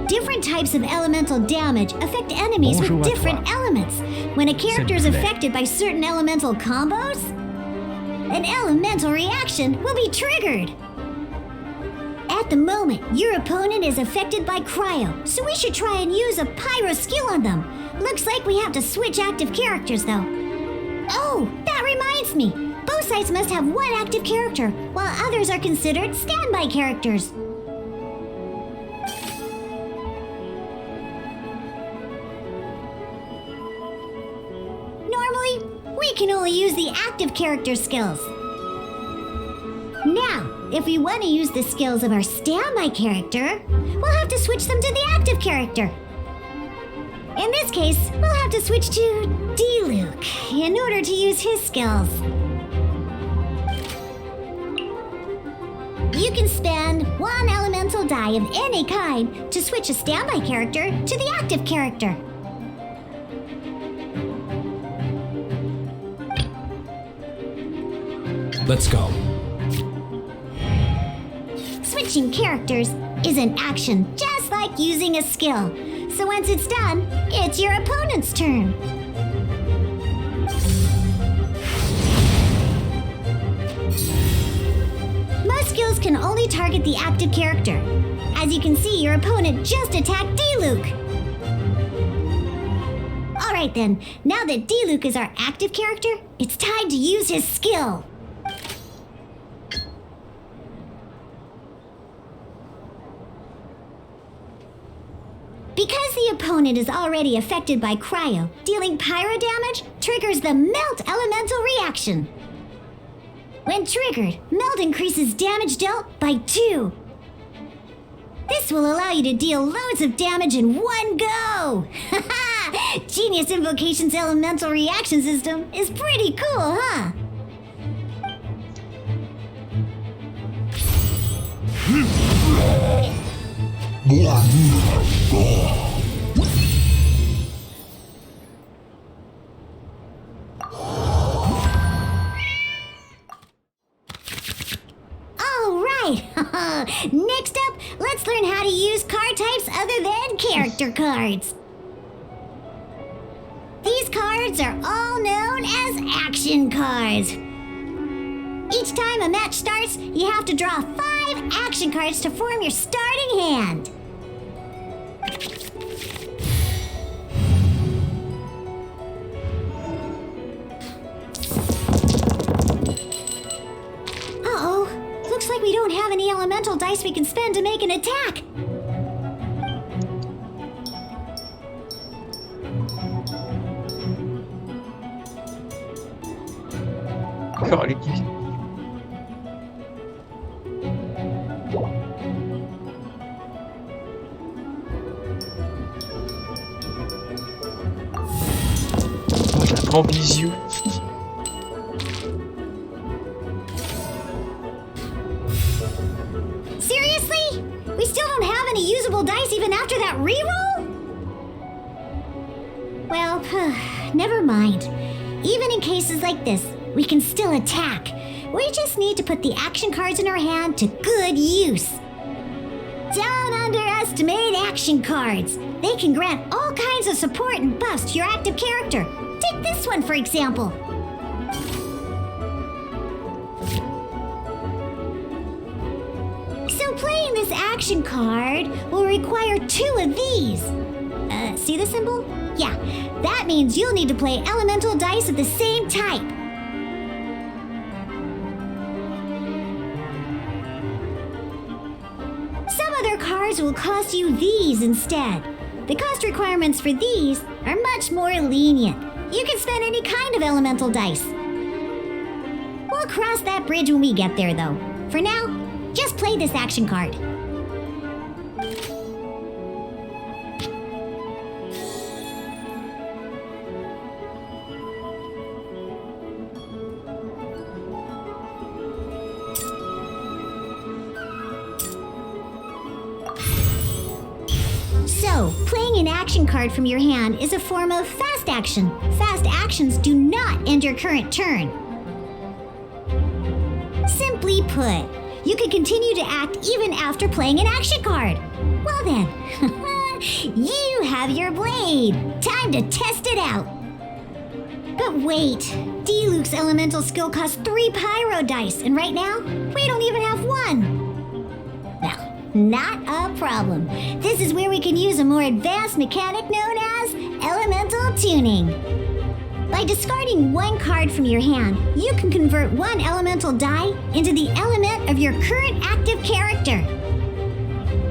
Different types of elemental damage affect enemies with different elements. When a character is affected by certain elemental combos, an elemental reaction will be triggered. At the moment, your opponent is affected by cryo, so we should try and use a pyro skill on them. Looks like we have to switch active characters though. Oh, that reminds me. Both sides must have 1 active character, while others are considered standby characters. Normally, we can only use the active character skills. Now, if we want to use the skills of our standby character, we'll have to switch them to the active character. In this case, we'll have to switch to D-Luke in order to use his skills. You can spend 1 elemental die of any kind to switch a standby character to the active character. Let's go. Switching characters is an action just like using a skill. So once it's done, it's your opponent's turn. Most skills can only target the active character. As you can see, your opponent just attacked D-Luke. Alright then, now that D-Luke is our active character, it's time to use his skill. Because the opponent is already affected by cryo, dealing pyro damage triggers the melt elemental reaction. When triggered, melt increases damage dealt by 2. This will allow you to deal loads of damage in one go! Genius Invocation's elemental reaction system is pretty cool, huh? Alright! Next up, let's learn how to use card types other than character cards. These cards are all known as action cards. Each time a match starts, you have to draw 5 action cards to form your starting hand. Uh-oh. Looks like we don't have any elemental dice we can spend to make an attack. Oh, lui. Oh, j'ai un grand bisou. Seriously? We still don't have any usable dice even after that reroll? Well, never mind. Even in cases like this, we can still attack. We just need to put the action cards in our hand to good use. Don't underestimate action cards. They can grant all kinds of support and buffs to your active character. Take this one, for example. So playing this action card will require 2 of these. See the symbol? Yeah, that means you'll need to play elemental dice of the same type. Some other cards will cost you these instead. The cost requirements for these are much more lenient. You can spend any kind of elemental dice. We'll cross that bridge when we get there, though. For now, just play this action card. So, playing an action card from your hand is a form of fast action. Fast actions do not end your current turn. Simply put, you can continue to act even after playing an action card. Well then, you have your blade. Time to test it out. But wait, D-Luke's elemental skill costs 3 pyro dice, and right now, we don't even have 1. Not a problem. This is where we can use a more advanced mechanic known as elemental tuning. By discarding 1 card from your hand, you can convert 1 elemental die into the element of your current active character.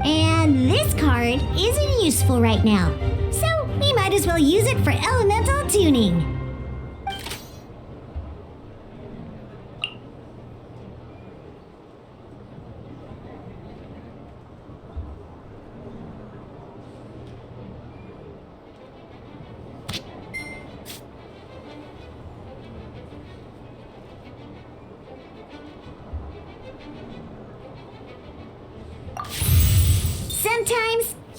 And this card isn't useful right now, so we might as well use it for elemental tuning.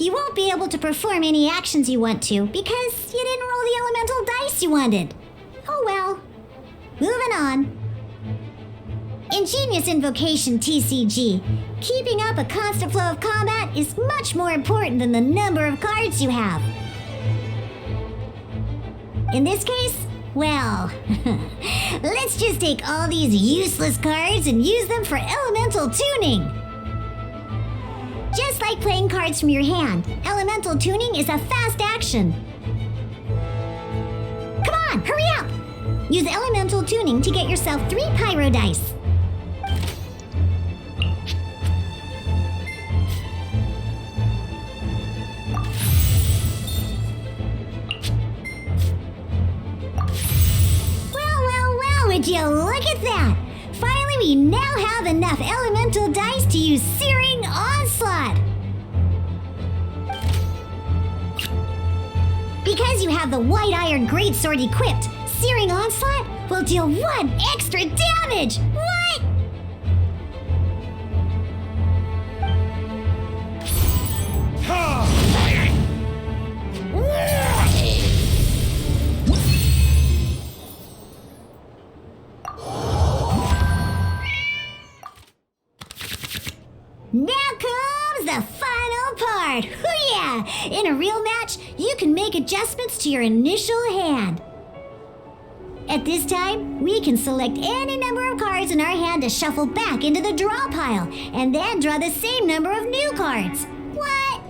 you won't be able to perform any actions you want to because you didn't roll the elemental dice you wanted. Oh well. Moving on. In Genius Invocation TCG, keeping up a constant flow of combat is much more important than the number of cards you have. In this case, well, let's just take all these useless cards and use them for elemental tuning. Just like playing cards from your hand, elemental tuning is a fast action. Come on, hurry up! Use elemental tuning to get yourself 3 pyro dice. Would you look at that? Finally, we now have enough elemental dice to use Searing Onslaught. Because you have the White Iron Greatsword equipped, Searing Onslaught will deal 1 extra damage. What? Now comes the final part! Hoo-yeah! In a real match, you can make adjustments to your initial hand. At this time, we can select any number of cards in our hand to shuffle back into the draw pile, and then draw the same number of new cards. What?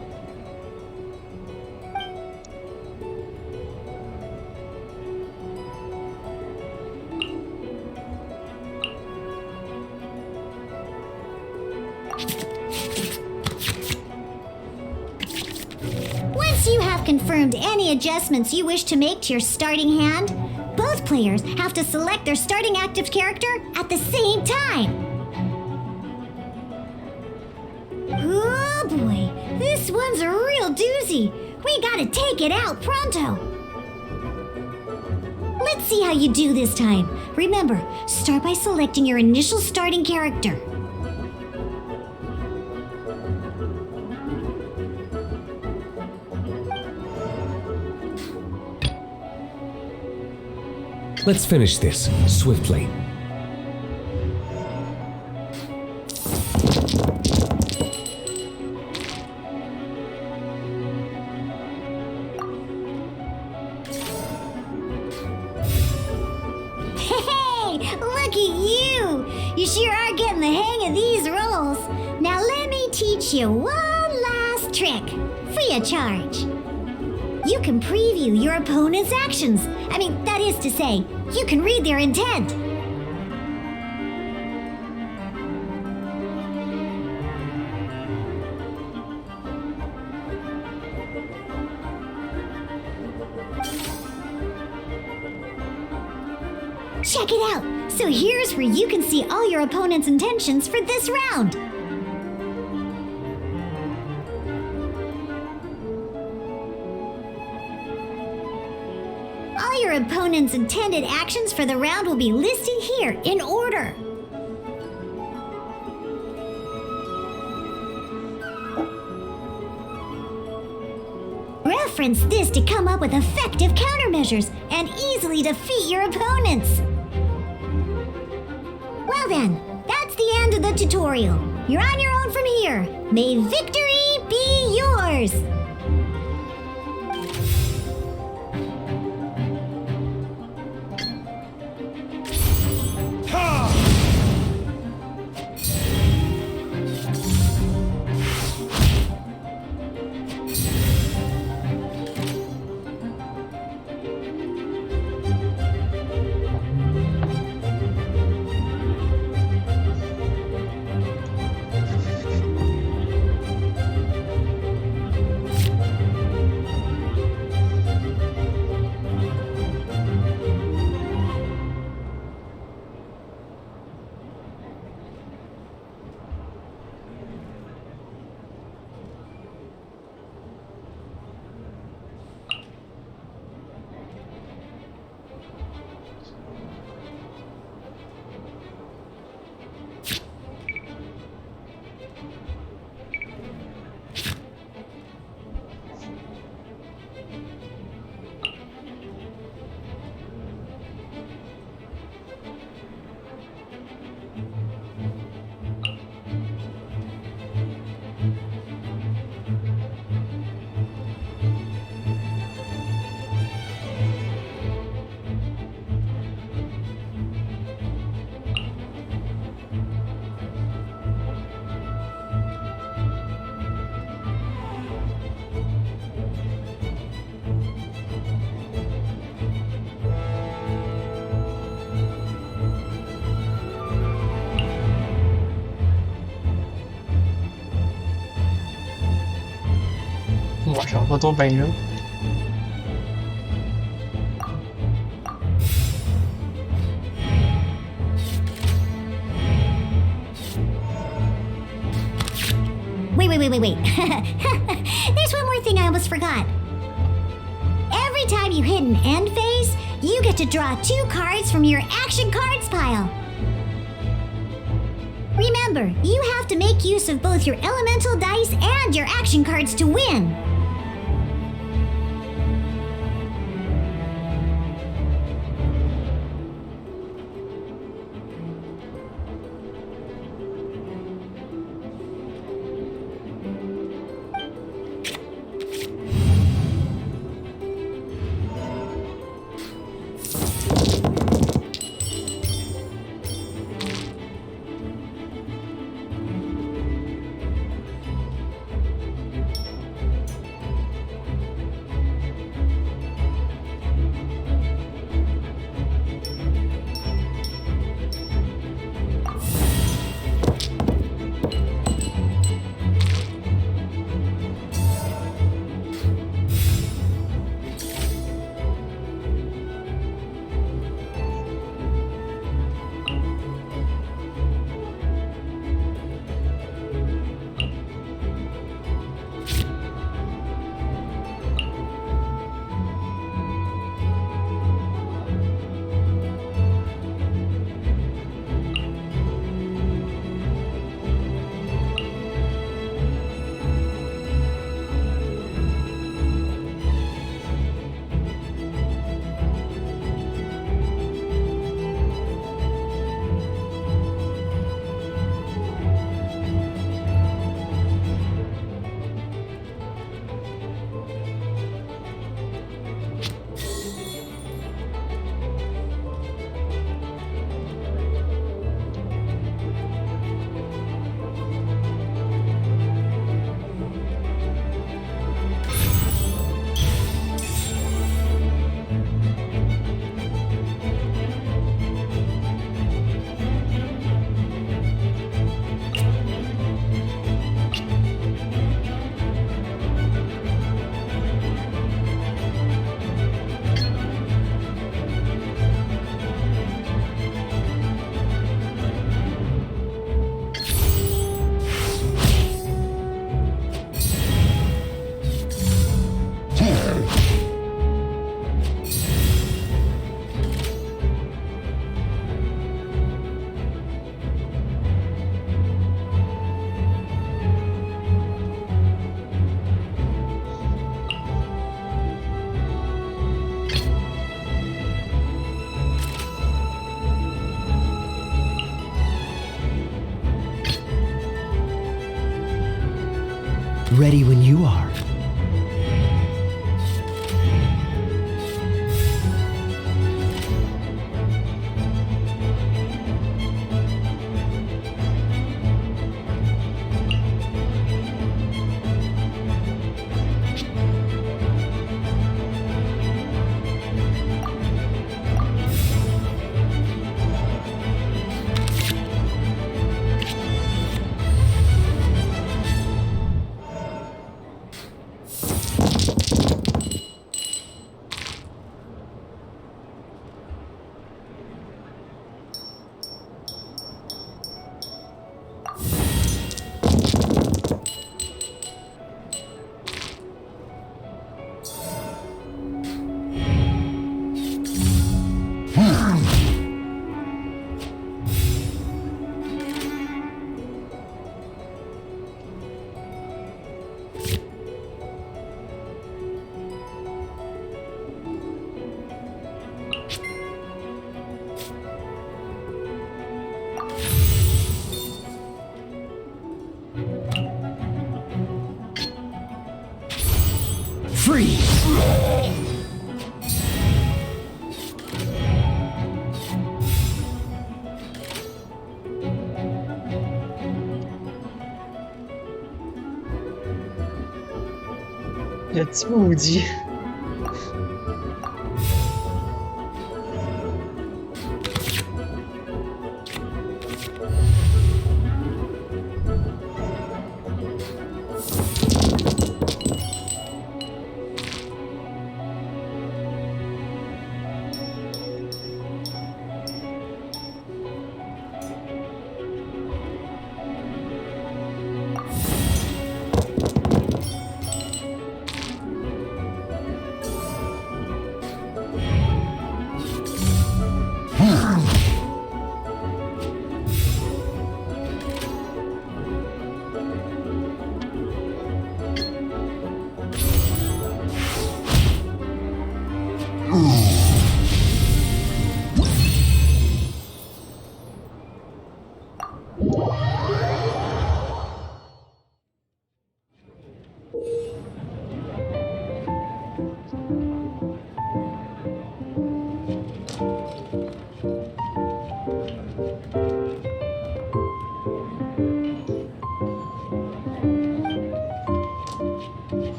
Once you have confirmed any adjustments you wish to make to your starting hand, both players have to select their starting active character at the same time. Oh boy, this one's a real doozy. We gotta take it out pronto. Let's see how you do this time. Remember, start by selecting your initial starting character. Let's finish this swiftly. Hey, look at you! You sure are getting the hang of these rolls. Now let me teach you one last trick, free of charge. You can preview your opponent's actions. I mean, that is to say, you can read their intent. Check it out! So here's where you can see all your opponent's intentions for this round. All your opponent's intended actions for the round will be listed here in order. Reference this to come up with effective countermeasures and easily defeat your opponents. Well then, that's the end of the tutorial. You're on your own from here. May victory be yours! 我少不多本人。Wait. There's one more thing I almost forgot. Every time you hit an end phase, you get to draw 2 cards from your action cards pile. Remember, you have to make use of both your elemental dice and your action cards to win. Ready when you are. Freeze! Le petit maudit.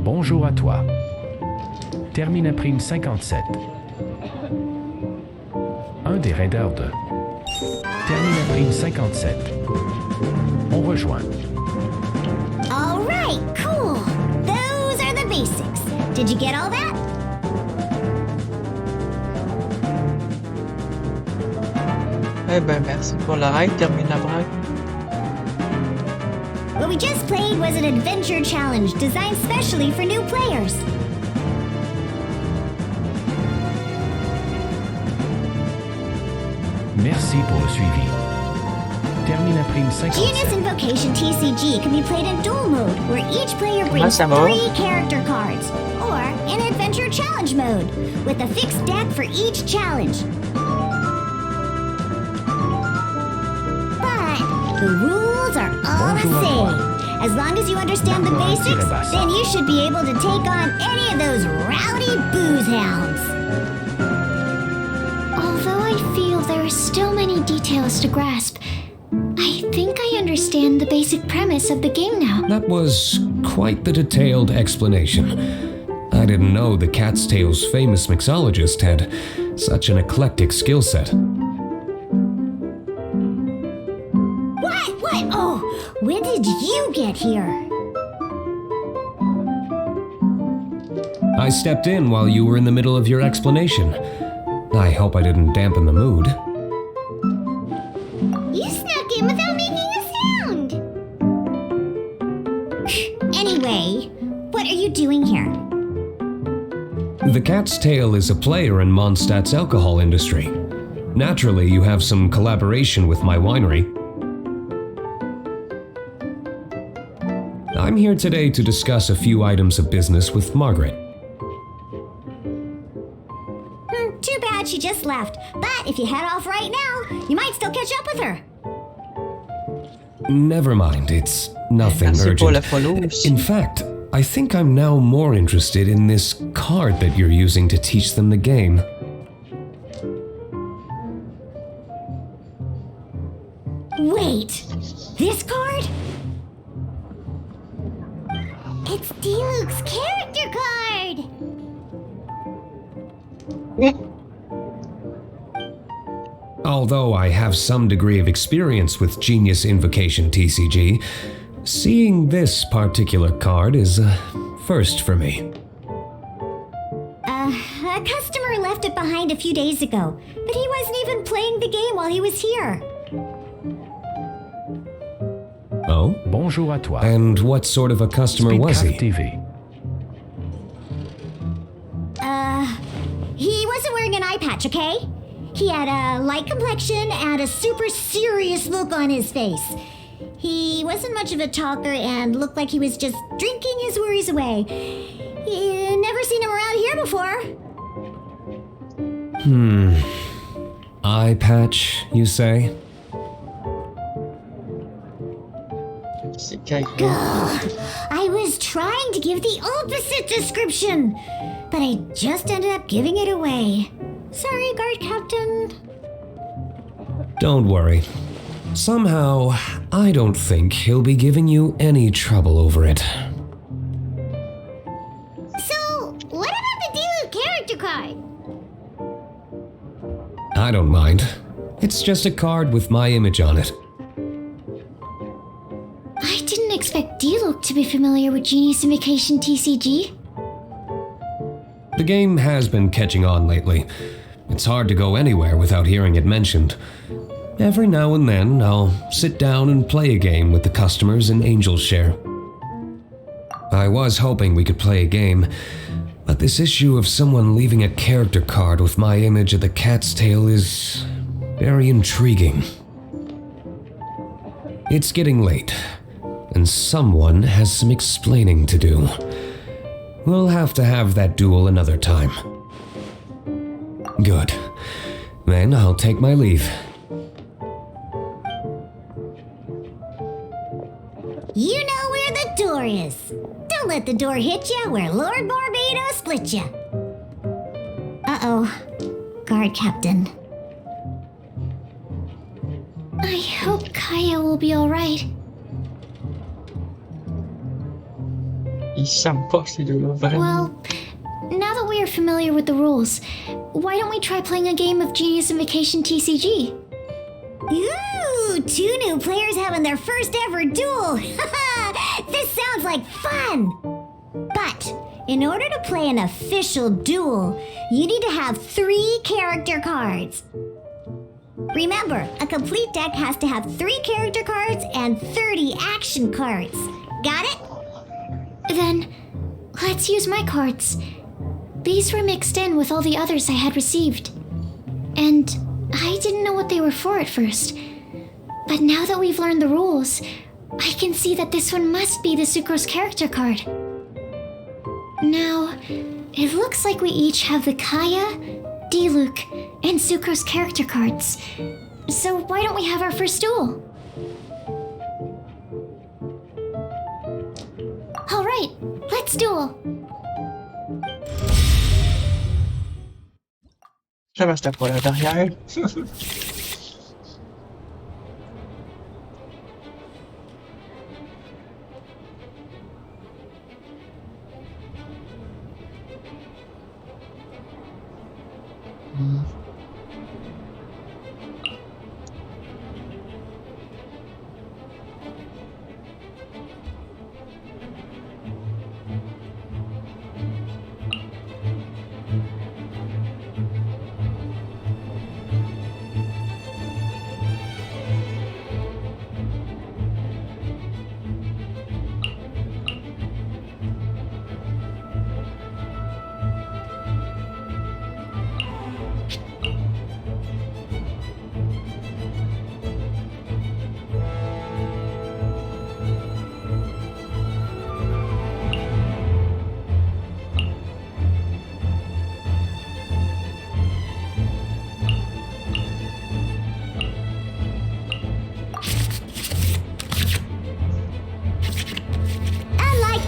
Bonjour à toi. Termine prime 57. Un des raiders de. Termine prime 57. On rejoint. All right, cool. Those are the basics. Did you get all that? Eh ben merci pour la ride, termine la braque. What we just played was an adventure challenge designed specially for new players. Merci pour le suivi. Termine prime 57. Genius Invocation TCG can be played in dual mode, where each player brings 3 character cards, or in adventure challenge mode, with a fixed deck for each challenge. But the rules are all the same. As long as you understand the basics, then you should be able to take on any of those rowdy booze hounds. Although I feel there are still many details to grasp, I think I understand the basic premise of the game now. That was quite the detailed explanation. I didn't know the Cat's Tail's famous mixologist had such an eclectic skill set. What? Oh, when did you get here? I stepped in while you were in the middle of your explanation. I hope I didn't dampen the mood. You snuck in without making a sound! Anyway, what are you doing here? The Cat's Tail is a player in Mondstadt's alcohol industry. Naturally, you have some collaboration with my winery. I'm here today to discuss a few items of business with Margaret. Too bad she just left. But if you head off right now, you might still catch up with her. Never mind, it's nothing urgent. In fact, I think I'm now more interested in this card that you're using to teach them the game. Wait, this card? It's Diluc's character card! Although I have some degree of experience with Genius Invocation TCG, seeing this particular card is a first for me. A customer left it behind a few days ago, but he wasn't even playing the game while he was here. Oh? Bonjour à toi. And what sort of a customer was he? TV. He wasn't wearing an eye patch, okay? He had a light complexion and a super serious look on his face. He wasn't much of a talker and looked like he was just drinking his worries away. Never seen him around here before. Eye patch, you say? I was trying to give the opposite description, but I just ended up giving it away. Sorry, guard captain. Don't worry. Somehow, I don't think he'll be giving you any trouble over it. So, what about the Diluc character card? I don't mind. It's just a card with my image on it. I didn't expect Diluc to be familiar with Genius Invocation TCG. The game has been catching on lately. It's hard to go anywhere without hearing it mentioned. Every now and then, I'll sit down and play a game with the customers in Angel's Share. I was hoping we could play a game, but this issue of someone leaving a character card with my image of the cat's tail is very intriguing. It's getting late, and someone has some explaining to do. We'll have to have that duel another time. Good. Then I'll take my leave. You know where the door is. Don't let the door hit you where Lord Barbados split you. Uh-oh. Guard captain. I hope Kaya will be alright. Well, now that we are familiar with the rules, why don't we try playing a game of Genius Invocation TCG? Ooh, 2 new players having their first ever duel! This sounds like fun! But, in order to play an official duel, you need to have 3 character cards. Remember, a complete deck has to have 3 character cards and 30 action cards. Got it? Then, let's use my cards. These were mixed in with all the others I had received. And I didn't know what they were for at first. But now that we've learned the rules, I can see that this one must be the Sucrose character card. Now, it looks like we each have the Kaya, Diluc, and Sucrose character cards. So why don't we have our first duel? Alright, let's duel. Je reste pas là derrière.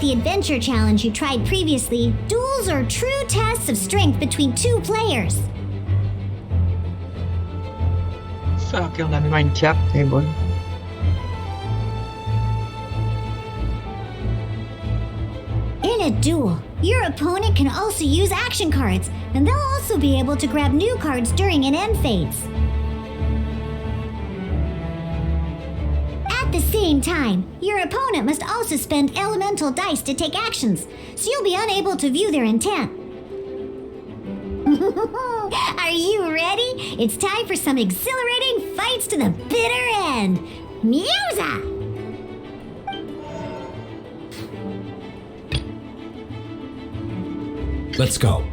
The adventure challenge you tried previously, duels are true tests of strength between 2 players. Ça, ok, on a mis une carte, c'est bon. In a duel, your opponent can also use action cards, and they'll also be able to grab new cards during an end phase. At the same time, your opponent must also spend elemental dice to take actions, so you'll be unable to view their intent. Are you ready? It's time for some exhilarating fights to the bitter end. Musa! Let's go.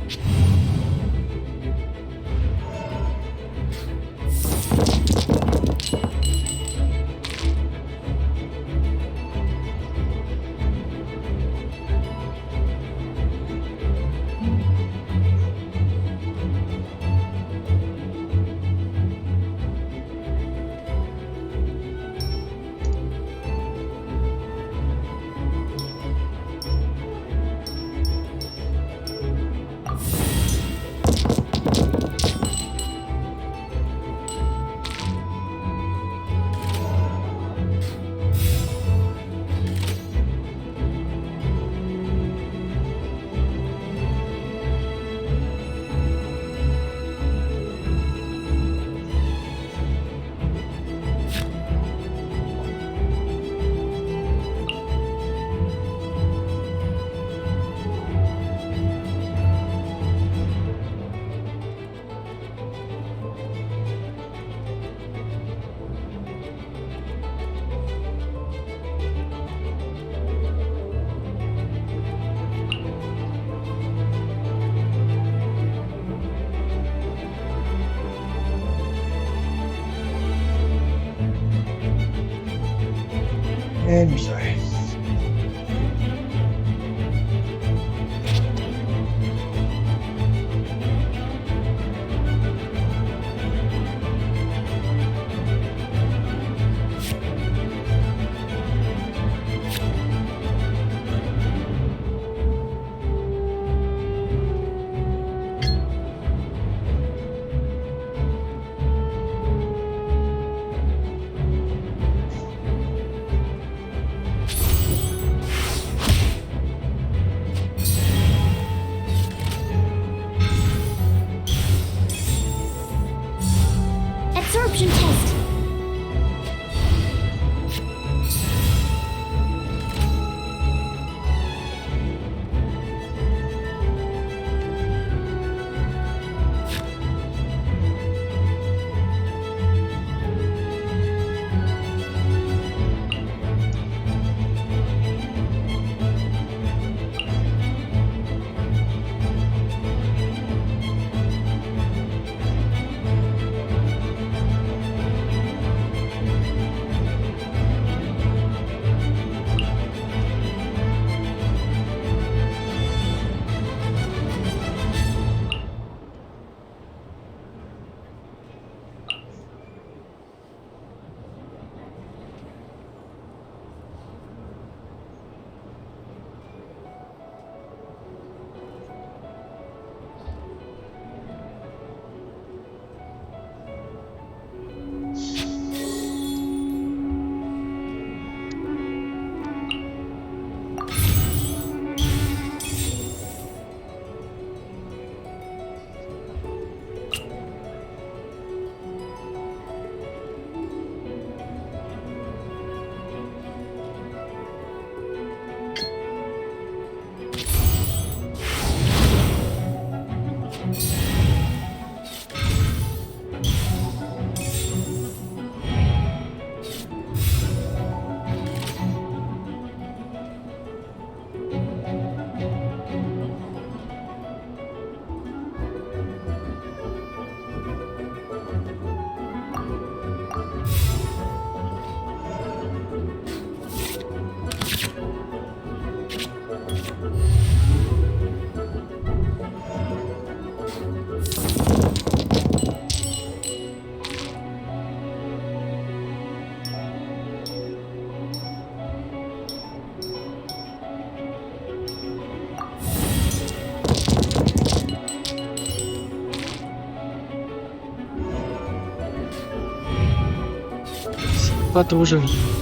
I'm sorry. Absorption test. Pas trop joli.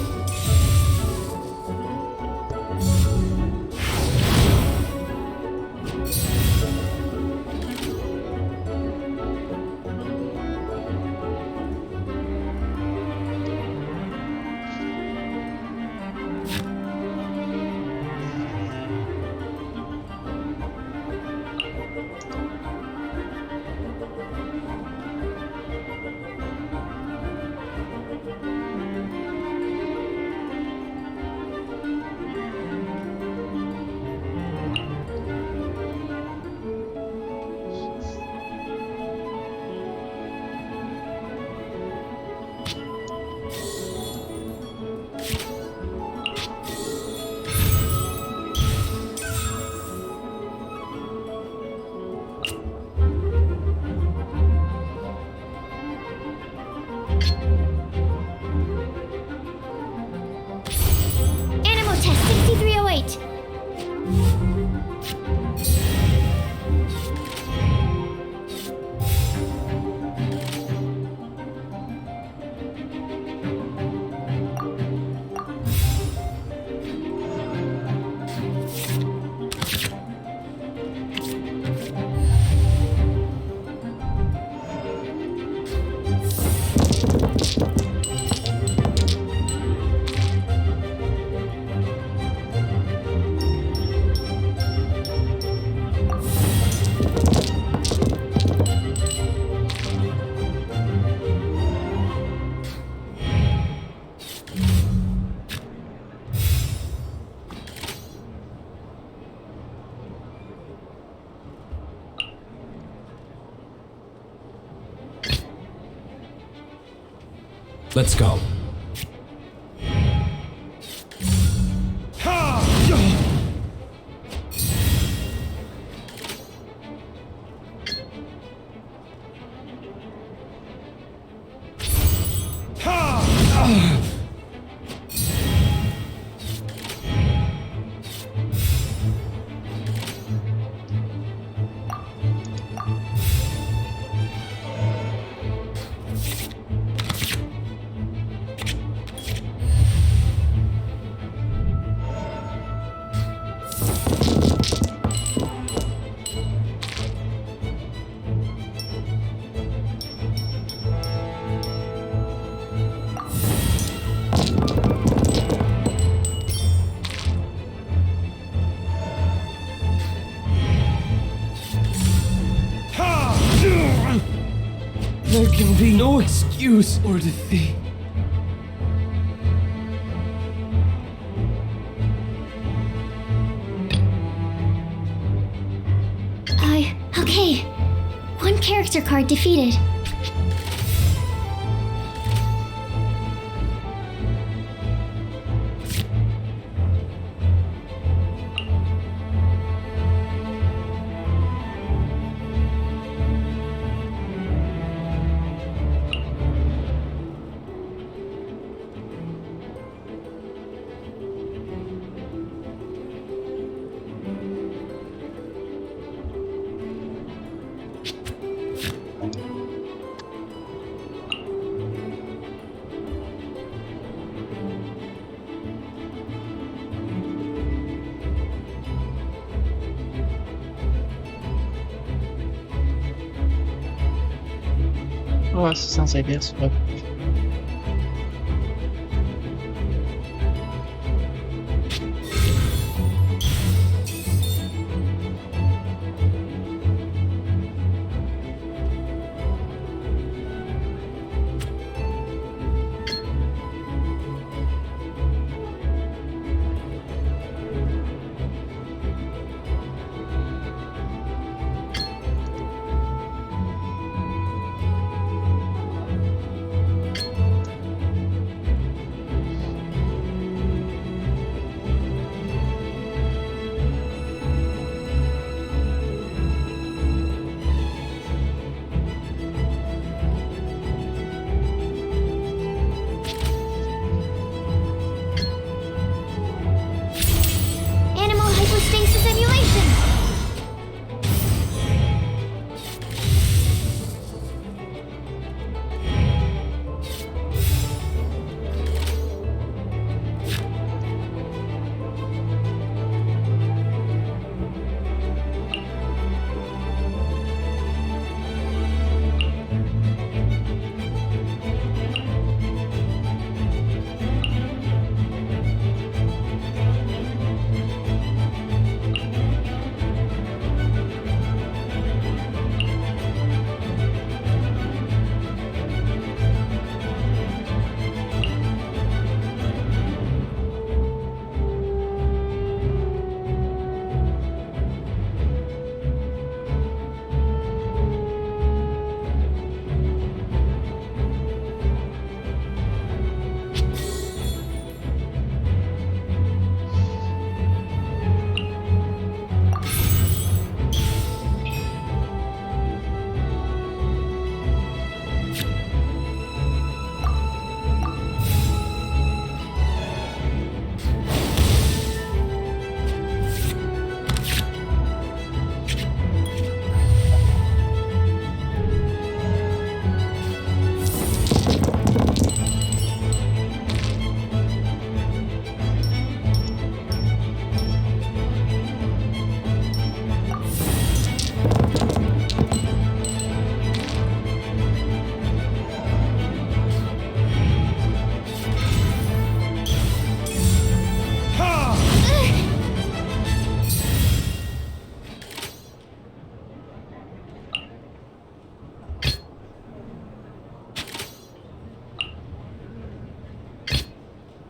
Let's go. There can be no excuse or defeat. Okay. One character card defeated. Ouais, c'est censé être ça.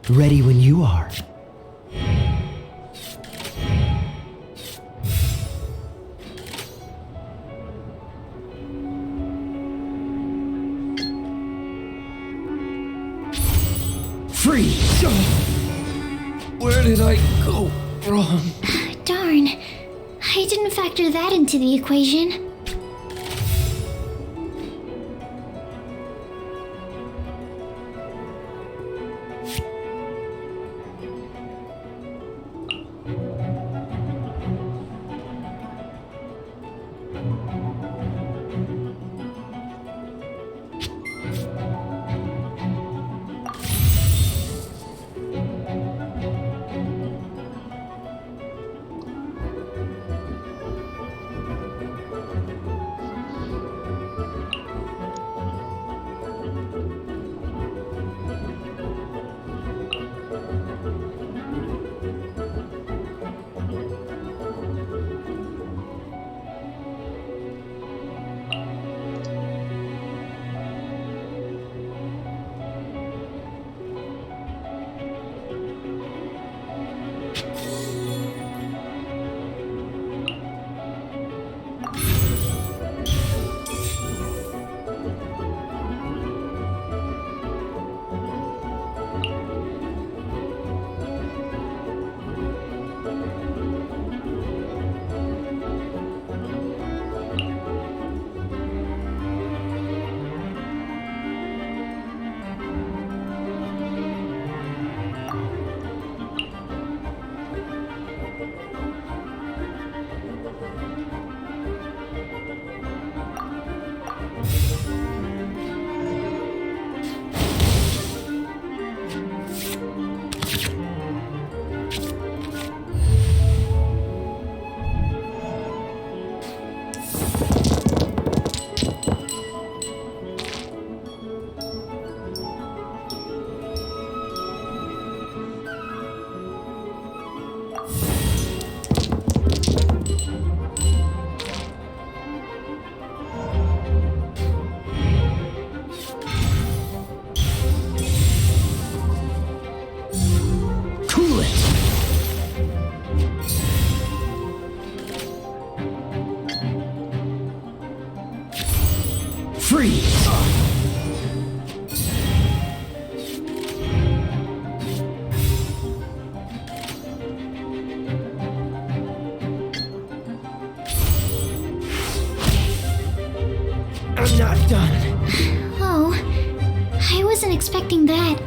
Ready when you are. Freeze! Where did I go wrong? Darn. I didn't factor that into the equation. Freeze! I'm not done. Oh, I wasn't expecting that.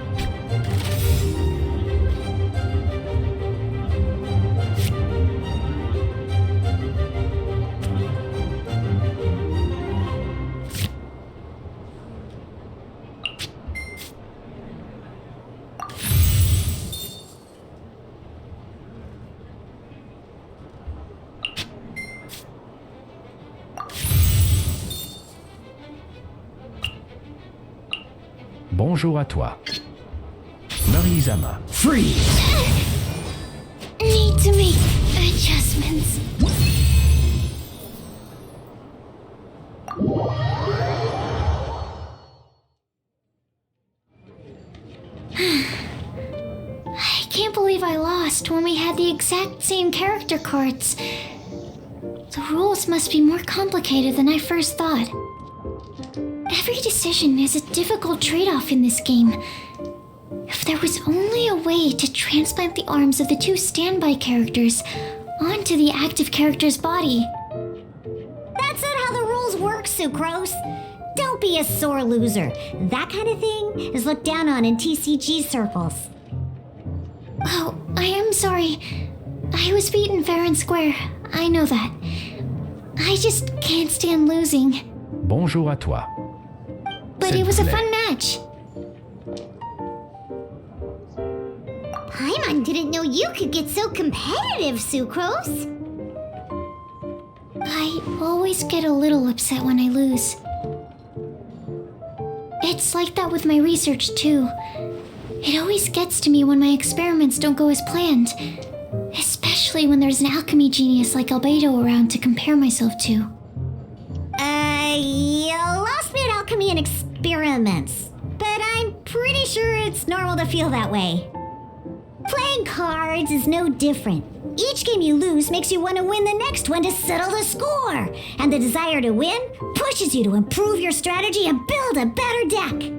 Bonjour à toi. Marie-Zama. Freeze! Need to make adjustments. I can't believe I lost when we had the exact same character cards. The rules must be more complicated than I first thought. Every decision is a difficult trade-off in this game. If there was only a way to transplant the arms of the two standby characters onto the active character's body. That's not how the rules work, Sucrose. Don't be a sore loser. That kind of thing is looked down on in TCG circles. Oh, I am sorry. I was beaten fair and square. I know that. I just can't stand losing. Bonjour à toi. But it was a fun match. Paimon didn't know you could get so competitive, Sucrose. I always get a little upset when I lose. It's like that with my research, too. It always gets to me when my experiments don't go as planned. Especially when there's an alchemy genius like Albedo around to compare myself to. You lost me at alchemy and experiments. But I'm pretty sure it's normal to feel that way. Playing cards is no different. Each game you lose makes you want to win the next one to settle the score. And the desire to win pushes you to improve your strategy and build a better deck.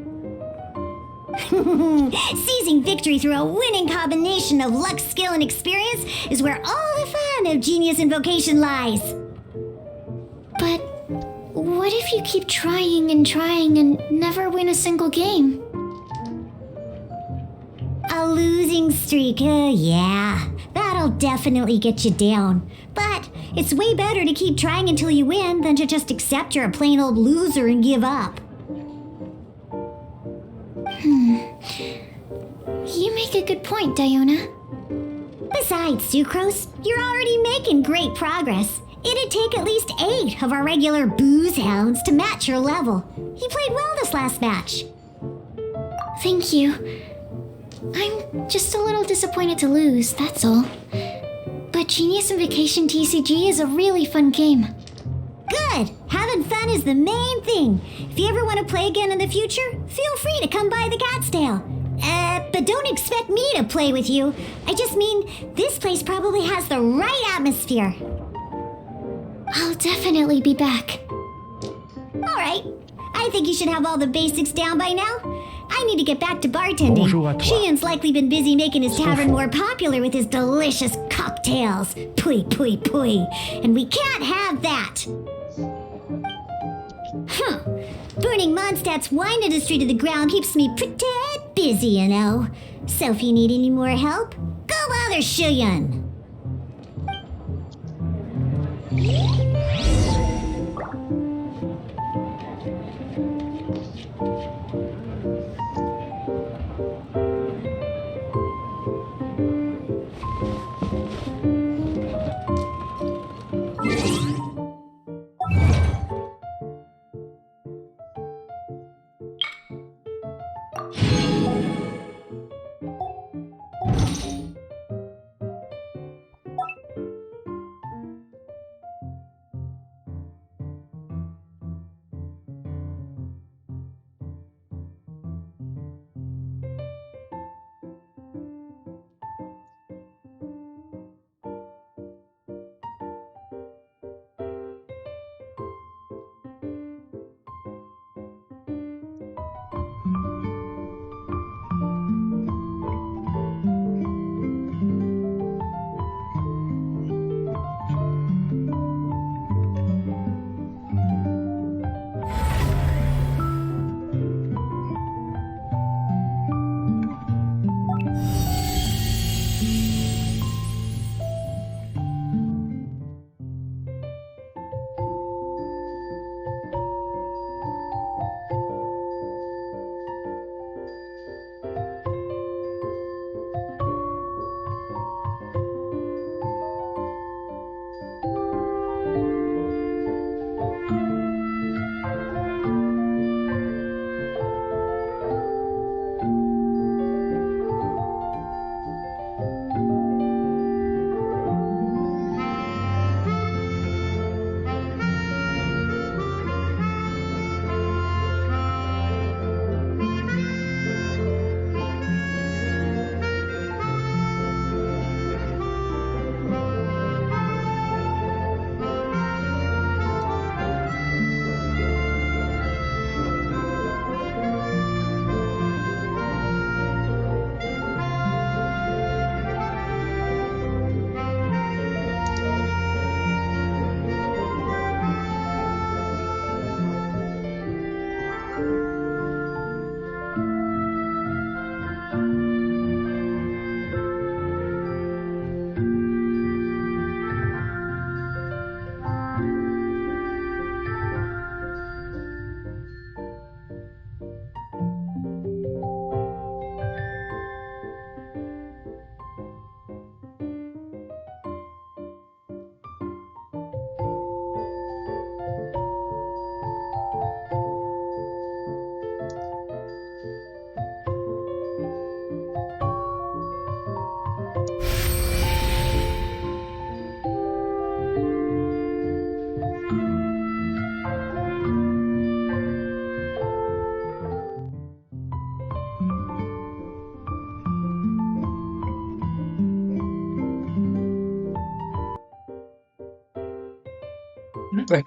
Seizing victory through a winning combination of luck, skill, and experience is where all the fun of Genius Invocation lies. But what if you keep trying and never win a single game? A losing streak, yeah. That'll definitely get you down. But it's way better to keep trying until you win than to just accept you're a plain old loser and give up. You make a good point, Diona. Besides, Sucrose, you're already making great progress. It'd take at least 8 of our regular booze hounds to match your level. You played well this last match. Thank you. I'm just a little disappointed to lose, that's all. But Genius Invocation TCG is a really fun game. Good! Having fun is the main thing. If you ever want to play again in the future, feel free to come by the Cat's Tail. But don't expect me to play with you. I just mean, this place probably has the right atmosphere. I'll definitely be back. Alright. I think you should have all the basics down by now. I need to get back to bartending. Shian's likely been busy making his tavern more popular with his delicious cocktails. Pui, pui, pui. And we can't have that. Burning Mondstadt's wine industry to the ground keeps me pretty busy, you know. So if you need any more help, go bother Shian. Okay.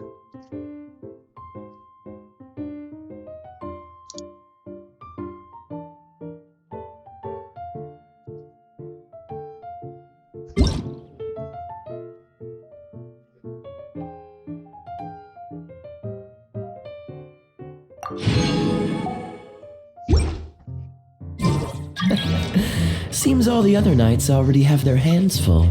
Seems all the other knights already have their hands full.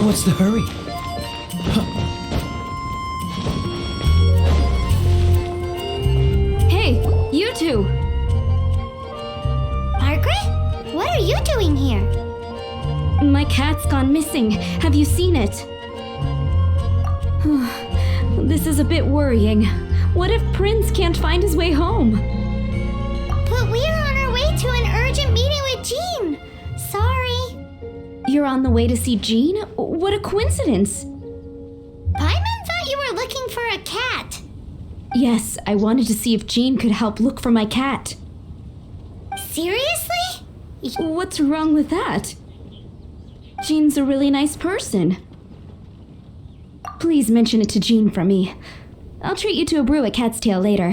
What's the hurry? Hey, you two! Margaret? What are you doing here? My cat's gone missing. Have you seen it? This is a bit worrying. What if Prince can't find his way home? But we are on our way to an urgent meeting with Jean. Sorry. You're on the way to see Jean? What a coincidence! Paimon thought you were looking for a cat. Yes, I wanted to see if Jean could help look for my cat. Seriously? What's wrong with that? Jean's a really nice person. Please mention it to Jean from me. I'll treat you to a brew at Cat's Tail later.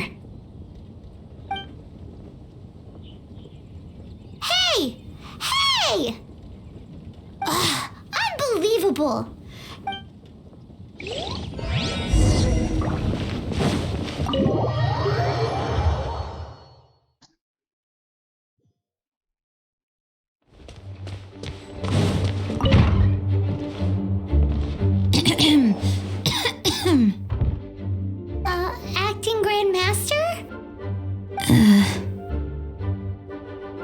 Hey! Hey! Ugh, unbelievable! Acting Grandmaster?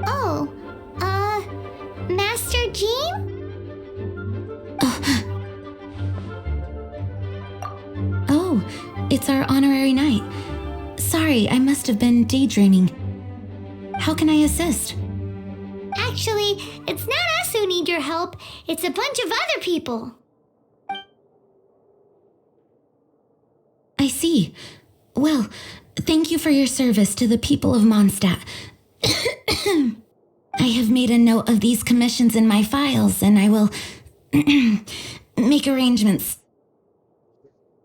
Oh, Master Jean? Oh, it's our honorary knight. Sorry, I must have been daydreaming. How can I assist? Actually, it's not us who need your help. It's a bunch of other people. I see. Well, thank you for your service to the people of Mondstadt. I have made a note of these commissions in my files, and I will make arrangements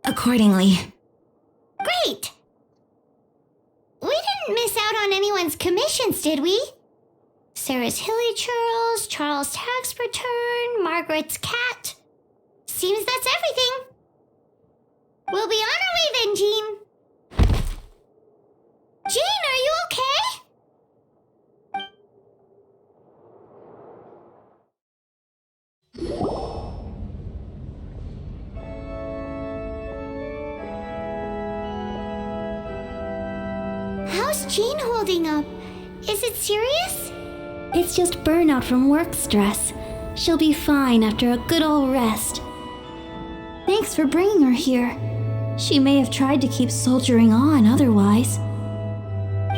accordingly. Great! We didn't miss out on anyone's commissions, did we? Sarah's Hilly Churls, Charles' tax return, Margaret's cat. Seems that's everything. We'll be on our way then, Jean. Jean, are you okay? How's Jean holding up? Is it serious? It's just burnout from work stress. She'll be fine after a good old rest. Thanks for bringing her here. She may have tried to keep soldiering on otherwise.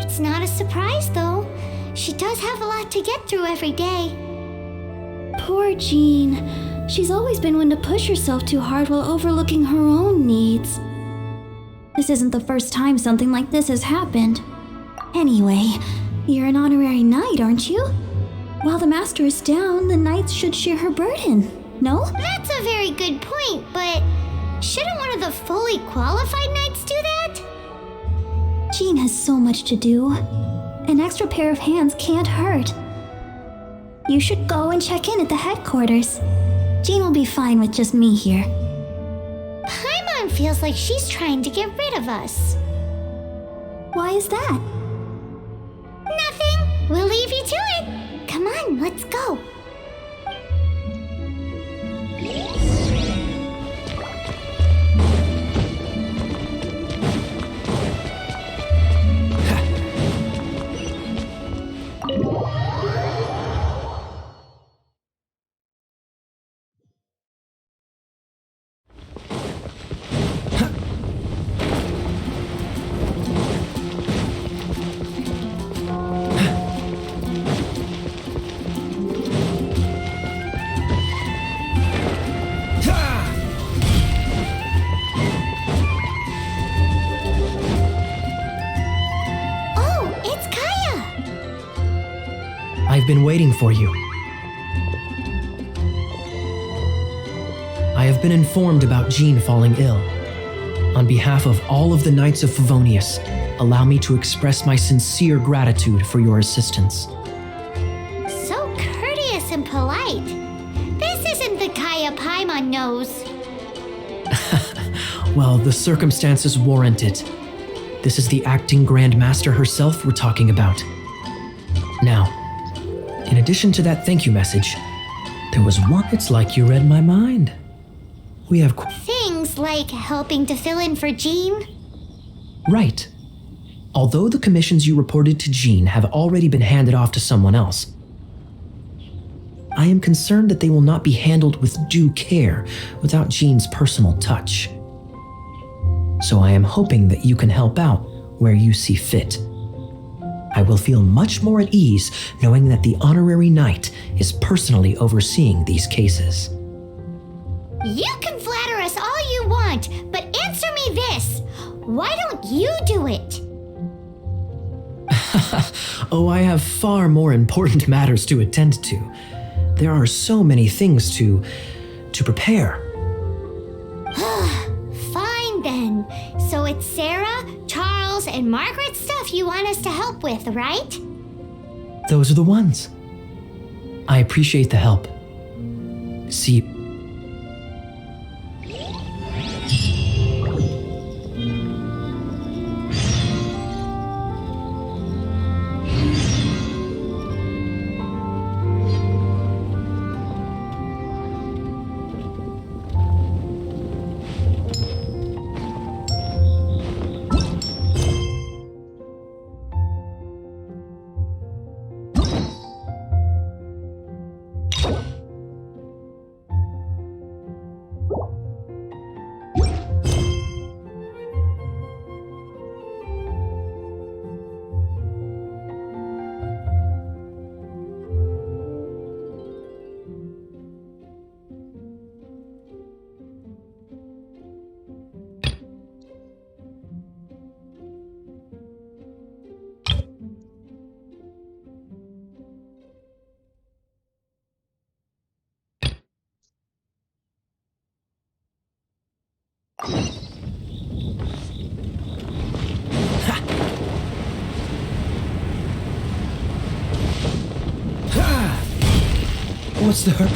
It's not a surprise, though. She does have a lot to get through every day. Poor Jean. She's always been one to push herself too hard while overlooking her own needs. This isn't the first time something like this has happened. Anyway, you're an honorary knight, aren't you? While the master is down, the knights should share her burden, no? That's a very good point, but shouldn't one of the fully qualified knights do that? Jean has so much to do. An extra pair of hands can't hurt. You should go and check in at the headquarters. Jean will be fine with just me here. Paimon feels like she's trying to get rid of us. Why is that? Nothing. We'll leave you to it. Come on, let's go. I've been waiting for you. I have been informed about Jean falling ill. On behalf of all of the Knights of Favonius, allow me to express my sincere gratitude for your assistance. So courteous and polite. This isn't the Kaya Paimon knows. Well, the circumstances warrant it. This is the acting Grand Master herself we're talking about. Now, in addition to that thank you message, there was one. It's like you read my mind. We have things like helping to fill in for Jean? Right. Although the commissions you reported to Jean have already been handed off to someone else, I am concerned that they will not be handled with due care without Jean's personal touch. So I am hoping that you can help out where you see fit. I will feel much more at ease knowing that the honorary knight is personally overseeing these cases. You can flatter us all you want, but answer me this. Why don't you do it? Oh, I have far more important matters to attend to. There are so many things to prepare. Fine then. So it's Sarah, Charles, and Margaret's stuff you want us to help with, right? Those are the ones. I appreciate the help. See you. What's the hurt?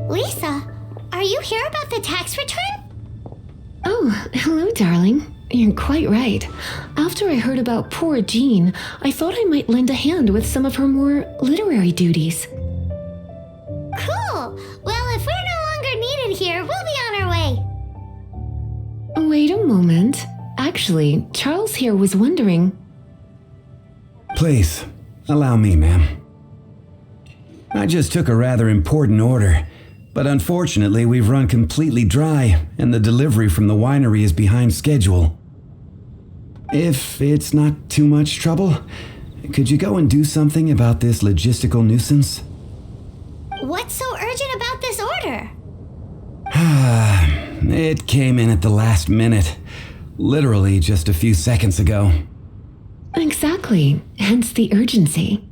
Lisa, are you here about the tax return? Oh, hello, darling. You're quite right. After I heard about poor Jean, I thought I might lend a hand with some of her more literary duties. Cool! Well, if we're no longer needed here, we'll be on our way. Wait a moment. Actually, Charles here was wondering... Please, allow me, ma'am. I just took a rather important order, but unfortunately we've run completely dry and the delivery from the winery is behind schedule. If it's not too much trouble, could you go and do something about this logistical nuisance? What's so urgent about this order? It came in at the last minute. Literally just a few seconds ago. Exactly, hence the urgency.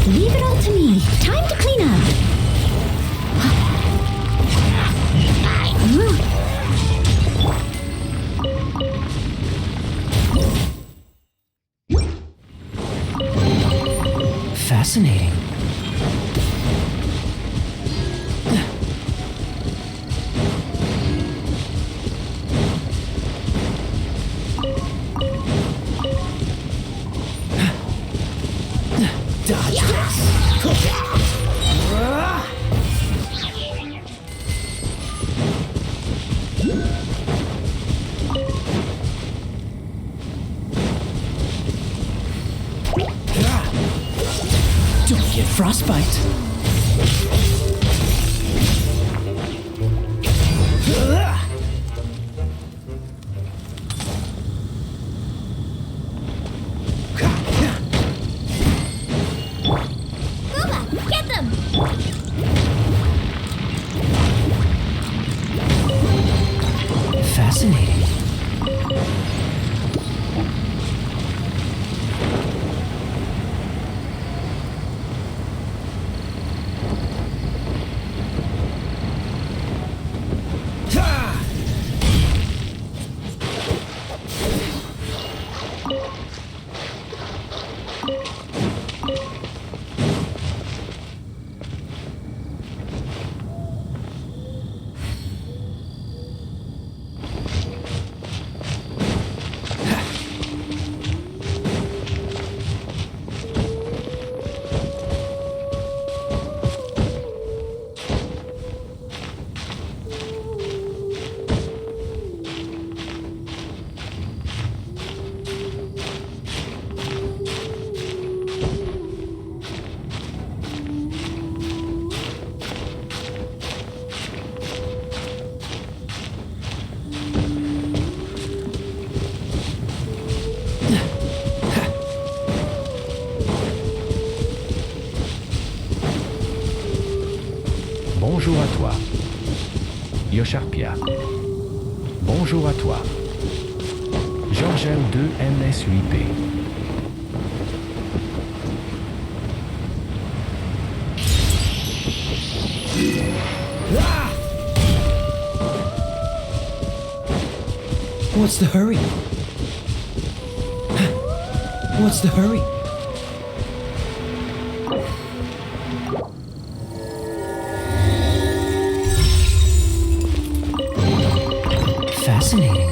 Leave it all to me. Time to clean up. Fascinating. Dodge Don't get frostbite. Get them! Fascinating. Bonjour à toi. Yosharpia. Bonjour à toi. Georgel 2 NS8P. What's the hurry? What's the hurry? Fascinating.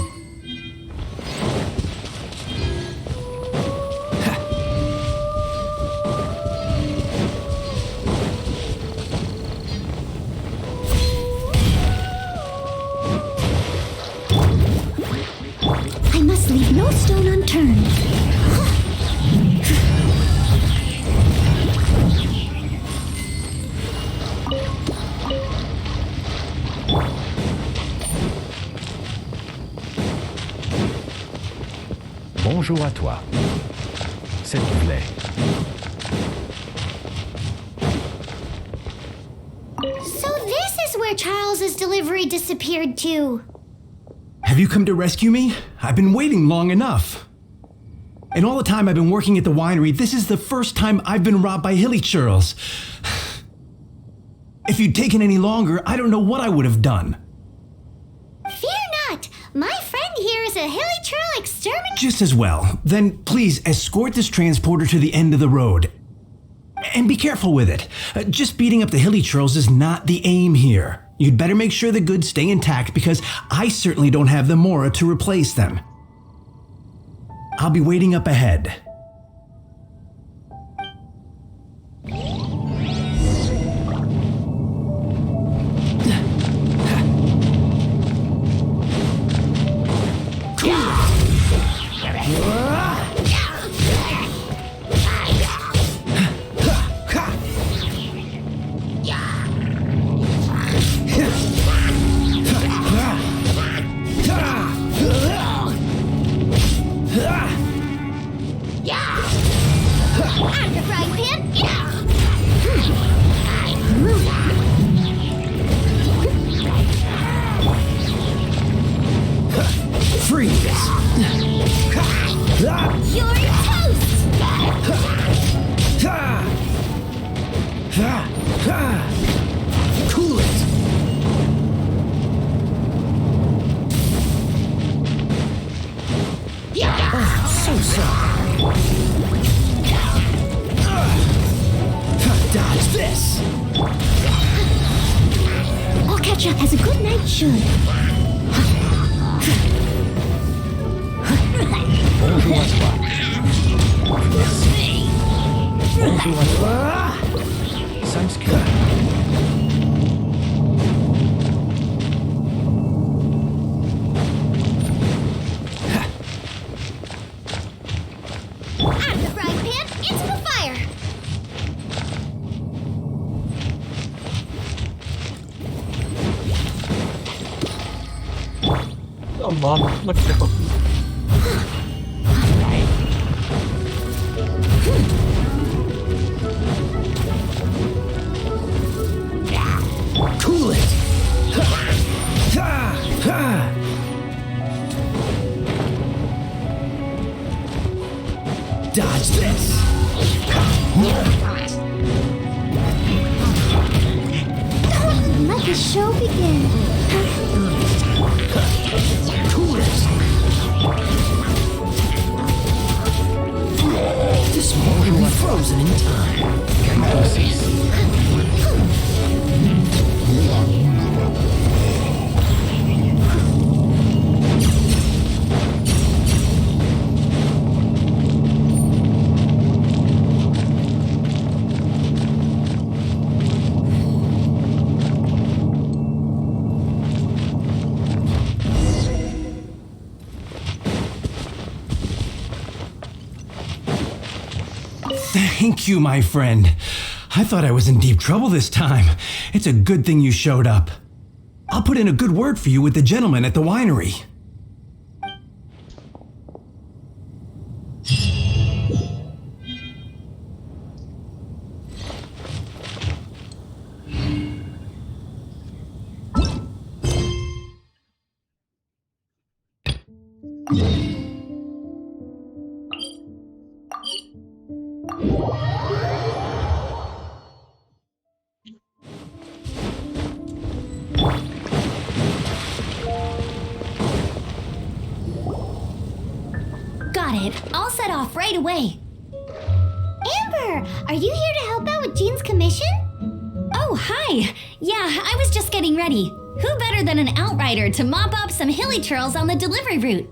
I must leave no stone unturned. Bonjour à toi. S'il vous plaît. So this is where Charles's delivery disappeared to. Have you come to rescue me? I've been waiting long enough. And all the time I've been working at the winery, this is the first time I've been robbed by hilly churls. If you'd taken any longer, I don't know what I would have done. Fear not! My friend here is a hilly churl exterminator. Just as well. Then please escort this transporter to the end of the road. And be careful with it. Just beating up the hilly churls is not the aim here. You'd better make sure the goods stay intact because I certainly don't have the mora to replace them. I'll be waiting up ahead. I'm the frying pan. Freeze! You're toast! Cool it! Oh, so sorry. Dodge this! I'll catch up as a good knight should. I'm the frying pan. Into the fire. Oh, Mom, look at that. Cool it! Dodge this! Let the show begin. Cool it! This won't be frozen in time. Thank you, my friend. I thought I was in deep trouble this time. It's a good thing you showed up. I'll put in a good word for you with the gentleman at the winery. Got it. I'll set off right away. Amber, are you here to help out with Jean's commission? Oh, hi. Yeah, I was just getting ready. Who better than an outrider to mop up some hilly churls on the delivery route?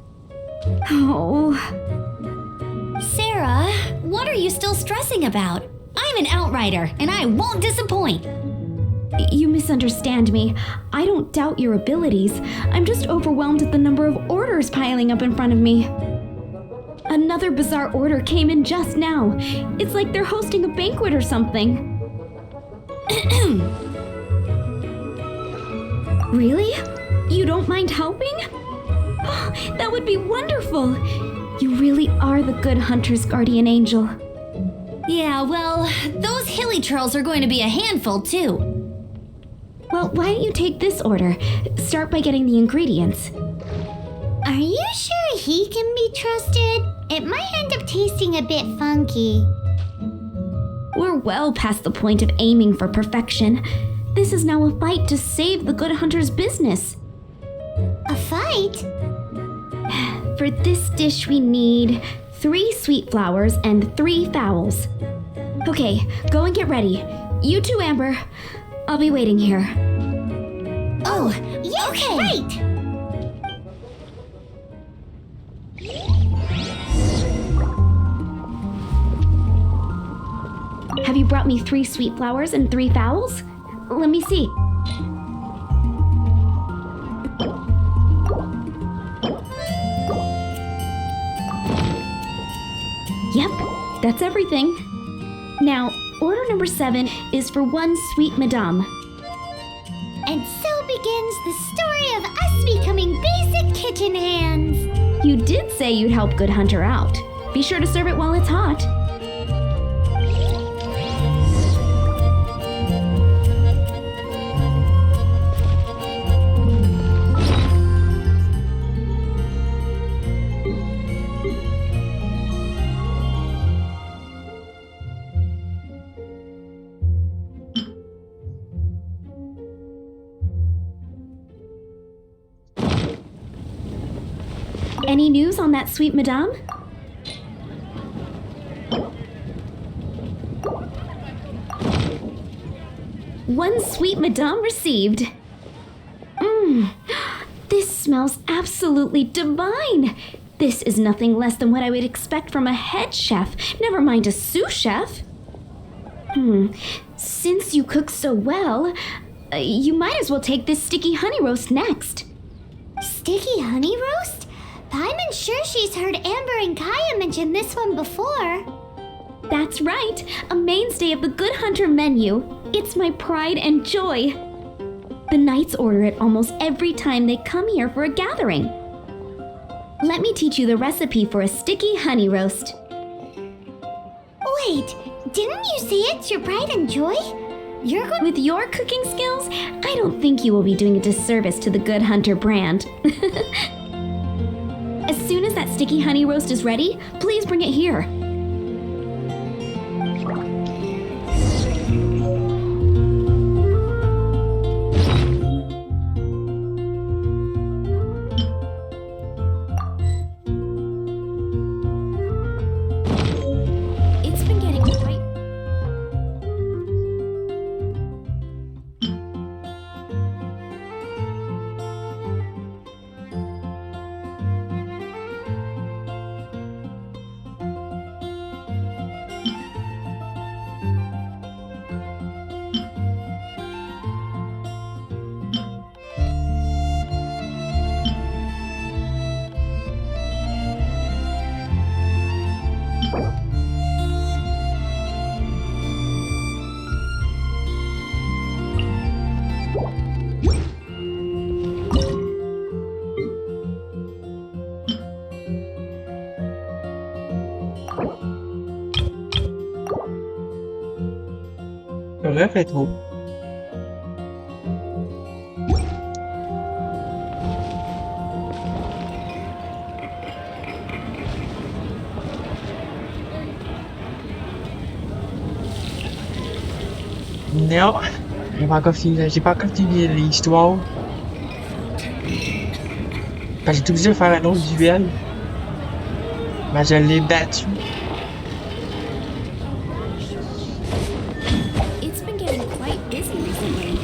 Oh. Sarah, what are you still stressing about? I'm an outrider, and I won't disappoint. You misunderstand me. I don't doubt your abilities. I'm just overwhelmed at the number of orders piling up in front of me. Another bizarre order came in just now. It's like they're hosting a banquet or something. Really? You don't mind helping? Oh, that would be wonderful. You really are the good hunter's guardian angel. Yeah, well, those hilly churls are going to be a handful too. Well, why don't you take this order? Start by getting the ingredients. Are you sure he can be trusted? It might end up tasting a bit funky. We're well past the point of aiming for perfection. This is now a fight to save the good hunter's business. A fight? For this dish we need 3 sweet flowers and 3 fowls. Okay, go and get ready. You too, Amber. I'll be waiting here. Oh, yes, okay. Right! Have you brought me 3 sweet flowers and 3 fowls? Let me see. Yep, that's everything. Now, order number 7 is for 1 sweet madame. And so begins the story of us becoming basic kitchen hands. You did say you'd help Good Hunter out. Be sure to serve it while it's hot. Any news on that sweet madame? One sweet madame received. This smells absolutely divine. This is nothing less than what I would expect from a head chef, never mind a sous chef. Since you cook so well, you might as well take this sticky honey roast next. Sticky honey roast? I'm sure she's heard Amber and Kaya mention this one before. That's right, a mainstay of the Good Hunter menu. It's my pride and joy. The knights order it almost every time they come here for a gathering. Let me teach you the recipe for a sticky honey roast. Wait, didn't you say it's your pride and joy? With your cooking skills, I don't think you will be doing a disservice to the Good Hunter brand. As soon as that sticky honey roast is ready, please bring it here. It's been getting quite... Rétro. Non, j'ai pas encore fini, j'ai pas encore fini l'histoire. Parce que j'ai obligé de faire un autre duel. Mais je l'ai battu. It's been getting quite busy recently.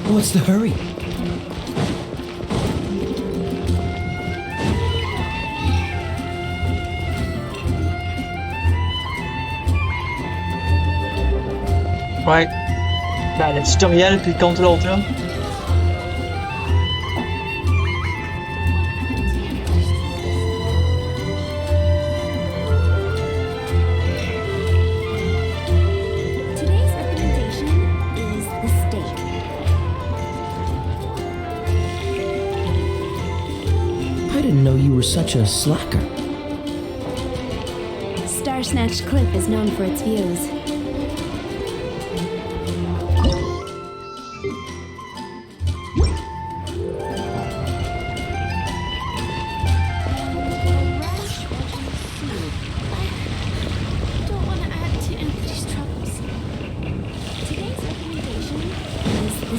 What's the hurry? Ouais. Ben, le tutoriel puis le contrôle là. Today's recommendation is the steak. I didn't know you were such a slacker. Star Snatch Cliff is known for its views. Don't want to add to Anthony's troubles.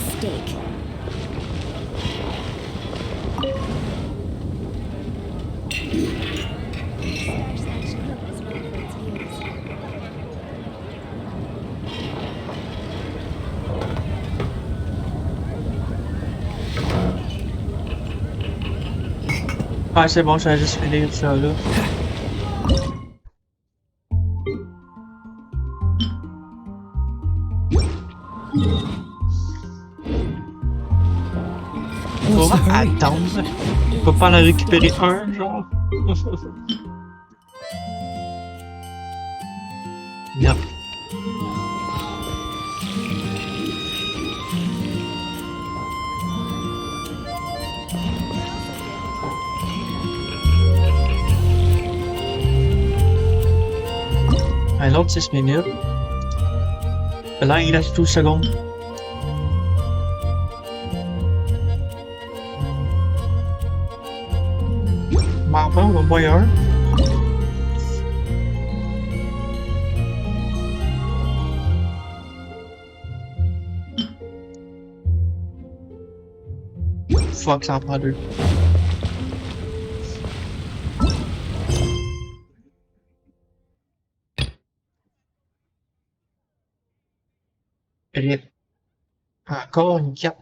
mistake. Ah, c'est bon, j'avais juste fini ça là. Faut attendre. On peut pas en récupérer un, genre. Non. Un autre 6 minutes. Là, il reste 12 secondes. Enfin, on va voir un. Fuck, ça en prend deux. Encore une carte.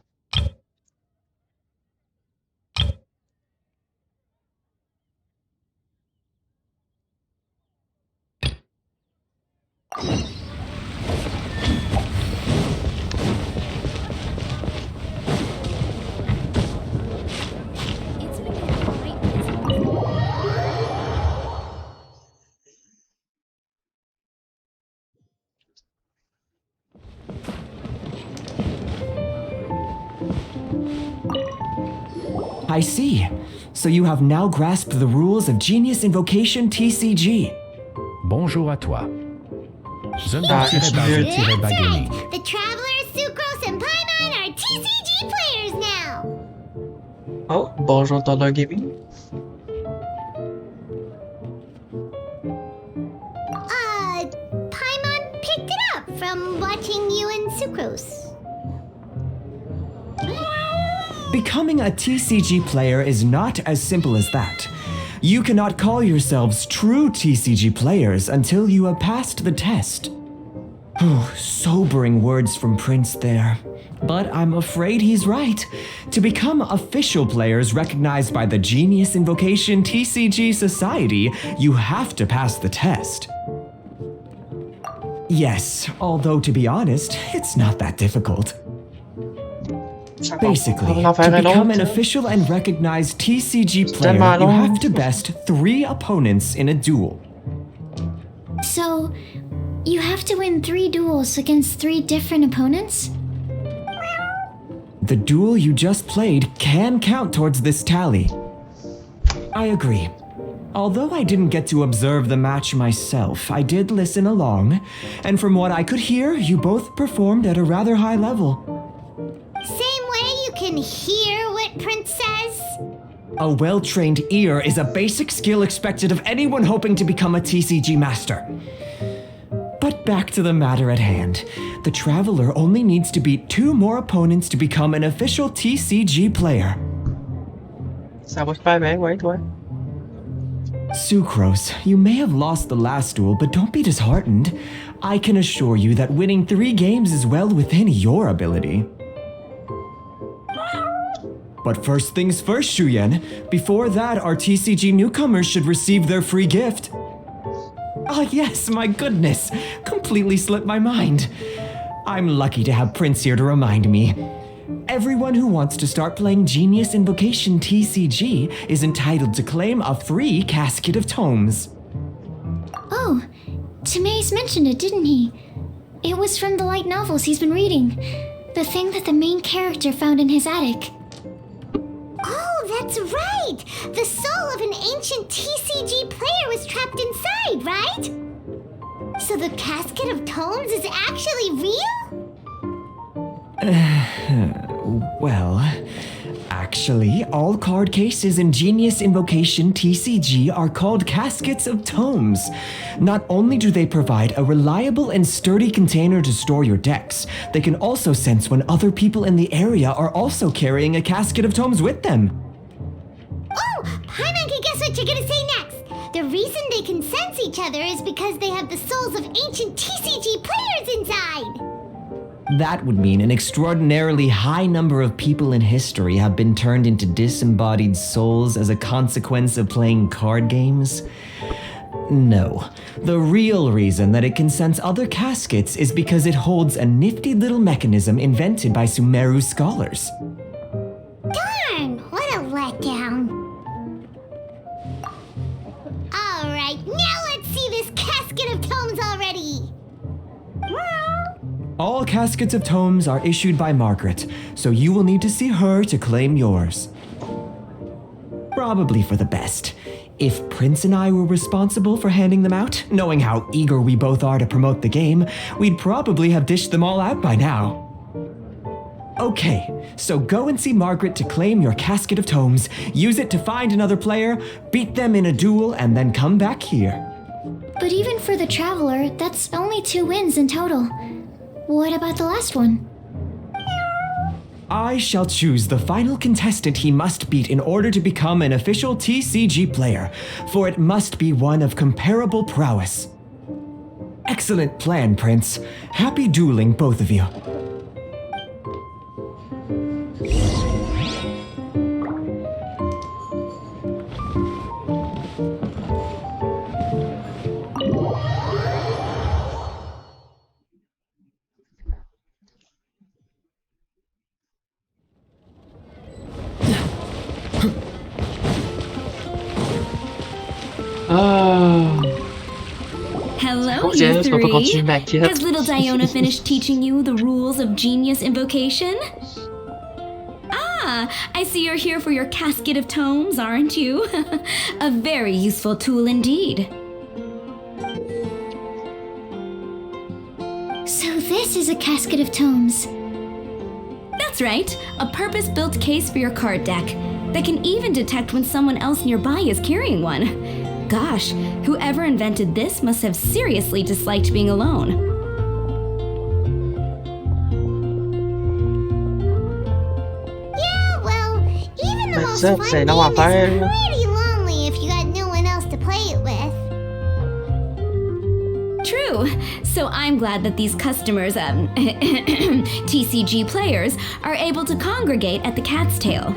I see. So you have now grasped the rules of Genius Invocation TCG. Bonjour à toi. Jeune That's -bas gaming. right. The Travelers, Sucrose, and Paimon are TCG players now. Oh, bonjour Dollar Gaming. Paimon picked it up from watching you and Sucrose. Becoming a TCG player is not as simple as that. You cannot call yourselves true TCG players until you have passed the test. Oh, sobering words from Prince there. But I'm afraid he's right. To become official players recognized by the Genius Invocation TCG Society, you have to pass the test. Yes, although to be honest, it's not that difficult. Basically, to become an official and recognized TCG player, you have to best 3 opponents in a duel. So, you have to win 3 duels against 3 different opponents? The duel you just played can count towards this tally. I agree. Although I didn't get to observe the match myself, I did listen along, and from what I could hear, you both performed at a rather high level. Same way you can hear what Prince says? A well-trained ear is a basic skill expected of anyone hoping to become a TCG master. But back to the matter at hand. The Traveler only needs to beat 2 more opponents to become an official TCG player. Ça va super bien, ouais, toi. Sucrose, you may have lost the last duel, but don't be disheartened. I can assure you that winning 3 games is well within your ability. But first things first, Shuyen. Before that, our TCG newcomers should receive their free gift. Oh yes, my goodness. Completely slipped my mind. I'm lucky to have Prince here to remind me. Everyone who wants to start playing Genius Invocation TCG is entitled to claim a free casket of tomes. Oh, Timaeus mentioned it, didn't he? It was from the light novels he's been reading. The thing that the main character found in his attic. Oh, that's right! The soul of an ancient TCG player was trapped inside, right? So the casket of tomes is actually real? Well, Actually, all card cases in Genius Invocation TCG are called Caskets of Tomes. Not only do they provide a reliable and sturdy container to store your decks, they can also sense when other people in the area are also carrying a Casket of Tomes with them. Oh, Paimon, guess what you're gonna say next? The reason they can sense each other is because they have the souls of ancient TCG players inside! That would mean an extraordinarily high number of people in history have been turned into disembodied souls as a consequence of playing card games? No. The real reason that it can sense other caskets is because it holds a nifty little mechanism invented by Sumeru scholars. Darn! What a letdown. Alright, now let's see this Casket of Tomes already! All Caskets of Tomes are issued by Margaret, so you will need to see her to claim yours. Probably for the best. If Prince and I were responsible for handing them out, knowing how eager we both are to promote the game, we'd probably have dished them all out by now. Okay, so go and see Margaret to claim your Casket of Tomes, use it to find another player, beat them in a duel, and then come back here. But even for the Traveler, that's only 2 wins in total. What about the last one? I shall choose the final contestant he must beat in order to become an official TCG player, for it must be one of comparable prowess. Excellent plan, Prince. Happy dueling, both of you. Hello, you three. Has little Diona finished teaching you the rules of Genius Invocation? Ah, I see you're here for your Casket of Tomes, aren't you? A very useful tool indeed. So this is a Casket of Tomes. That's right, a purpose-built case for your card deck that can even detect when someone else nearby is carrying one. Gosh, whoever invented this must have seriously disliked being alone. Yeah, well, even the most fun game is pretty lonely if you got no one else to play it with. True. So I'm glad that these customers, TCG players, are able to congregate at the Cat's Tail.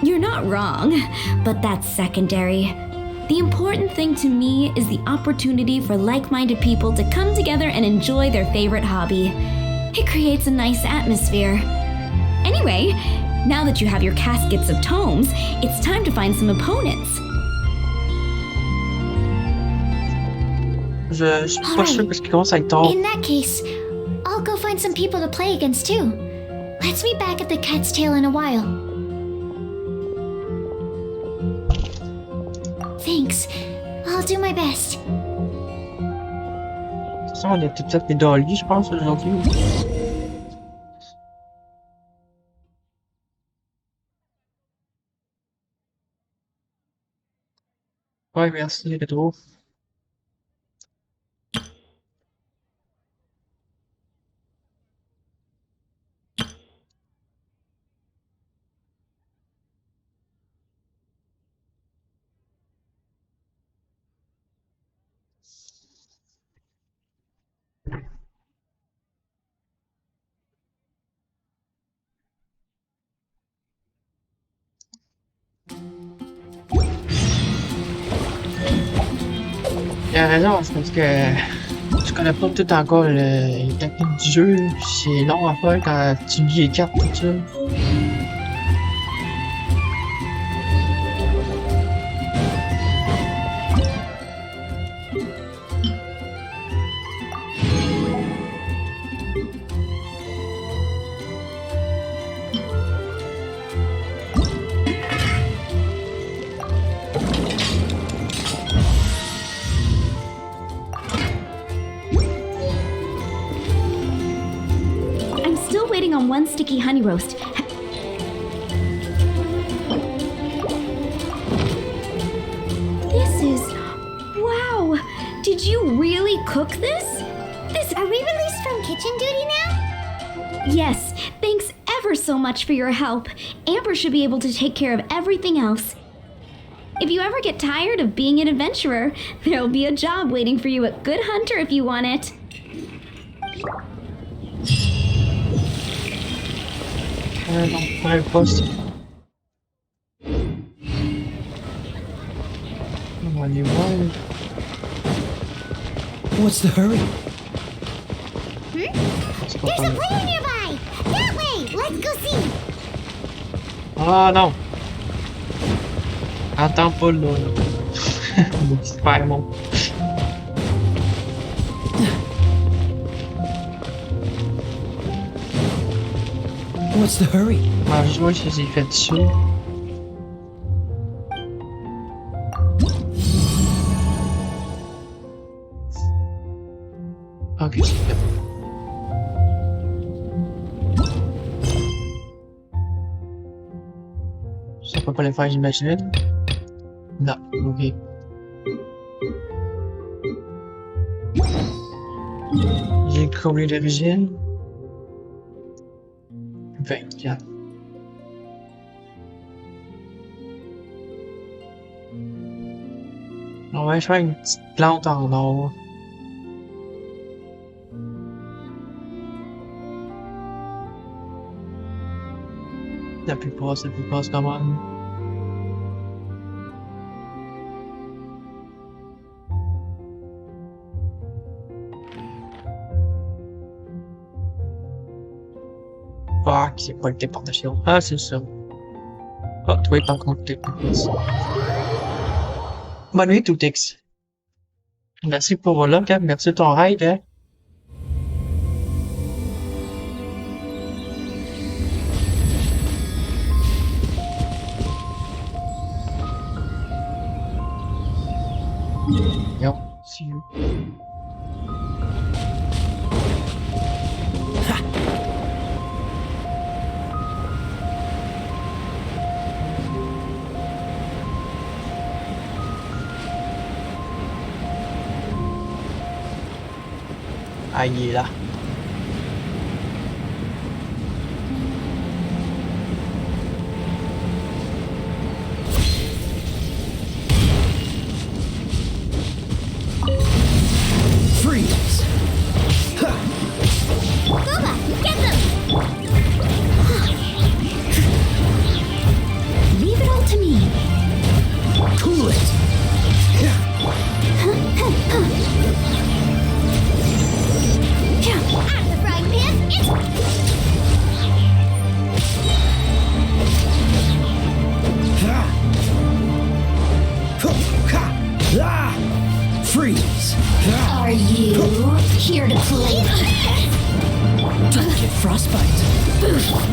You're not wrong, but that's secondary. The important thing to me is the opportunity for like-minded people to come together and enjoy their favorite hobby. It creates a nice atmosphere. Anyway, now that you have your Caskets of Tomes, it's time to find some opponents. Je suis pas sûr parce qu'il commence à être tard. In that case, I'll go find some people to play against too. Let's meet back at the Cat's Tail in a while. Thanks. I'll do my best. De toute façon, on est peut-être des dolly, je pense, aujourd'hui. Ouais, merci, Rétro. Il a raison, c'est parce que je connais pas tout encore les techniques du jeu. C'est long à faire quand tu lis les cartes, tout ça. on one sticky honey roast. This is... wow! Did you really cook this? Are we released from kitchen duty now? Yes, thanks ever so much for your help. Amber should be able to take care of everything else. If you ever get tired of being an adventurer, there'll be a job waiting for you at Good Hunter if you want it. What's the hurry? There's a player nearby! That way! Let's go see! Ah non! Attends pas là. Super bon. What's the hurry? Ah, je vois si j'ai fait dessus. Ok, c'est fait. Ça peut pas les faire, j'imagine. Non, ok. J'ai le courrier d'origine. 24. On va faire une petite plante en or. Ça peut passer quand même. Fuck, c'est pas le déportation. Ah, c'est ça. Ah, toi, t'es encore déportation. Bonne nuit, Toutix. Merci pour là, Cap. Merci de ton raid, hein. Yo, see you. Ah, il est là. Freeze! Booba, get them! Leave it all to me. Cool it! Out of the frying pan, it's... Freeze! Are you here to play? Don't get frostbite.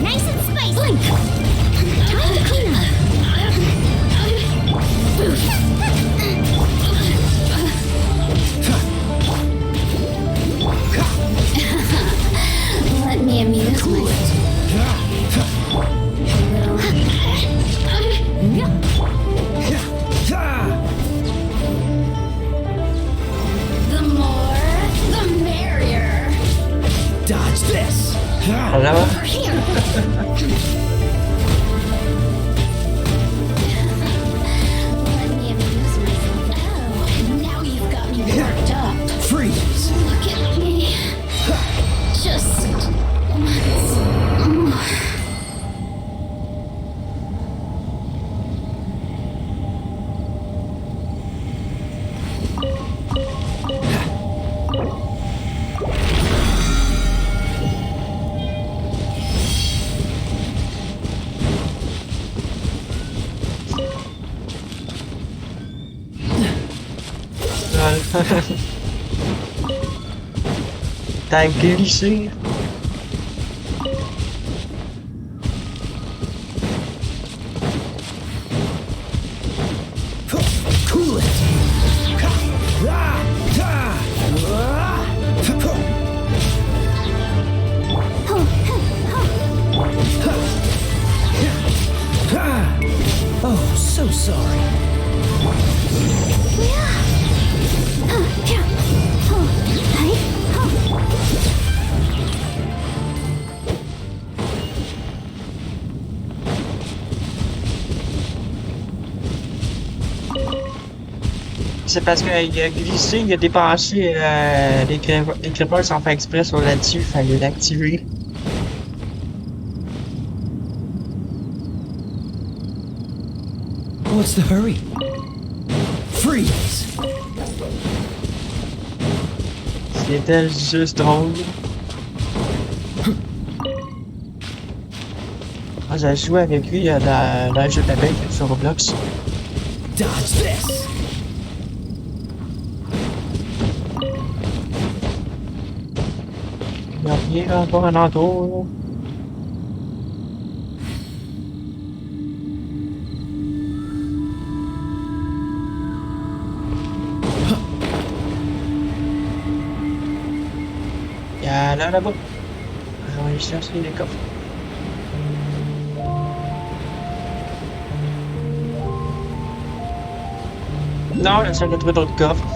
Nice and spicy! Blink! Time to clean up. Let me amuse myself. The more, the merrier. Dodge this! Hello? Over here. Let me amuse myself. Oh, now you've got me worked up. Freeze! Look at me. Just once more. T'as glissé. Cool it! C'est parce qu'il a glissé, il a dépensé les creepers sans faire exprès sur là-dessus, il fallait l'activer. What's the hurry? Freeze! C'était juste drôle. Ah, j'ai joué avec lui dans un jeu d'abeilles sur Roblox. Dodge this! Il y a rien encore un entour. Il y a là-bas. On va aller chercher les coffres. Non, j'essaie de trouver d'autres coffres.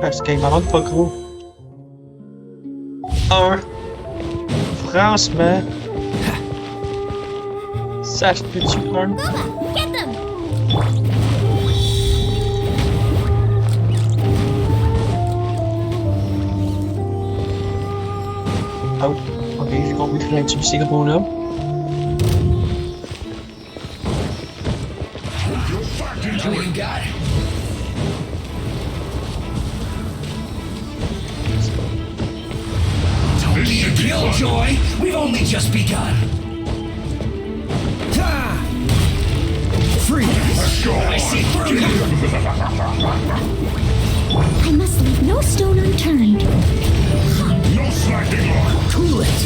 Parce qu'il m'en manque pas gros. Franchement. Ça, je peux-tu un? Get them! Oh, ok, j'ai compris qu'il fallait utiliser ces gros-là. Don't be a killjoy! We've only just begun! Freeze! I see through you! I must leave no stone unturned. No slacking on. Cool it!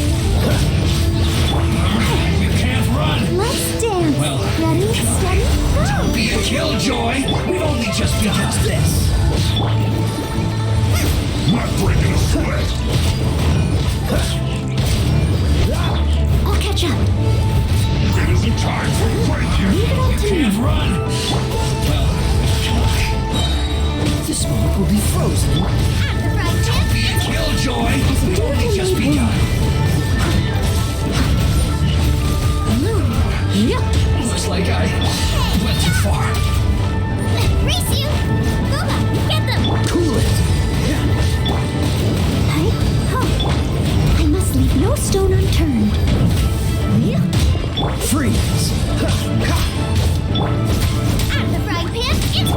You can't run! Let's dance. Well, Ready, steady, go! don't be a killjoy! We've only just begun this! Not breaking a sweat. I'll catch up. It isn't time for breaking. Leave it up to me. Can't run! Well, this moment will be frozen. Don't be a killjoy! We've only just begun! Looks like I went too far. Race you! Booba, get them! Cool it! I must leave no stone unturned. Freeze! Out of the frying pan, it's...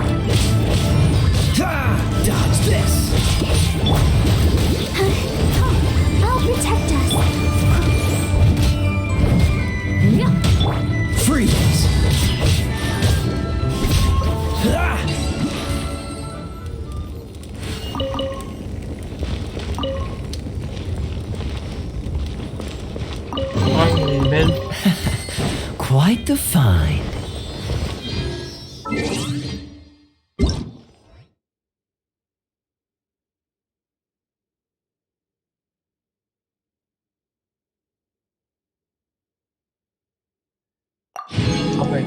Dodge this! I'll protect us. Freeze! Quite the find. Okay.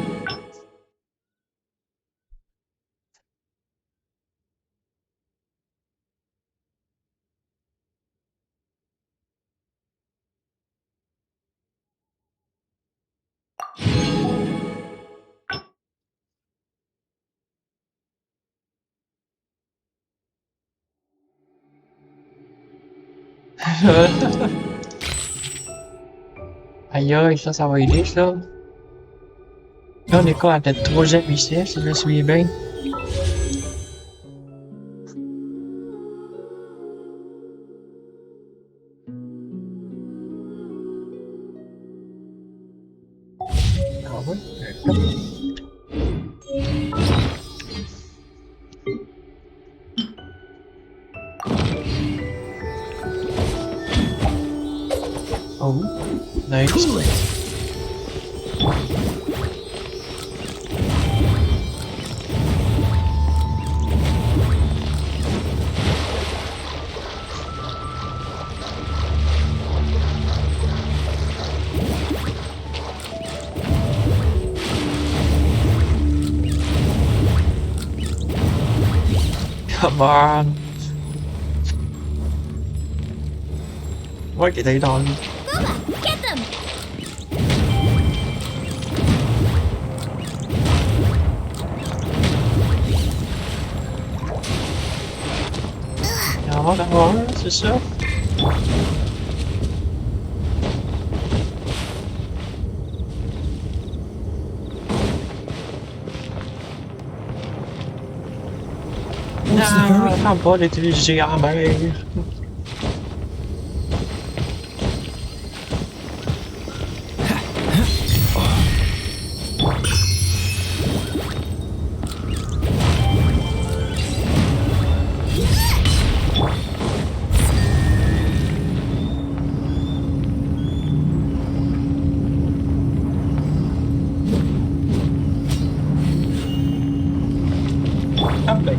Aïe aïe, ça va aider ça. Là on est quoi à peut-être 3e ici, si je me souviens bien. Ah ouais? Oh, nice. Cool it! Come on. What did they done? Booba, get them! avoir un, c'est ça? Attends pas d'utiliser en mer. Ah ben.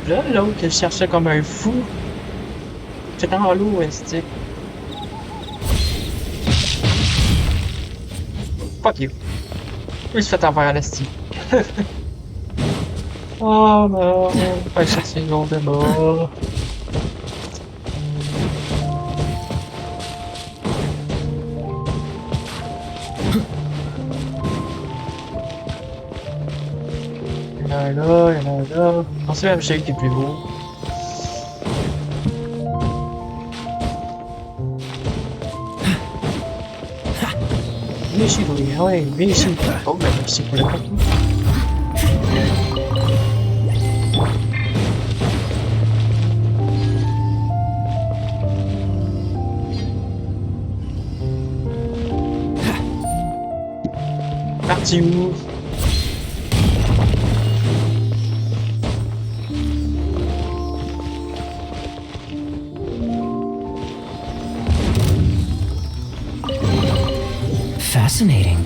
Là, l'autre, il cherchait comme un fou. C'est dans l'eau, est-ce. Fuck you. Il se fait avoir à l'esti. Oh non, on va chercher une autre débat. Il y en a là, il y en a là. On sait même celui qui est plus beau. Viens ici, toi. Ouais, viens ici. Oh, ben merci pour le coup. Parti où? Fascinating.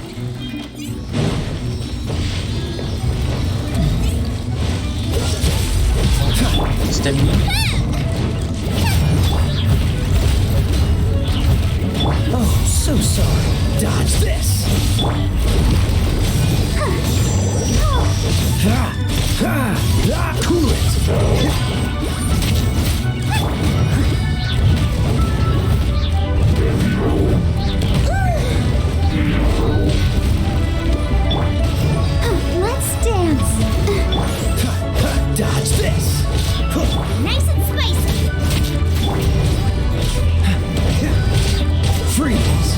C'était lui. Oh, so sorry. Dodge this. Cool it. Let's dance. Dodge this. Nice and spicy. Freeze.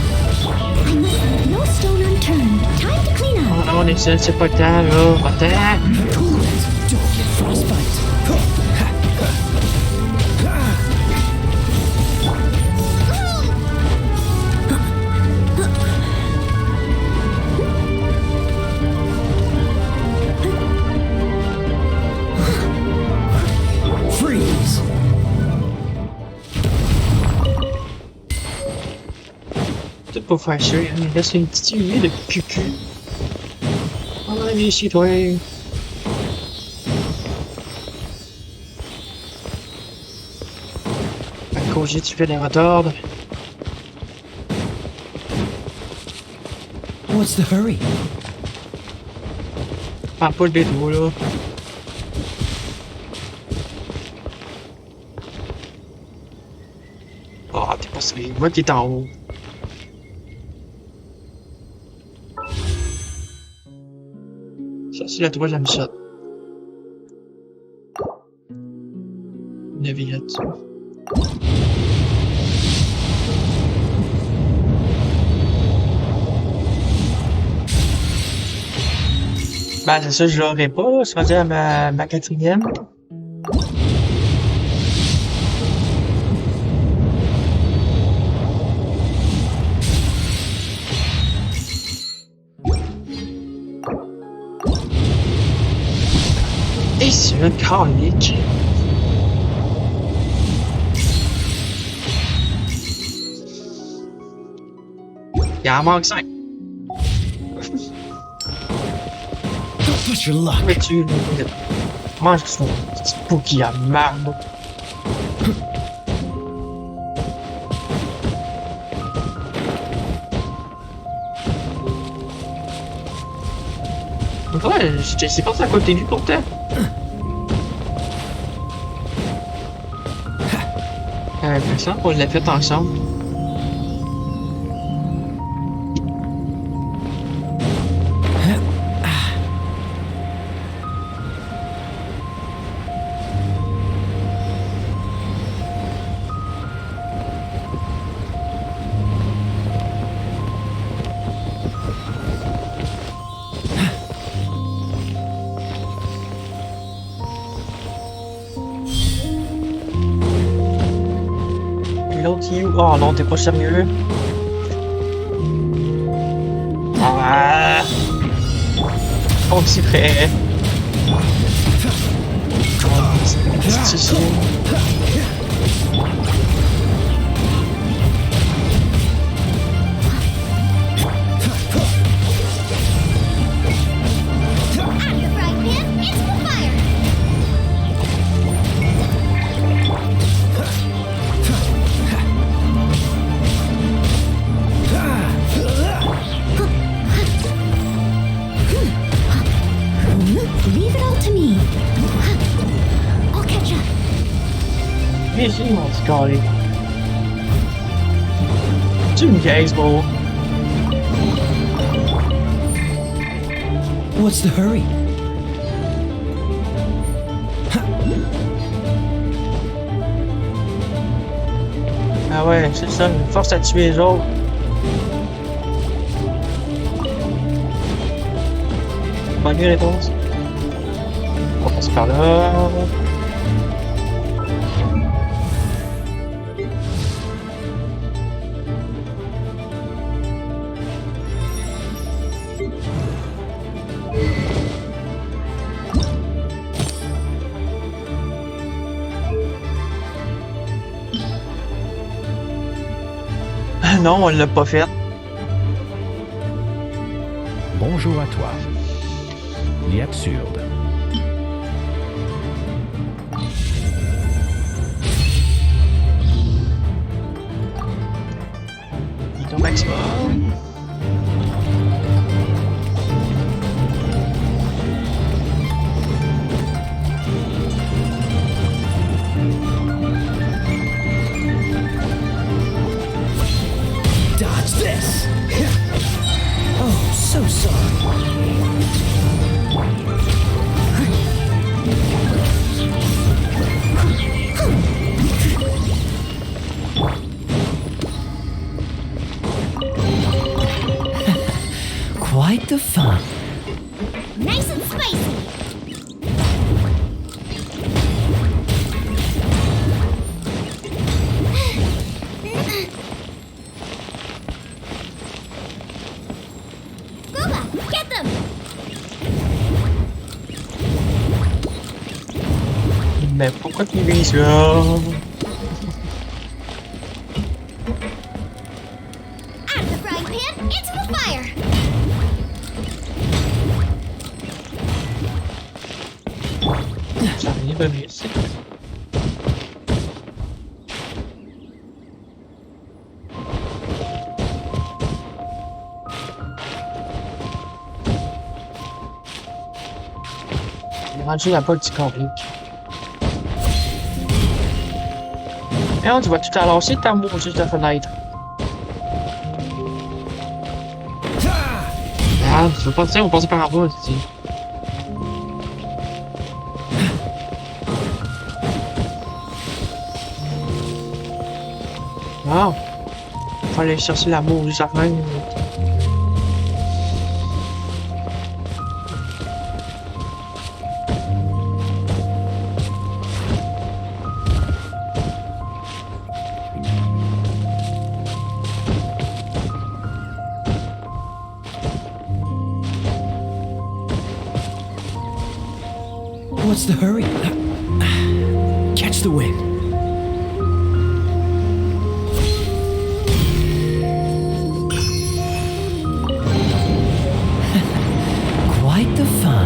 I must leave no stone unturned. Time to clean up. Oh non, les ailes, c'est pas le temps, là. Pas le temps. Cool it. Don't get frostbite. Freeze. Peut-être pas faire ça, il me laisse une petite huile de cucu. Oh, viens ici, toi. À cause tu fais des retards. What's the hurry? Prends pas le détour, là. Oh, t'es pas sérieux. Moi qui est en haut. Ça, c'est la troisième shot. Navigate. Ben, c'est ça, je l'aurais pas. C'est rendu à ma quatrième. Et c'est un chronique. Il en manque 5. Push your luck. Mais tu mange son petit bouquet à marbre. Ouais, c'est pas ça à côté du pourtant. Ça, on l'a fait ensemble. Fuck you. Oh non, t'es pas sérieux. Ah! Oh, c'est prêt. C'est sûr. Leave it all to me. I'll catch up. Ici, mon petit carré. Tu me gaises, bro. What's the hurry? Ah ouais, c'est ça, une force à tuer les autres. Bonne nuit, réponse. On va passer par là. Non, on l'a pas fait. Bonjour à toi. L'absurde. Au maximum. Dodge this! Oh, so sorry. Quite the fun. Nice and spicy. Booba, get them! Mais pourquoi tu vis ça? Out of the frying pan, into the fire! J'arrive ici. On est rendu là-bas le petit carré. Et on tu vas tout à lancer ta mouche juste de la fenêtre. Ah, je veux pas dire, on passait par en bas, tu dis. Wow! Faut aller chercher l'amour du jardin. What's the hurry? Catch the wind. Quite the find.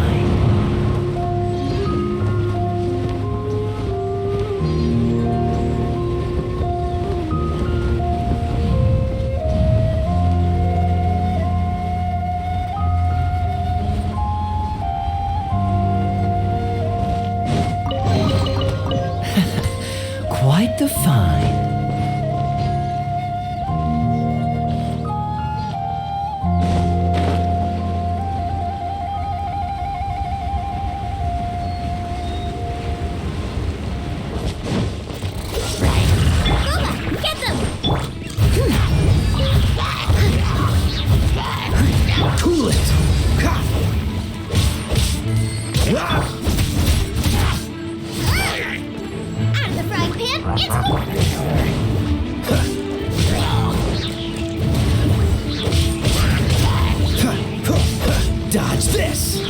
Dodge this!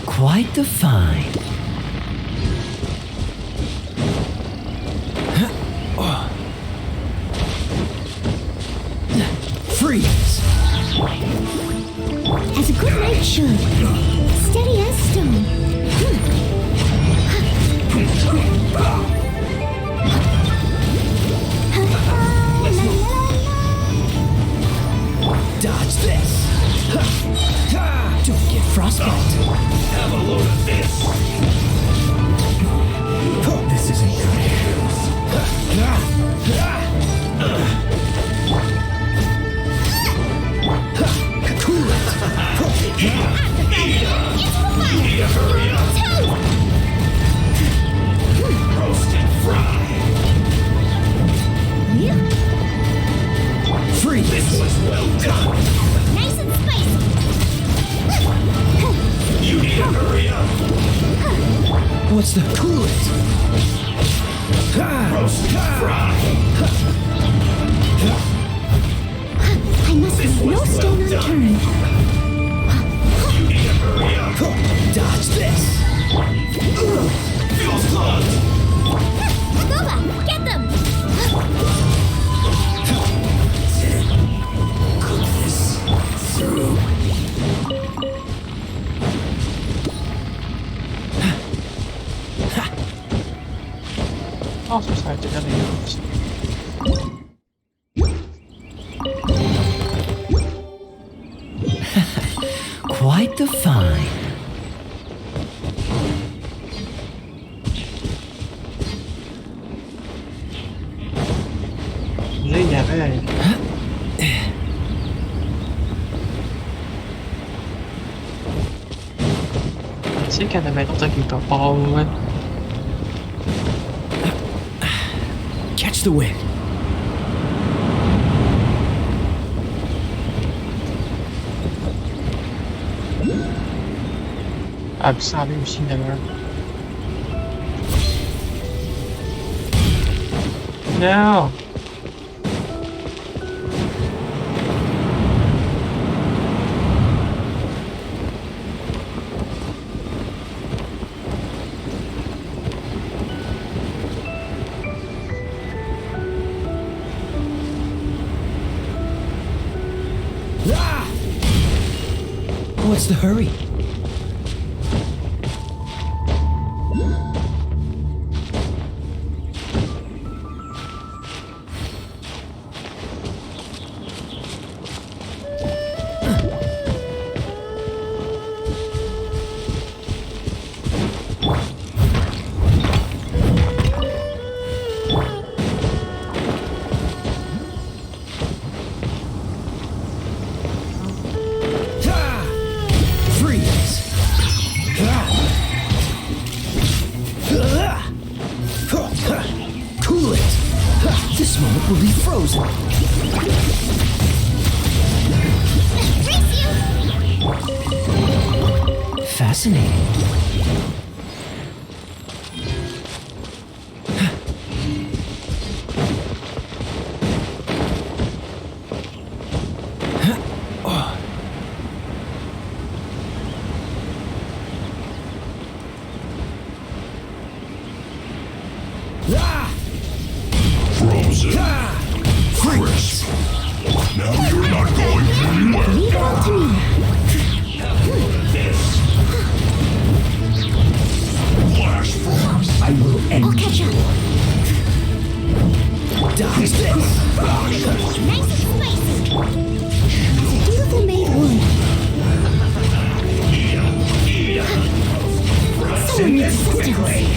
Quite the find. Freeze! As a good knight should. Steady as stone. Dodge this! Don't get frostbite. Have a load of this. This isn't good. Cool it! Hurry up! Roast and fry. Freeze! This was well done. Nice and spicy. You need to hurry up. What's the cool it? Roast and fry. I must leave no stone unturned. You need to hurry up. Dodge this! Fuel's clogged. Boba, get them! Cook this through. Oh, ça a été bien aussi. Quite the find. Là, il y avait... Tu sais qu'il y en avait d'autres quelque part, ouais. Catch the wind. Ah, puis ça avait aussi une erreur. No! What's the hurry? Cool it! This moment will be frozen. Fascinating. Frozen. Freeze. Now you're not going anywhere. Leave it all to me. This. Flash force. I will end I'll catch up. Dodge this! Nice and spicy. Beautiful made wood. Someone needs assistance.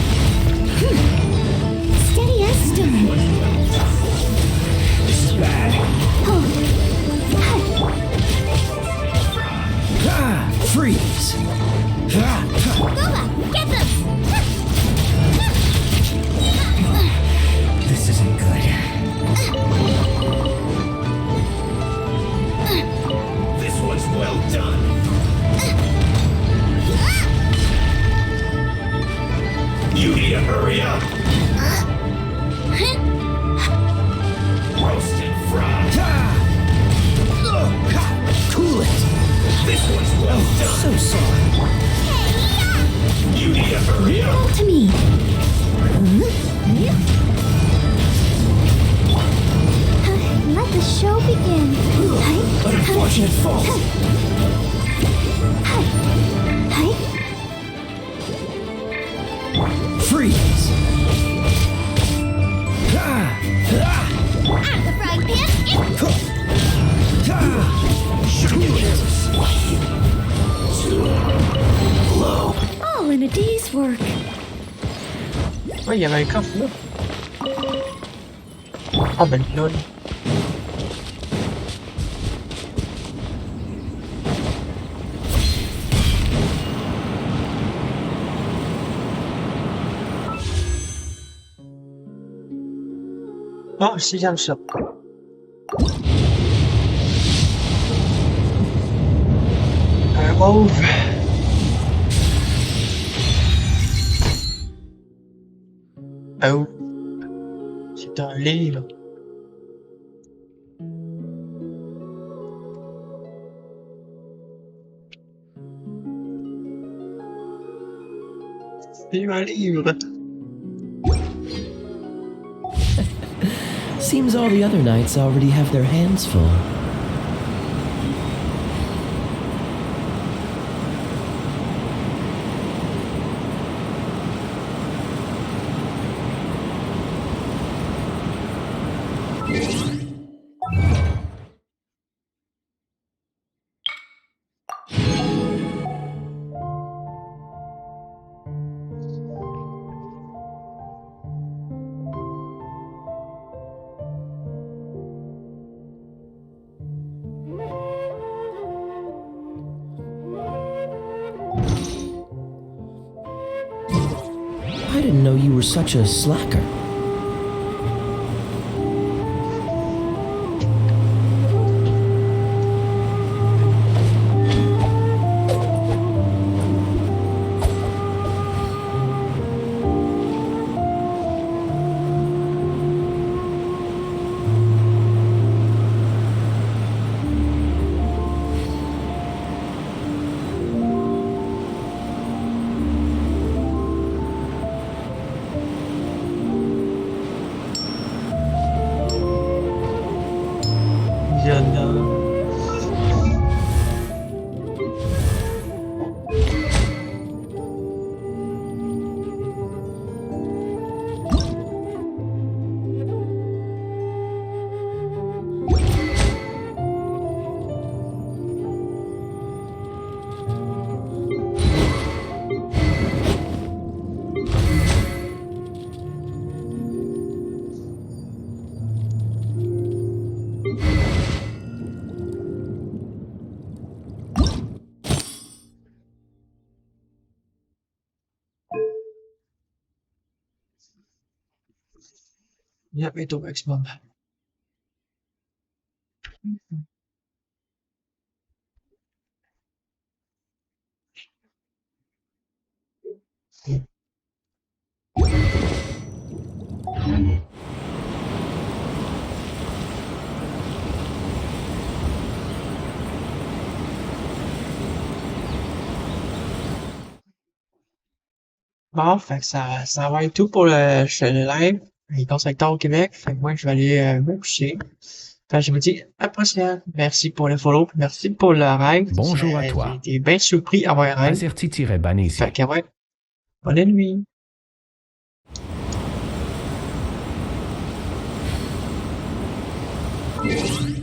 Steady as stone. This is bad. Freeze! Boba, get them! This isn't good. This was well done. You need to hurry up. in. Unfortunate fault. Freeze. Out of the frying pan. All in a day's work. Ouais, il y avait un coffre là. Ah ben lol. Oh, si j'aime ça. Un mauve. Oh. C'est un livre. C'est un livre. Seems all the other knights already have their hands full. I didn't know you were such a slacker. Ja, weet ook X-Man. Bon, fait que ça va être tout pour le live. Il est tard au Québec. Fait que moi, je vais aller me coucher. Fait que je vous dis à la prochaine. Merci pour le follow. Merci pour le rêve. Bonjour à toi. J'ai été bien surpris à avoir un rêve. Azerty-Banési. Fait que ouais. Bonne nuit. You